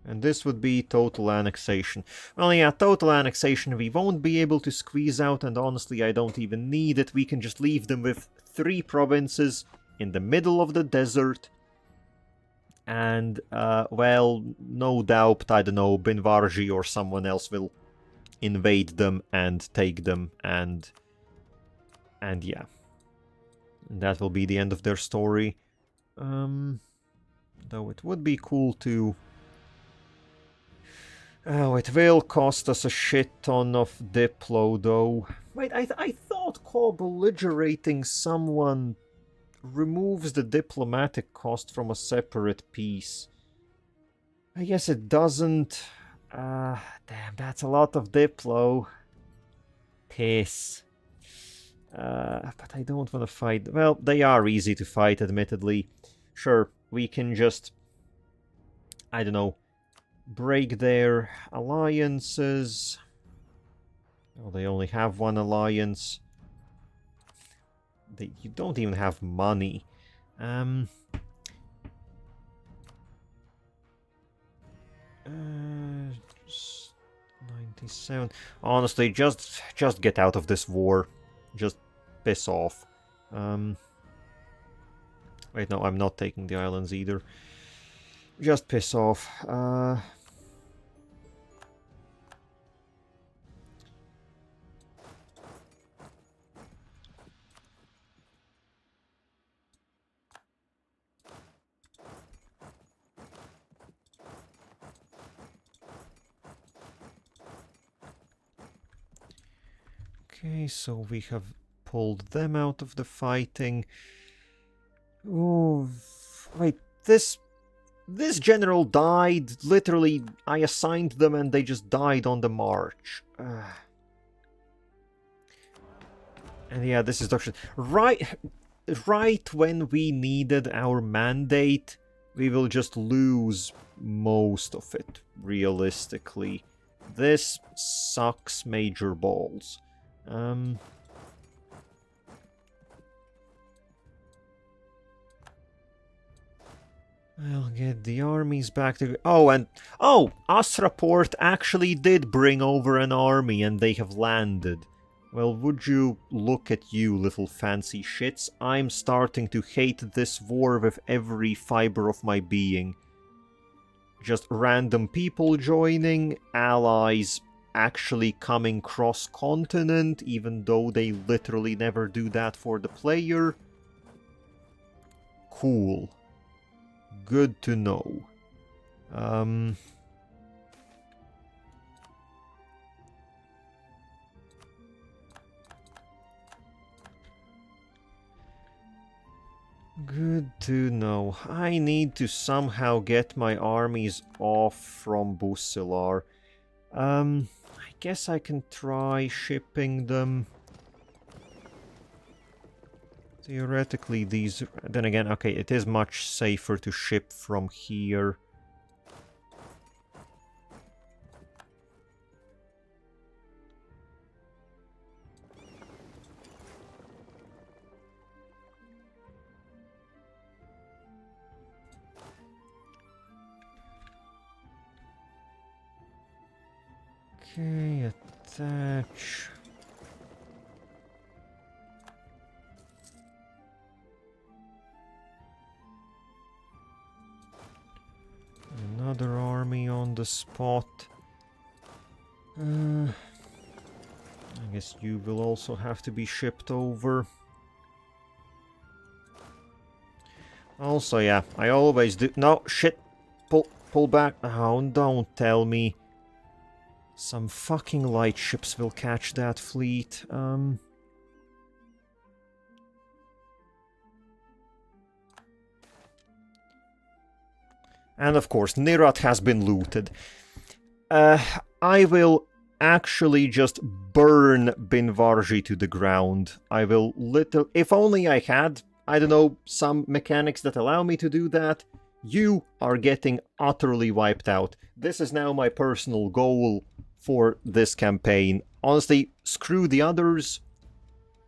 And this would be total annexation. Well, yeah, total annexation we won't be able to squeeze out, and honestly I don't even need it. We can just leave them with 3 provinces in the middle of the desert. And, well, no doubt, I don't know, Binvarji or someone else will invade them and take them, and yeah. And that will be the end of their story. Though it would be cool to... Oh, it will cost us a shit ton of Diplo, though. Wait, I thought co-belligerating someone removes the diplomatic cost from a separate piece. I guess it doesn't. Damn, that's a lot of Diplo. Piss. But I don't want to fight. Well, they are easy to fight, admittedly. Sure, we can just... I don't know. Break their alliances. Oh, they only have 1 alliance. You don't even have money. 97. Honestly, just get out of this war. Just piss off. Wait, no, I'm not taking the islands either. Just piss off. Okay, so we have pulled them out of the fighting. Oh, wait, this general died. Literally, I assigned them and they just died on the march. And yeah, this is doctrine. Right when we needed our mandate, we will just lose most of it, realistically. This sucks major balls. I'll get the armies back to... Oh, and... Oh! Asraport actually did bring over an army and they have landed. Well, would you look at you, little fancy shits. I'm starting to hate this war with every fiber of my being. Just random people joining, allies actually coming cross-continent, even though they literally never do that for the player. Cool. Good to know. Good to know. I need to somehow get my armies off from Busilary. I guess I can try shipping them. Theoretically, these... Then again, okay, it is much safer to ship from here. Okay, attach... Another army on the spot. I guess you will also have to be shipped over. Also, yeah, I always do... No, shit! Pull back. Oh, don't tell me. Some fucking light ships will catch that fleet. And of course, Nirat has been looted. I will actually just burn Binvarji to the ground. I will if only I had, I don't know, some mechanics that allow me to do that. You are getting utterly wiped out. This is now my personal goal for this campaign. Honestly, screw the others.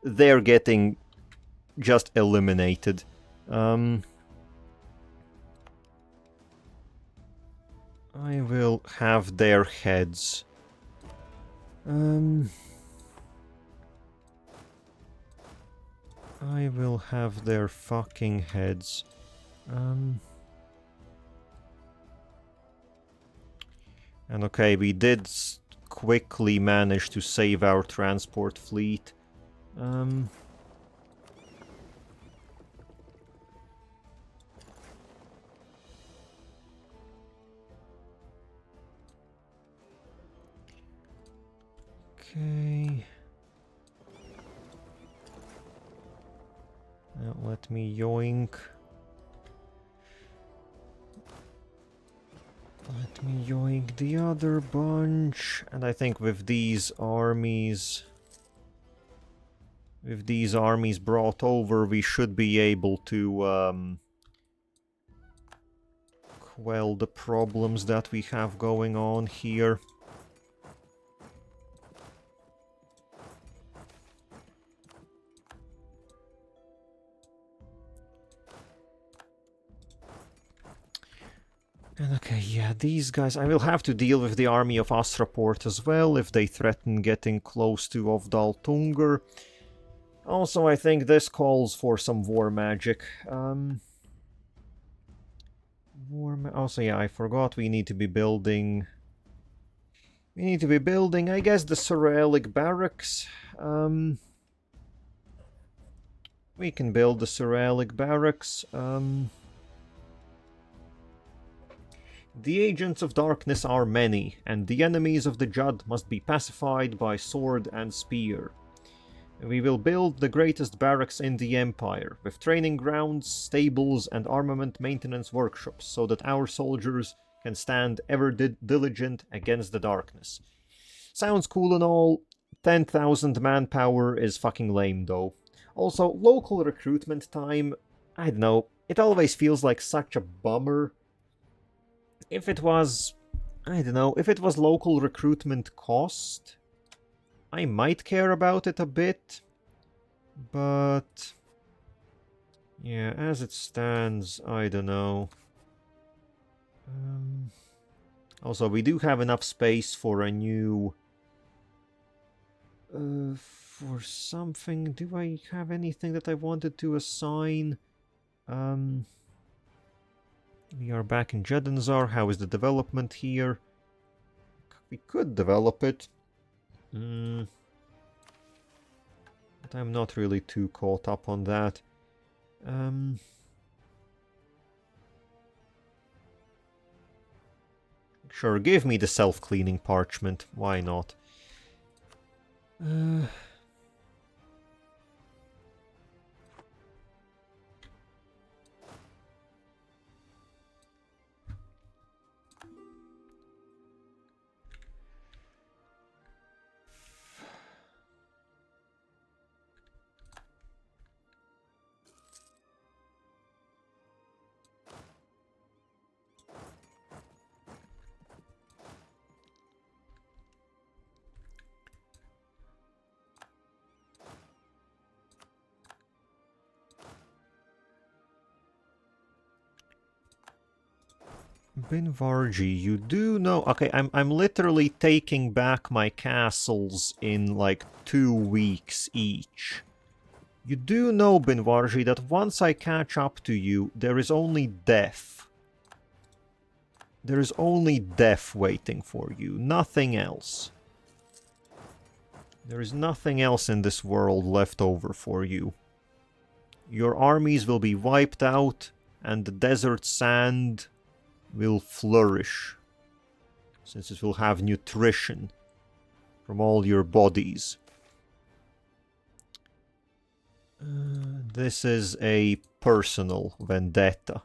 They're getting just eliminated. I will have their heads. I will have their fucking heads. And okay, we did quickly manage to save our transport fleet. Okay. Now let me yoink. Let me yoink the other bunch. And I think with these armies brought over, we should be able to quell the problems that we have going on here. And okay, yeah, these guys... I will have to deal with the army of Astraport as well if they threaten getting close to Ovdal Tungur. Also, I think this calls for some war magic. Also, yeah, I forgot we need to be building... I guess, the Cyrillic barracks. We can build the Cyrillic barracks. The agents of darkness are many, and the enemies of the Jadd must be pacified by sword and spear. We will build the greatest barracks in the Empire, with training grounds, stables, and armament maintenance workshops, so that our soldiers can stand ever diligent against the darkness. Sounds cool and all. 10,000 manpower is fucking lame, though. Also, local recruitment time, I don't know, it always feels like such a bummer. If it was, I don't know, if it was local recruitment cost, I might care about it a bit, but yeah, as it stands, I don't know. Also, we do have enough space for a new, for something. Do I have anything that I wanted to assign? We are back in Jedenzar. How is the development here? We could develop it. But I'm not really too caught up on that. Sure, give me the self-cleaning parchment. Why not? Binvarji, you do know... Okay, I'm literally taking back my castles in like 2 weeks each. You do know, Binvarji, that once I catch up to you, there is only death. There is only death waiting for you, nothing else. There is nothing else in this world left over for you. Your armies will be wiped out, and the desert sand will flourish, since it will have nutrition from all your bodies. This is a personal vendetta.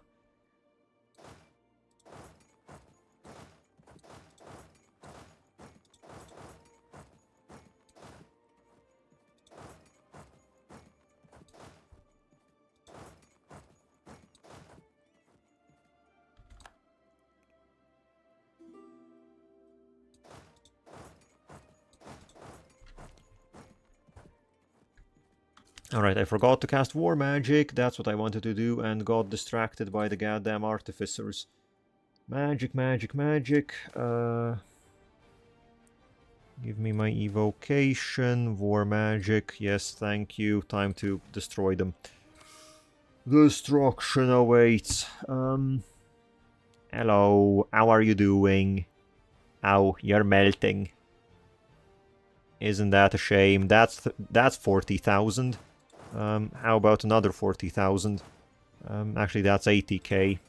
Alright, I forgot to cast War Magic, that's what I wanted to do, and got distracted by the goddamn artificers. Magic, magic, magic. Give me my evocation, War Magic, yes, thank you, time to destroy them. Destruction awaits. Hello, how are you doing? Ow, you're melting. Isn't that a shame? That's 40,000. How about another 40,000? Actually, that's 80k.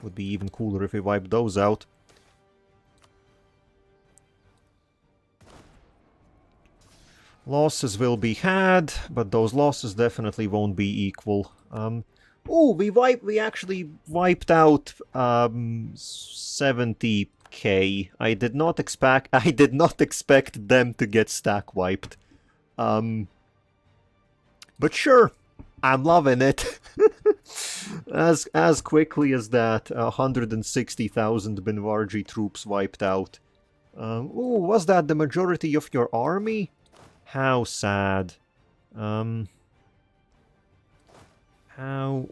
Would be even cooler if we wiped those out. Losses will be had, but those losses definitely won't be equal. Oh, we actually wiped out 70k. I did not expect them to get stack wiped. But sure, I'm loving it. as quickly as that, 160,000 Binvarji troops wiped out. Oh, was that the majority of your army? How sad. How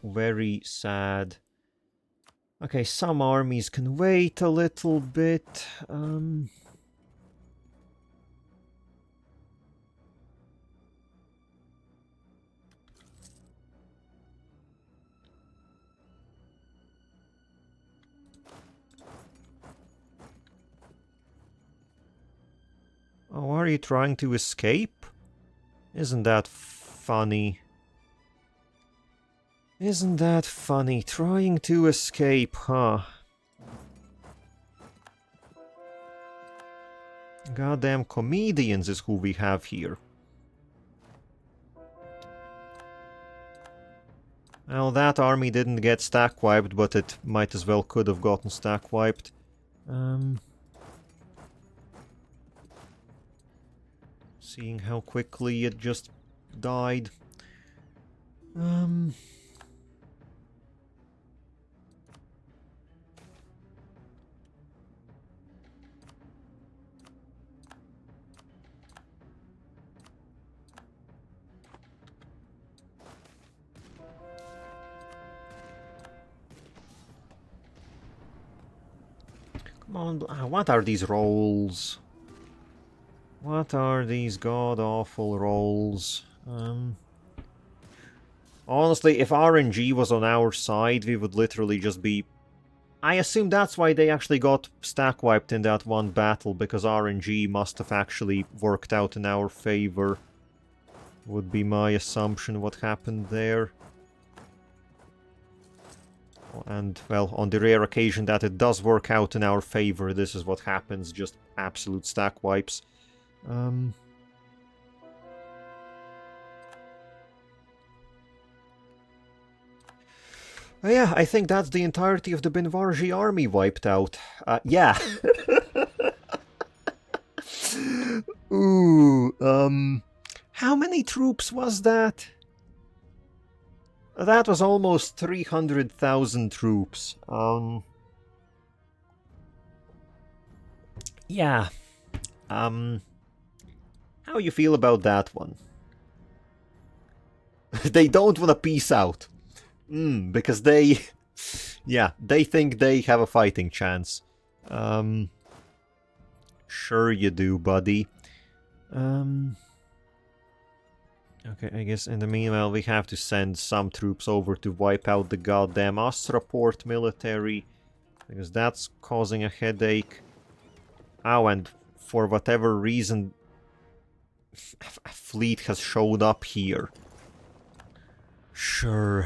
very sad. Okay, some armies can wait a little bit. Oh, are you trying to escape? Isn't that funny? Isn't that funny? Trying to escape, huh? Goddamn comedians is who we have here. Well, that army didn't get stack wiped, but it might as well could have gotten stack wiped. Seeing how quickly it just died. Come on, what are these rolls? What are these god-awful rolls? Honestly, if RNG was on our side, we would literally just be... I assume that's why they actually got stack wiped in that one battle, because RNG must have actually worked out in our favor. Would be my assumption what happened there. And, well, on the rare occasion that it does work out in our favor, this is what happens, just absolute stack wipes. Yeah, I think that's the entirety of the Binvarji army wiped out. Yeah. Ooh, how many troops was that? That was almost 300,000 troops. Yeah. How you feel about that one? They don't want to peace out. Because they... yeah, they think they have a fighting chance. Sure you do, buddy. Okay, I guess in the meanwhile we have to send some troops over to wipe out the goddamn Astraport military. Because that's causing a headache. Oh, and for whatever reason... a fleet has showed up here. Sure,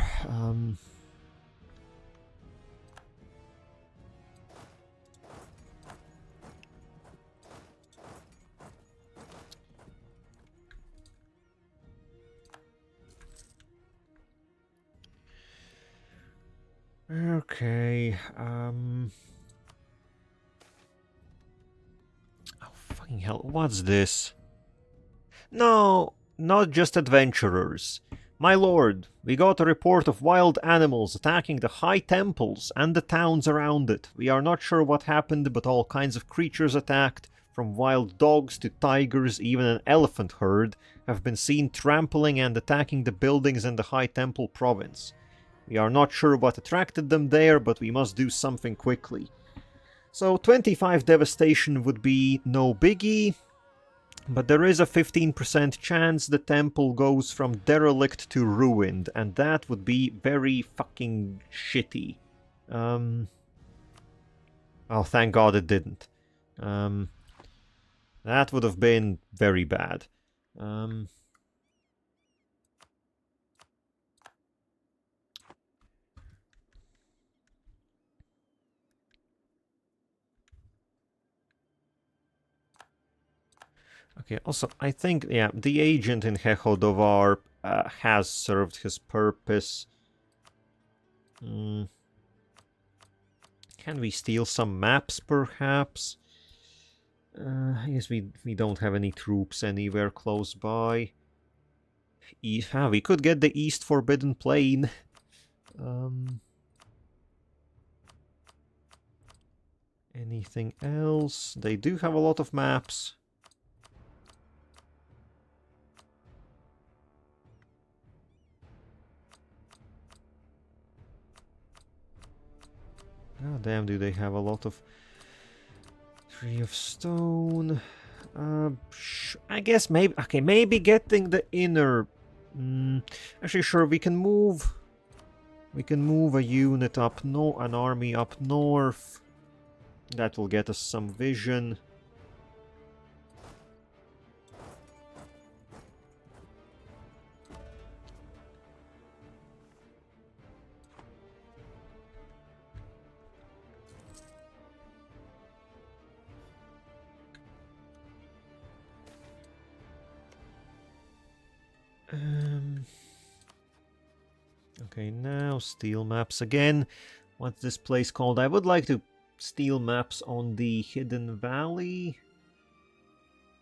Okay, oh, fucking hell, what's this? No, not just adventurers. My lord, we got a report of wild animals attacking the high temples and the towns around it. We are not sure what happened, but all kinds of creatures attacked, from wild dogs to tigers, even an elephant herd, have been seen trampling and attacking the buildings in the High Temple province. We are not sure what attracted them there, but we must do something quickly. So 25 devastation would be no biggie, but there is a 15% chance the temple goes from derelict to ruined, and that would be very fucking shitty. Oh, thank God it didn't. That would have been very bad. Okay, also, I think, yeah, the agent in Hechodovar has served his purpose. Can we steal some maps, perhaps? I guess we don't have any troops anywhere close by. We could get the East Forbidden Plain. Anything else? They do have a lot of maps. Oh damn, do they have a lot of Tree of Stone? I guess maybe... Okay, maybe getting the inner... actually, sure, we can move... We can move a unit up north, an army up north. That will get us some vision. Okay, now steal maps again. What's this place called? I would like to steal maps on the Hidden Valley.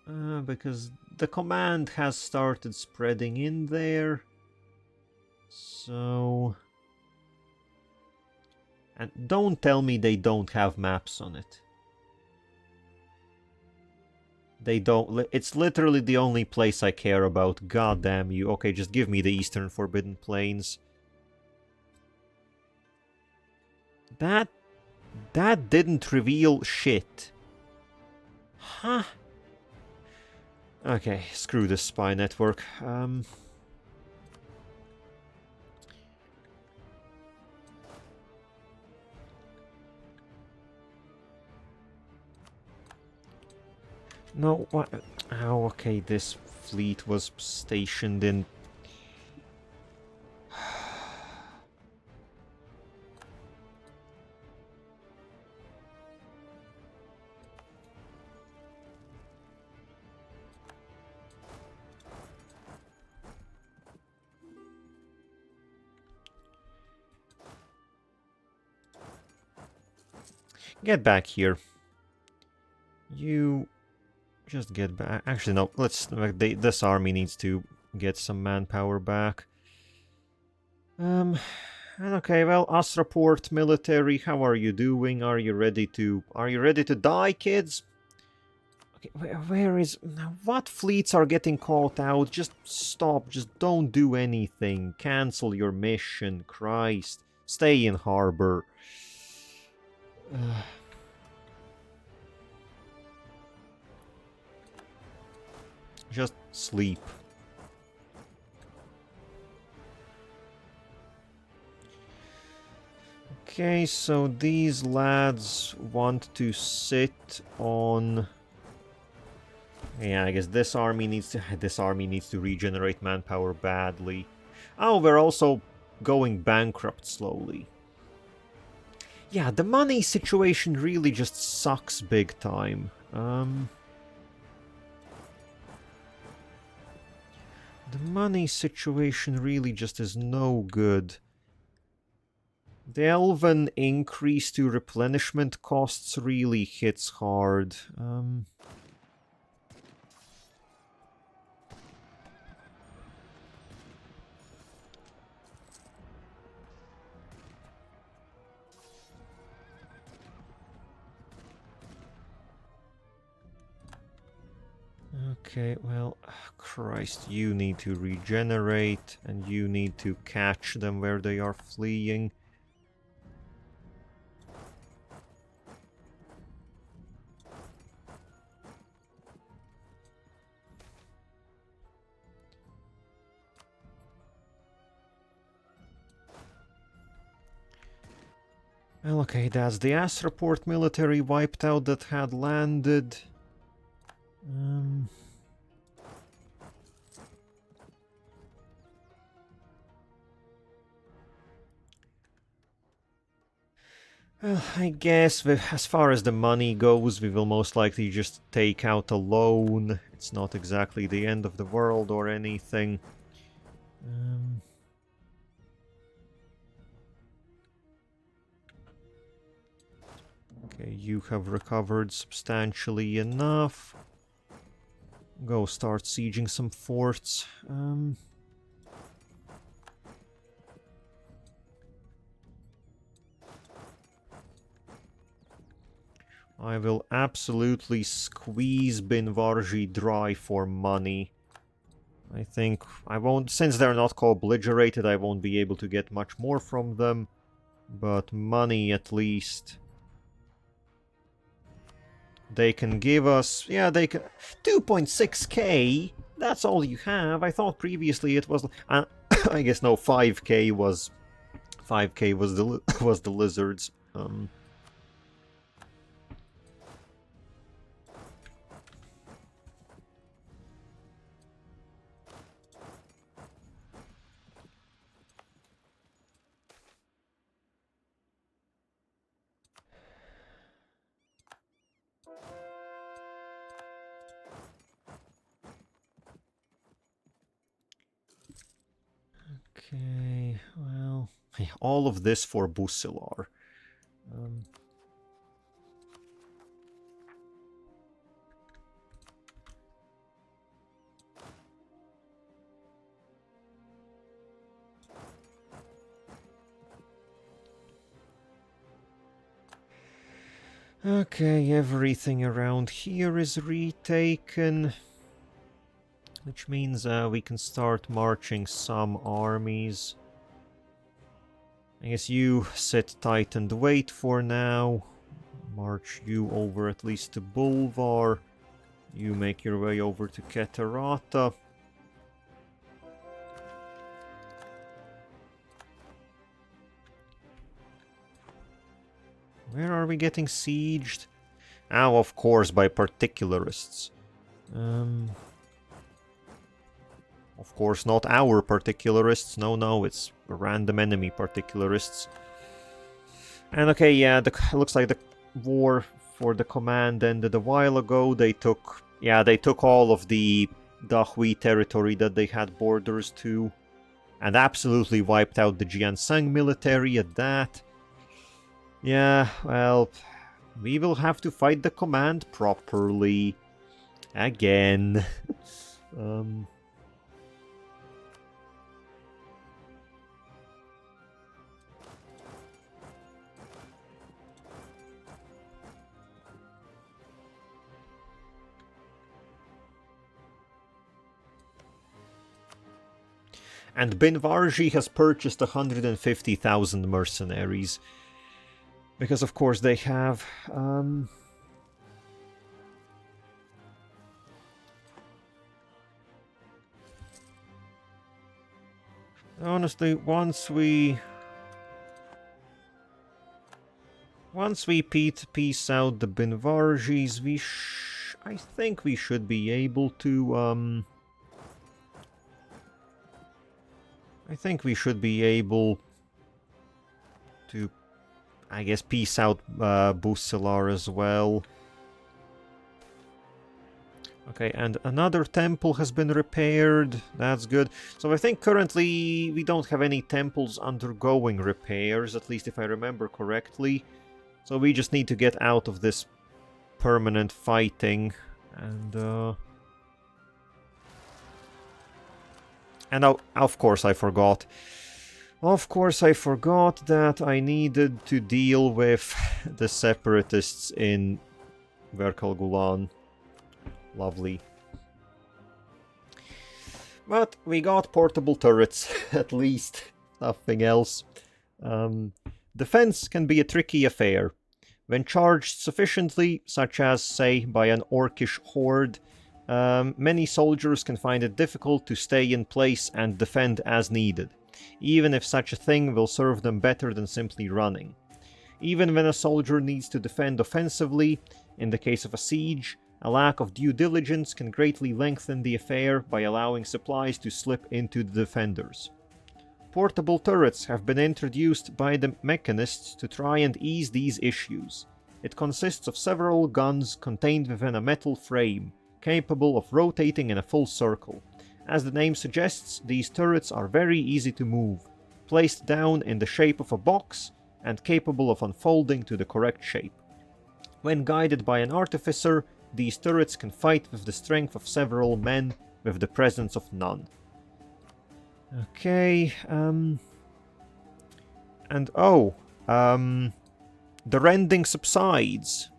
Because the command has started spreading in there. So... And don't tell me they don't have maps on it. They don't... It's literally the only place I care about. God damn you. Okay, just give me the Eastern Forbidden Plains. That didn't reveal shit. Huh? Okay, screw this spy network. No, what? Oh, okay, this fleet was stationed in... Get back here. You... Just get back. Actually, no, let's... This army needs to get some manpower back. Okay, well, Astraport military, how are you doing? Are you ready to die, kids? Okay, where is... What fleets are getting caught out? Just stop, just don't do anything. Cancel your mission, Christ. Stay in harbor. Just sleep. Okay, so these lads want to sit on... Yeah, I guess this army needs to regenerate manpower badly. Oh, we're also going bankrupt slowly. Yeah, the money situation really just sucks big time. The money situation really just is no good. The Elven increase to replenishment costs really hits hard. Okay, well, Christ, you need to regenerate, and you need to catch them where they are fleeing. Well, okay, that's the Astroport military wiped out that had landed. Well, I guess as far as the money goes, we will most likely just take out a loan. It's not exactly the end of the world or anything. Okay, you have recovered substantially enough. Go start sieging some forts. I will absolutely squeeze Binvarji dry for money. I think I won't, since they're not co-obliterated, I won't be able to get much more from them. But money at least. They can give us, yeah, they can, 2.6k, that's all you have. I thought previously it was, I guess no, 5k was the, was the lizards. Okay, well, all of this for Busilary. Okay, everything around here is retaken. Which means we can start marching some armies. I guess you sit tight and wait for now. March you over at least to Bulvar. You make your way over to Keterata. Where are we getting sieged? Oh, of course, by particularists. Of course, not our particularists. No, it's random enemy particularists. And okay, yeah, looks like the war for the command ended a while ago. They took all of the Dahui territory that they had borders to, and absolutely wiped out the Jiansang military at that. Yeah, well, we will have to fight the command properly. Again. And Binvarji has purchased 150,000 mercenaries. Because of course they have... Honestly, once we piece out the Binvarjis, I think we should be able to, I think we should be able to, I guess, piece out Busilary as well. Okay, and another temple has been repaired. That's good. So I think currently we don't have any temples undergoing repairs, at least if I remember correctly. So we just need to get out of this permanent fighting. And of course I forgot. Of course I forgot that I needed to deal with the separatists in Verkalgulan. Lovely. But we got portable turrets, at least. Nothing else. Defense can be a tricky affair. When charged sufficiently, such as, say, by an orcish horde, many soldiers can find it difficult to stay in place and defend as needed, even if such a thing will serve them better than simply running. Even when a soldier needs to defend offensively, in the case of a siege, a lack of due diligence can greatly lengthen the affair by allowing supplies to slip into the defenders. Portable turrets have been introduced by the mechanists to try and ease these issues. It consists of several guns contained within a metal frame, capable of rotating in a full circle. As the name suggests, these turrets are very easy to move, placed down in the shape of a box, and capable of unfolding to the correct shape. When guided by an artificer, these turrets can fight with the strength of several men, with the presence of none. Okay, the rending subsides.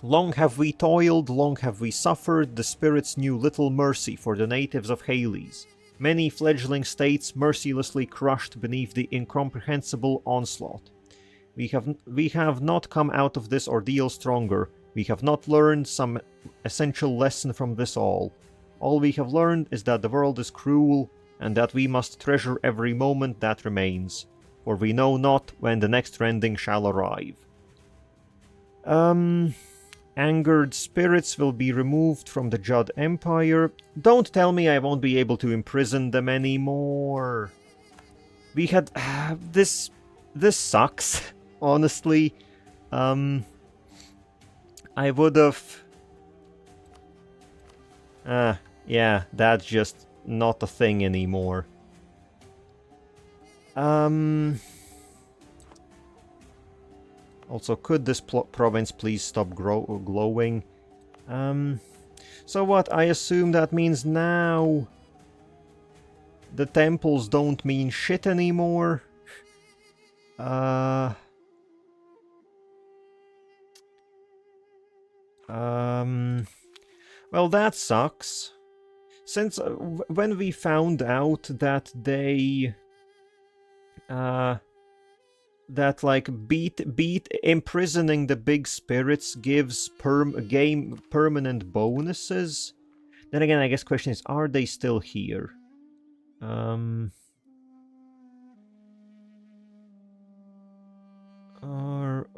Long have we toiled, long have we suffered, the spirits knew little mercy for the natives of Hales. Many fledgling states mercilessly crushed beneath the incomprehensible onslaught. We have not come out of this ordeal stronger. We have not learned some essential lesson from this all. All we have learned is that the world is cruel, and that we must treasure every moment that remains, for we know not when the next rending shall arrive. Angered spirits will be removed from the Jadd Empire. Don't tell me I won't be able to imprison them anymore. We had... This sucks, honestly. I would have... yeah, that's just not a thing anymore. Also, could this province please stop glowing? So what? I assume that means now the temples don't mean shit anymore? Well, that sucks. Since when we found out that they that like beat imprisoning the big spirits gives permanent bonuses, then again I guess question is, are they still here?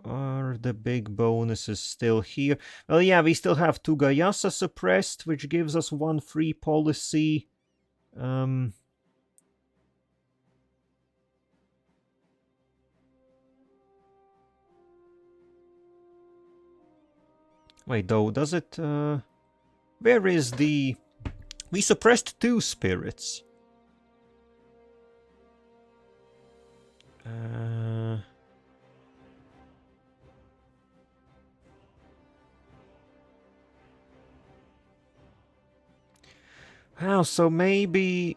Are the big bonuses still here? Well, yeah, we still have Tugayasa suppressed, which gives us one free policy. Wait, though, does it... Where is the... We suppressed 2 spirits. Wow, so maybe...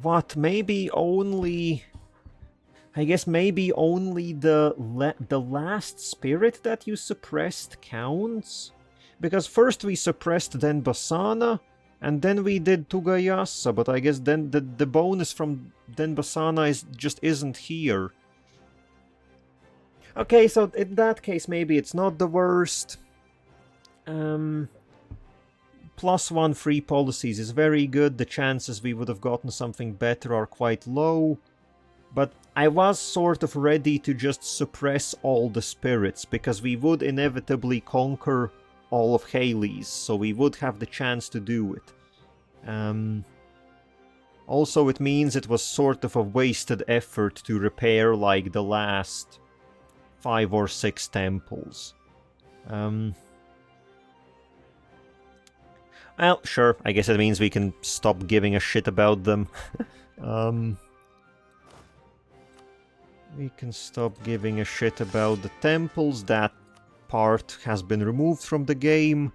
What? Maybe only... I guess maybe only the last spirit that you suppressed counts? Because first we suppressed Denbasana, and then we did Tugayasa, but I guess then the bonus from Denbasana just isn't here. Okay, so in that case maybe it's not the worst. +1 free policies is very good. The chances we would have gotten something better are quite low. But I was sort of ready to just suppress all the spirits, because we would inevitably conquer all of Hales, so we would have the chance to do it. Also, it means it was sort of a wasted effort to repair like the last 5 or 6 temples. Well, sure, I guess it means we can stop giving a shit about them. We can stop giving a shit about the temples. That part has been removed from the game.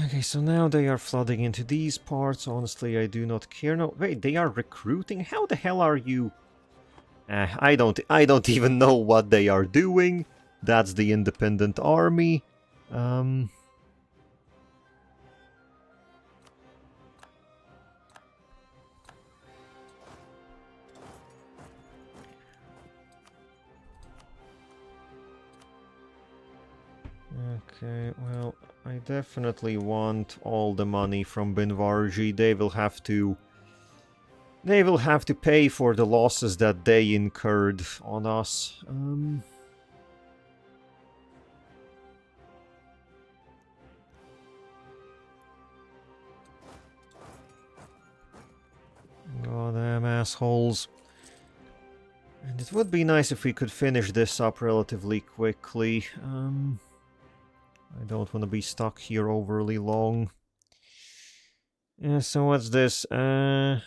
Okay, so now they are flooding into these parts. Honestly, I do not care. No, wait, they are recruiting? How the hell are you? I don't even know what they are doing. That's the independent army. Okay, well, I definitely want all the money from Binvarji. They will have to pay for the losses that they incurred on us. Goddamn assholes. And it would be nice if we could finish this up relatively quickly. I don't want to be stuck here overly long. Yeah, so what's this? Okay,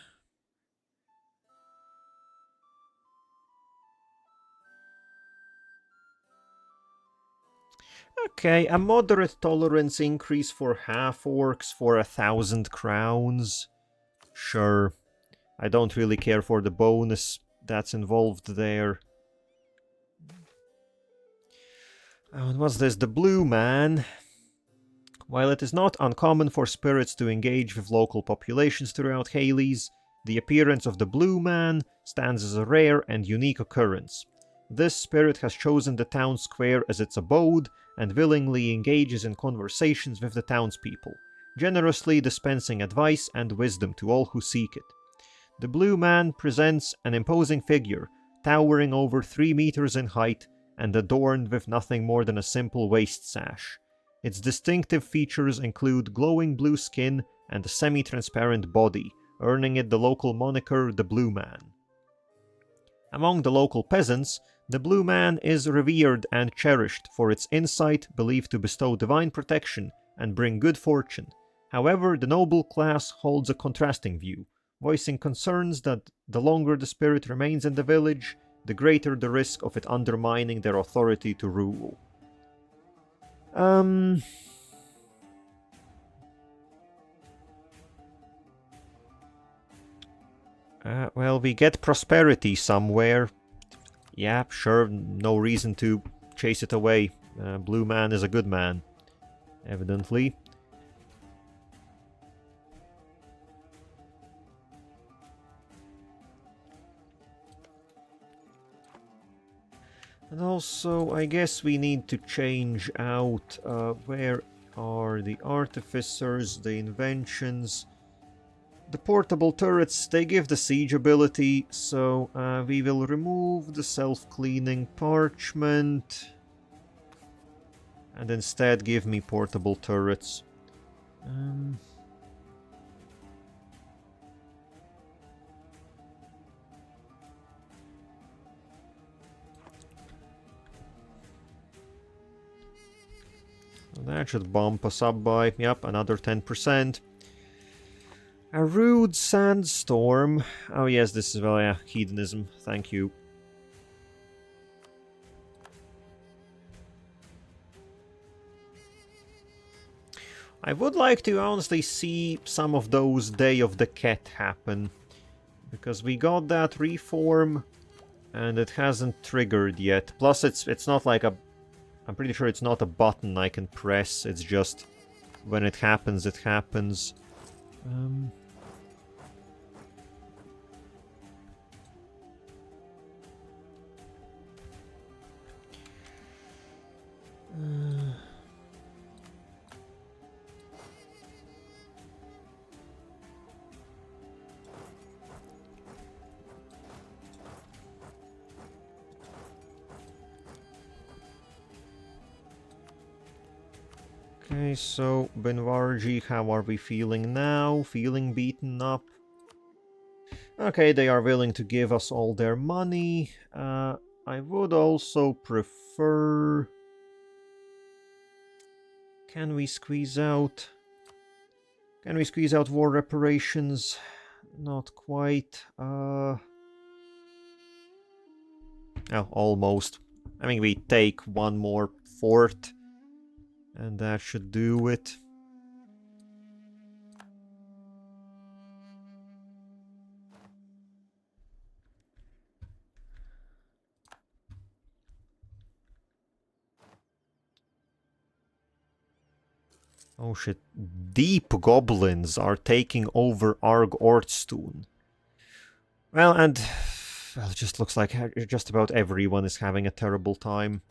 a moderate tolerance increase for half-orcs for 1,000 crowns. Sure. I don't really care for the bonus that's involved there. And what's this? The Blue Man. While it is not uncommon for spirits to engage with local populations throughout Hades, the appearance of the Blue Man stands as a rare and unique occurrence. This spirit has chosen the town square as its abode and willingly engages in conversations with the townspeople, generously dispensing advice and wisdom to all who seek it. The Blue Man presents an imposing figure, towering over 3 meters in height and adorned with nothing more than a simple waist sash. Its distinctive features include glowing blue skin and a semi-transparent body, earning it the local moniker the Blue Man. Among the local peasants, the Blue Man is revered and cherished for its insight believed to bestow divine protection and bring good fortune. However, the noble class holds a contrasting view, voicing concerns that the longer the spirit remains in the village, the greater the risk of it undermining their authority to rule. Well, we get prosperity somewhere. Yeah, sure, no reason to chase it away. Blue Man is a good man, evidently. And also, I guess we need to change out where are the artificers, the inventions. The portable turrets, they give the siege ability, so we will remove the self-cleaning parchment and instead give me portable turrets. That should bump us up by, yep, another 10%. A rude sandstorm. Oh yes, this is, well, yeah, hedonism. Thank you. I would like to honestly see some of those Day of the Cat happen. Because we got that reform, and it hasn't triggered yet. Plus, it's not like a... I'm pretty sure it's not a button I can press. It's just when it happens, it happens. Okay, so Benvarji, how are we feeling now? Feeling beaten up? Okay, they are willing to give us all their money. I would also prefer... Can we squeeze out... Can we squeeze out war reparations? Not quite. Oh, almost. I mean, we take one more fort, and that should do it. Oh shit, deep goblins are taking over Arg Ortstun. Well, and... Well, it just looks like just about everyone is having a terrible time.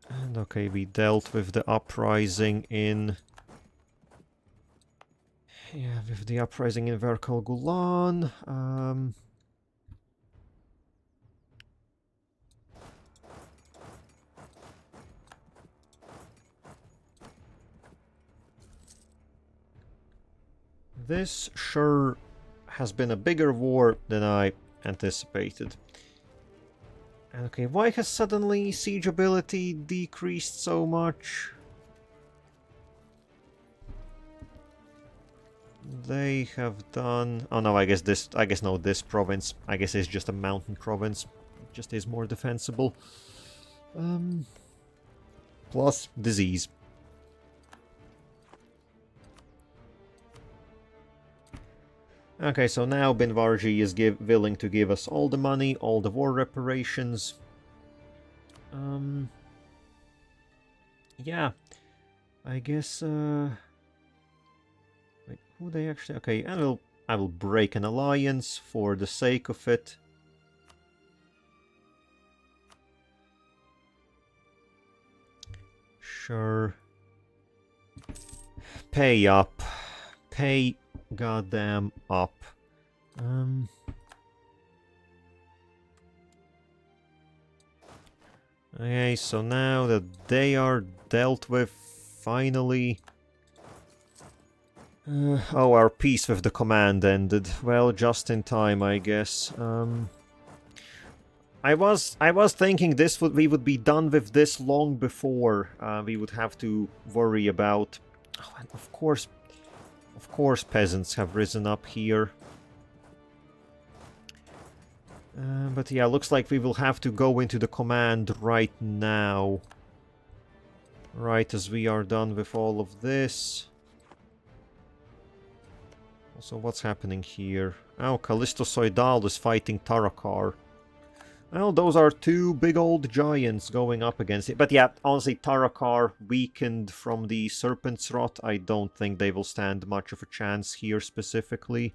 And okay, we dealt with the uprising in... Yeah, with the uprising in Verkal Gulan. This sure has been a bigger war than I anticipated. Okay, why has suddenly siege ability decreased so much? They have done... Oh no, I guess this province, I guess is just a mountain province. It just is more defensible. Plus disease. Okay, so now Benvarji is willing to give us all the money, all the war reparations. Yeah. I guess, Wait, who they actually... Okay, I will break an alliance for the sake of it. Sure. Pay up. Pay goddamn up. Okay, so now that they are dealt with, finally... oh, our peace with the command ended. Well, just in time, I guess. I was thinking we would be done with this long before we would have to worry about... Oh, and of course, peasants have risen up here. But yeah, looks like we will have to go into the command right now. Right as we are done with all of this. Also, what's happening here? Oh, Callisto Soidal is fighting Tarakar. Well, those are two big old giants going up against it. But yeah, honestly, Tarakar, weakened from the Serpent's Rot, I don't think they will stand much of a chance here specifically.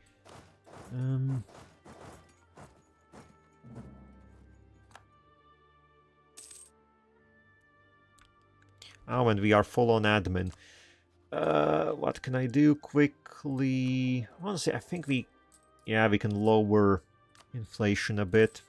Oh, and we are full on admin. What can I do quickly? Honestly, I think we can lower inflation a bit.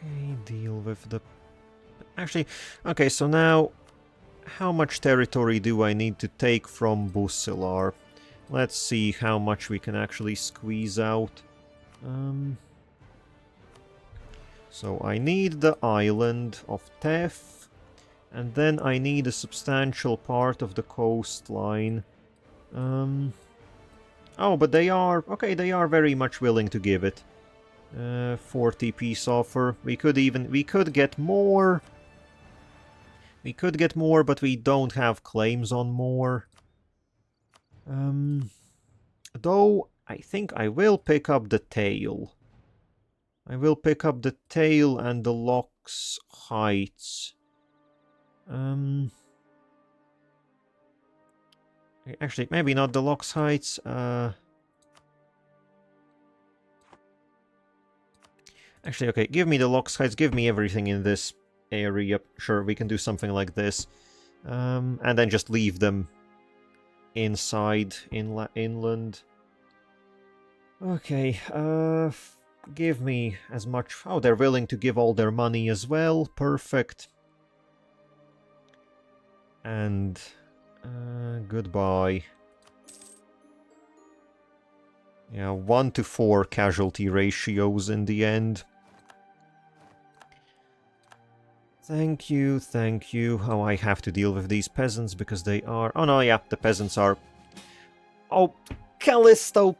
Okay, deal with the... Actually, okay, so now, how much territory do I need to take from Busilary? Let's see how much we can actually squeeze out. So I need the island of Tef, and then I need a substantial part of the coastline. Oh, but they are... Okay, they are very much willing to give it. 40 peace offer. We could get more. We could get more, but we don't have claims on more. Though, I think I will pick up the tail. I will pick up the tail and the Locks Heights. Actually, maybe not the Locks Heights. Actually, okay, give me the lock sites, give me everything in this area. Sure, we can do something like this. And then just leave them inside, inland. Okay, give me as much... Oh, they're willing to give all their money as well. Perfect. And... goodbye. Yeah, 1 to 4 casualty ratios in the end. Thank you, thank you. Oh, I have to deal with these peasants because they are... Oh no, yeah, the peasants are... Oh, Callisto!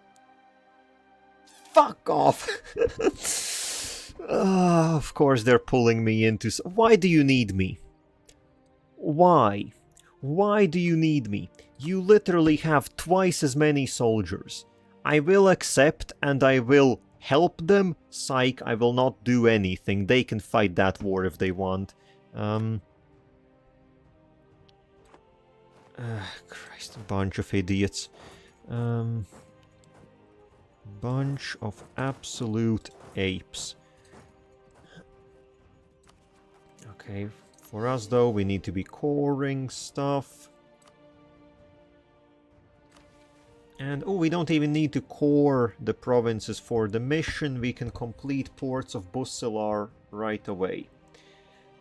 Fuck off! Of course they're pulling me into... Why do you need me? Why? Why do you need me? You literally have twice as many soldiers. I will accept and I will help them. Psych, I will not do anything. They can fight that war if they want. Christ, a bunch of idiots. Bunch of absolute apes. Okay, for us though, we need to be coring stuff. And, oh, we don't even need to core the provinces for the mission. We can complete ports of Busilary right away.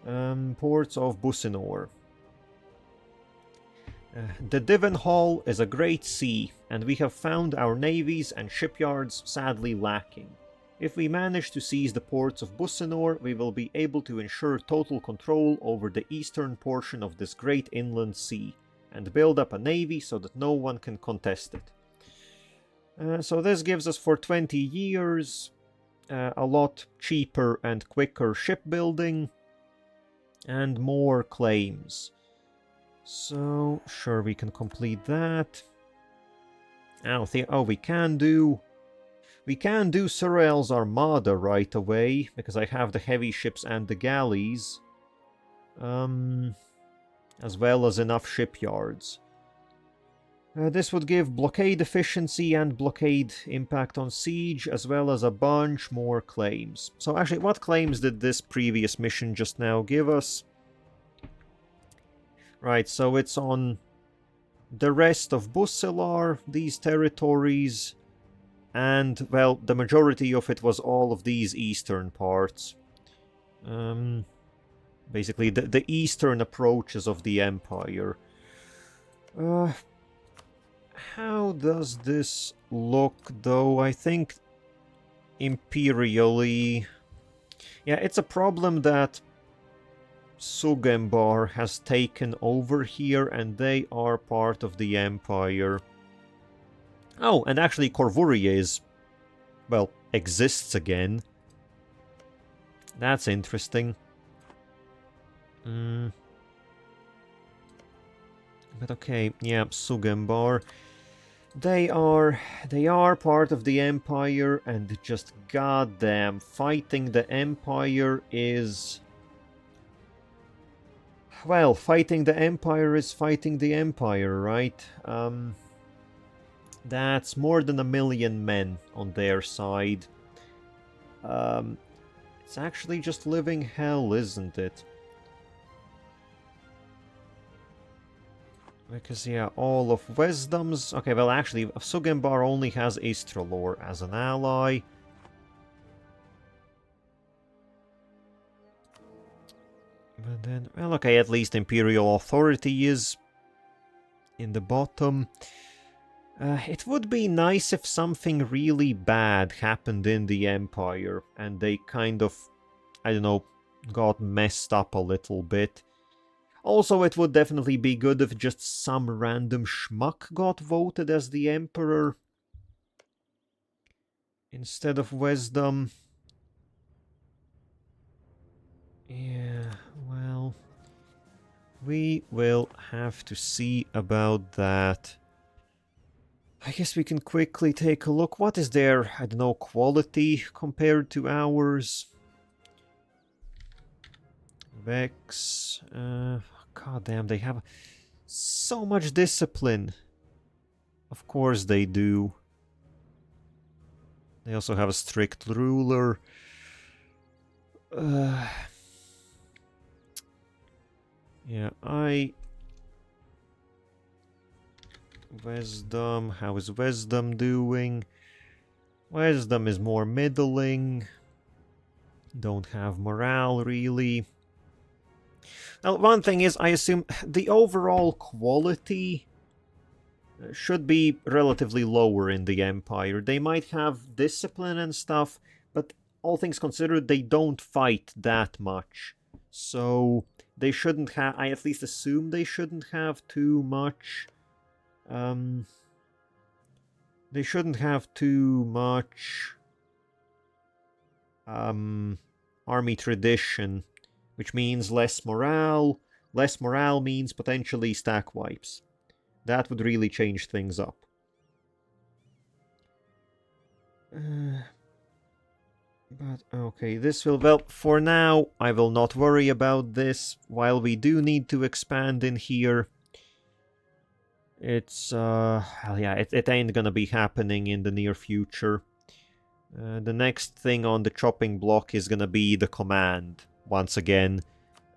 Ports of Businor. The Divenhall is a great sea, and we have found our navies and shipyards sadly lacking. If we manage to seize the ports of Businor, we will be able to ensure total control over the eastern portion of this great inland sea, and build up a navy so that no one can contest it. So this gives us for 20 years a lot cheaper and quicker shipbuilding and more claims. So, sure, we can complete that. I don't think... Oh, we can do Sarhal's Armada right away, because I have the heavy ships and the galleys. As well as enough shipyards. This would give blockade efficiency and blockade impact on siege, as well as a bunch more claims. So actually, what claims did this previous mission just now give us? Right, so it's on the rest of Busilary, these territories, and, well, the majority of it was all of these eastern parts. Basically, the eastern approaches of the Empire. How does this look, though? I think imperially... Yeah, it's a problem that Sugembar has taken over here, and they are part of the Empire. Oh, and actually Corvuria is... well, exists again. That's interesting. But okay, yeah, Sugembar. They are part of the Empire, and just goddamn, fighting the Empire is... Well, fighting the Empire is fighting the Empire, right? That's more than 1 million men on their side. It's actually just living hell, isn't it? Because, yeah, all of Wisdom's... Okay, well, actually, Sugembar only has Istralor as an ally. But then, well, okay, at least Imperial Authority is in the bottom. It would be nice if something really bad happened in the Empire, and they kind of, I don't know, got messed up a little bit. Also, it would definitely be good if just some random schmuck got voted as the Emperor instead of Wisdom. Yeah, well, we will have to see about that. I guess we can quickly take a look. What is their, I don't know, quality compared to ours? Vex. God damn, they have so much discipline. Of course they do. They also have a strict ruler. Yeah, Wisdom, how is Wisdom doing? Wisdom is more middling. Don't have morale, really. Now, one thing is, I assume the overall quality should be relatively lower in the Empire. They might have discipline and stuff, but all things considered, they don't fight that much. So they shouldn't have, I at least assume they shouldn't have too much. They shouldn't have too much army tradition, which means less morale. Less morale means potentially stack wipes. That would really change things up. But okay, this will... Well, for now, I will not worry about this. While we do need to expand in here, it's... well, yeah, it ain't gonna be happening in the near future. The next thing on the chopping block is gonna be the command, once again.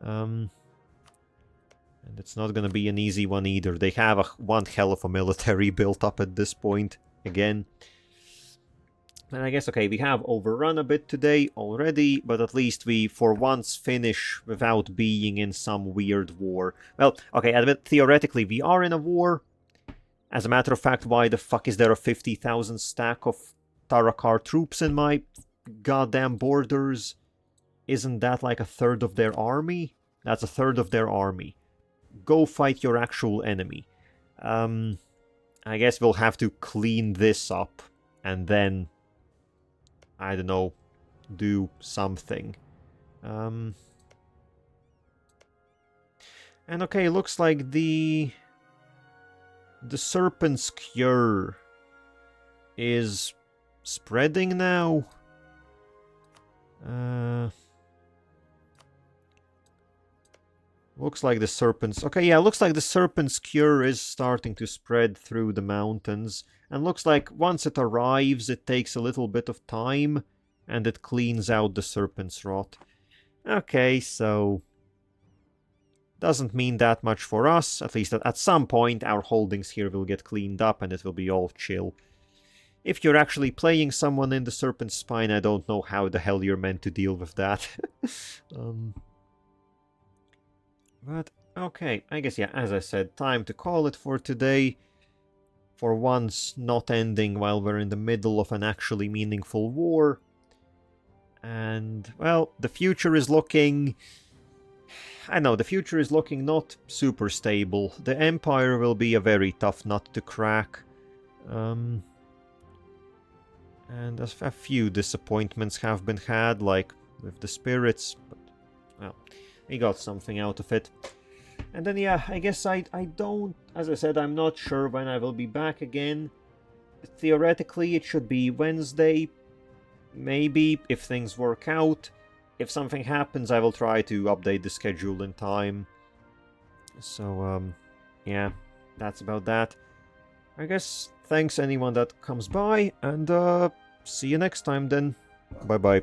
And it's not gonna be an easy one either. They have one hell of a military built up at this point, again. And I guess, okay, we have overrun a bit today already, but at least we, for once, finish without being in some weird war. Well, okay, admit, theoretically, we are in a war. As a matter of fact, why the fuck is there a 50,000 stack of Tarakar troops in my goddamn borders? Isn't that like a third of their army? That's a third of their army. Go fight your actual enemy. I guess we'll have to clean this up and then, I don't know, do something. And okay, looks like the Serpent's Cure is spreading now. Looks like the Serpent's... Okay, yeah, looks like the Serpent's Cure is starting to spread through the mountains. And looks like once it arrives, it takes a little bit of time, and it cleans out the Serpent's Rot. Okay, so... doesn't mean that much for us. At least at some point, our holdings here will get cleaned up, and it will be all chill. If you're actually playing someone in the Serpent's Spine, I don't know how the hell you're meant to deal with that. But, okay, I guess, yeah, as I said, time to call it for today. For once, not ending while we're in the middle of an actually meaningful war. And, well, the future is looking... I know, the future is looking not super stable. The Empire will be a very tough nut to crack. And a few disappointments have been had, like with the spirits, but, well, we got something out of it. And then, yeah, I guess I don't... As I said, I'm not sure when I will be back again. Theoretically, it should be Wednesday. Maybe, if things work out. If something happens, I will try to update the schedule in time. So, yeah, that's about that. I guess, thanks anyone that comes by, and, see you next time then. Bye-bye.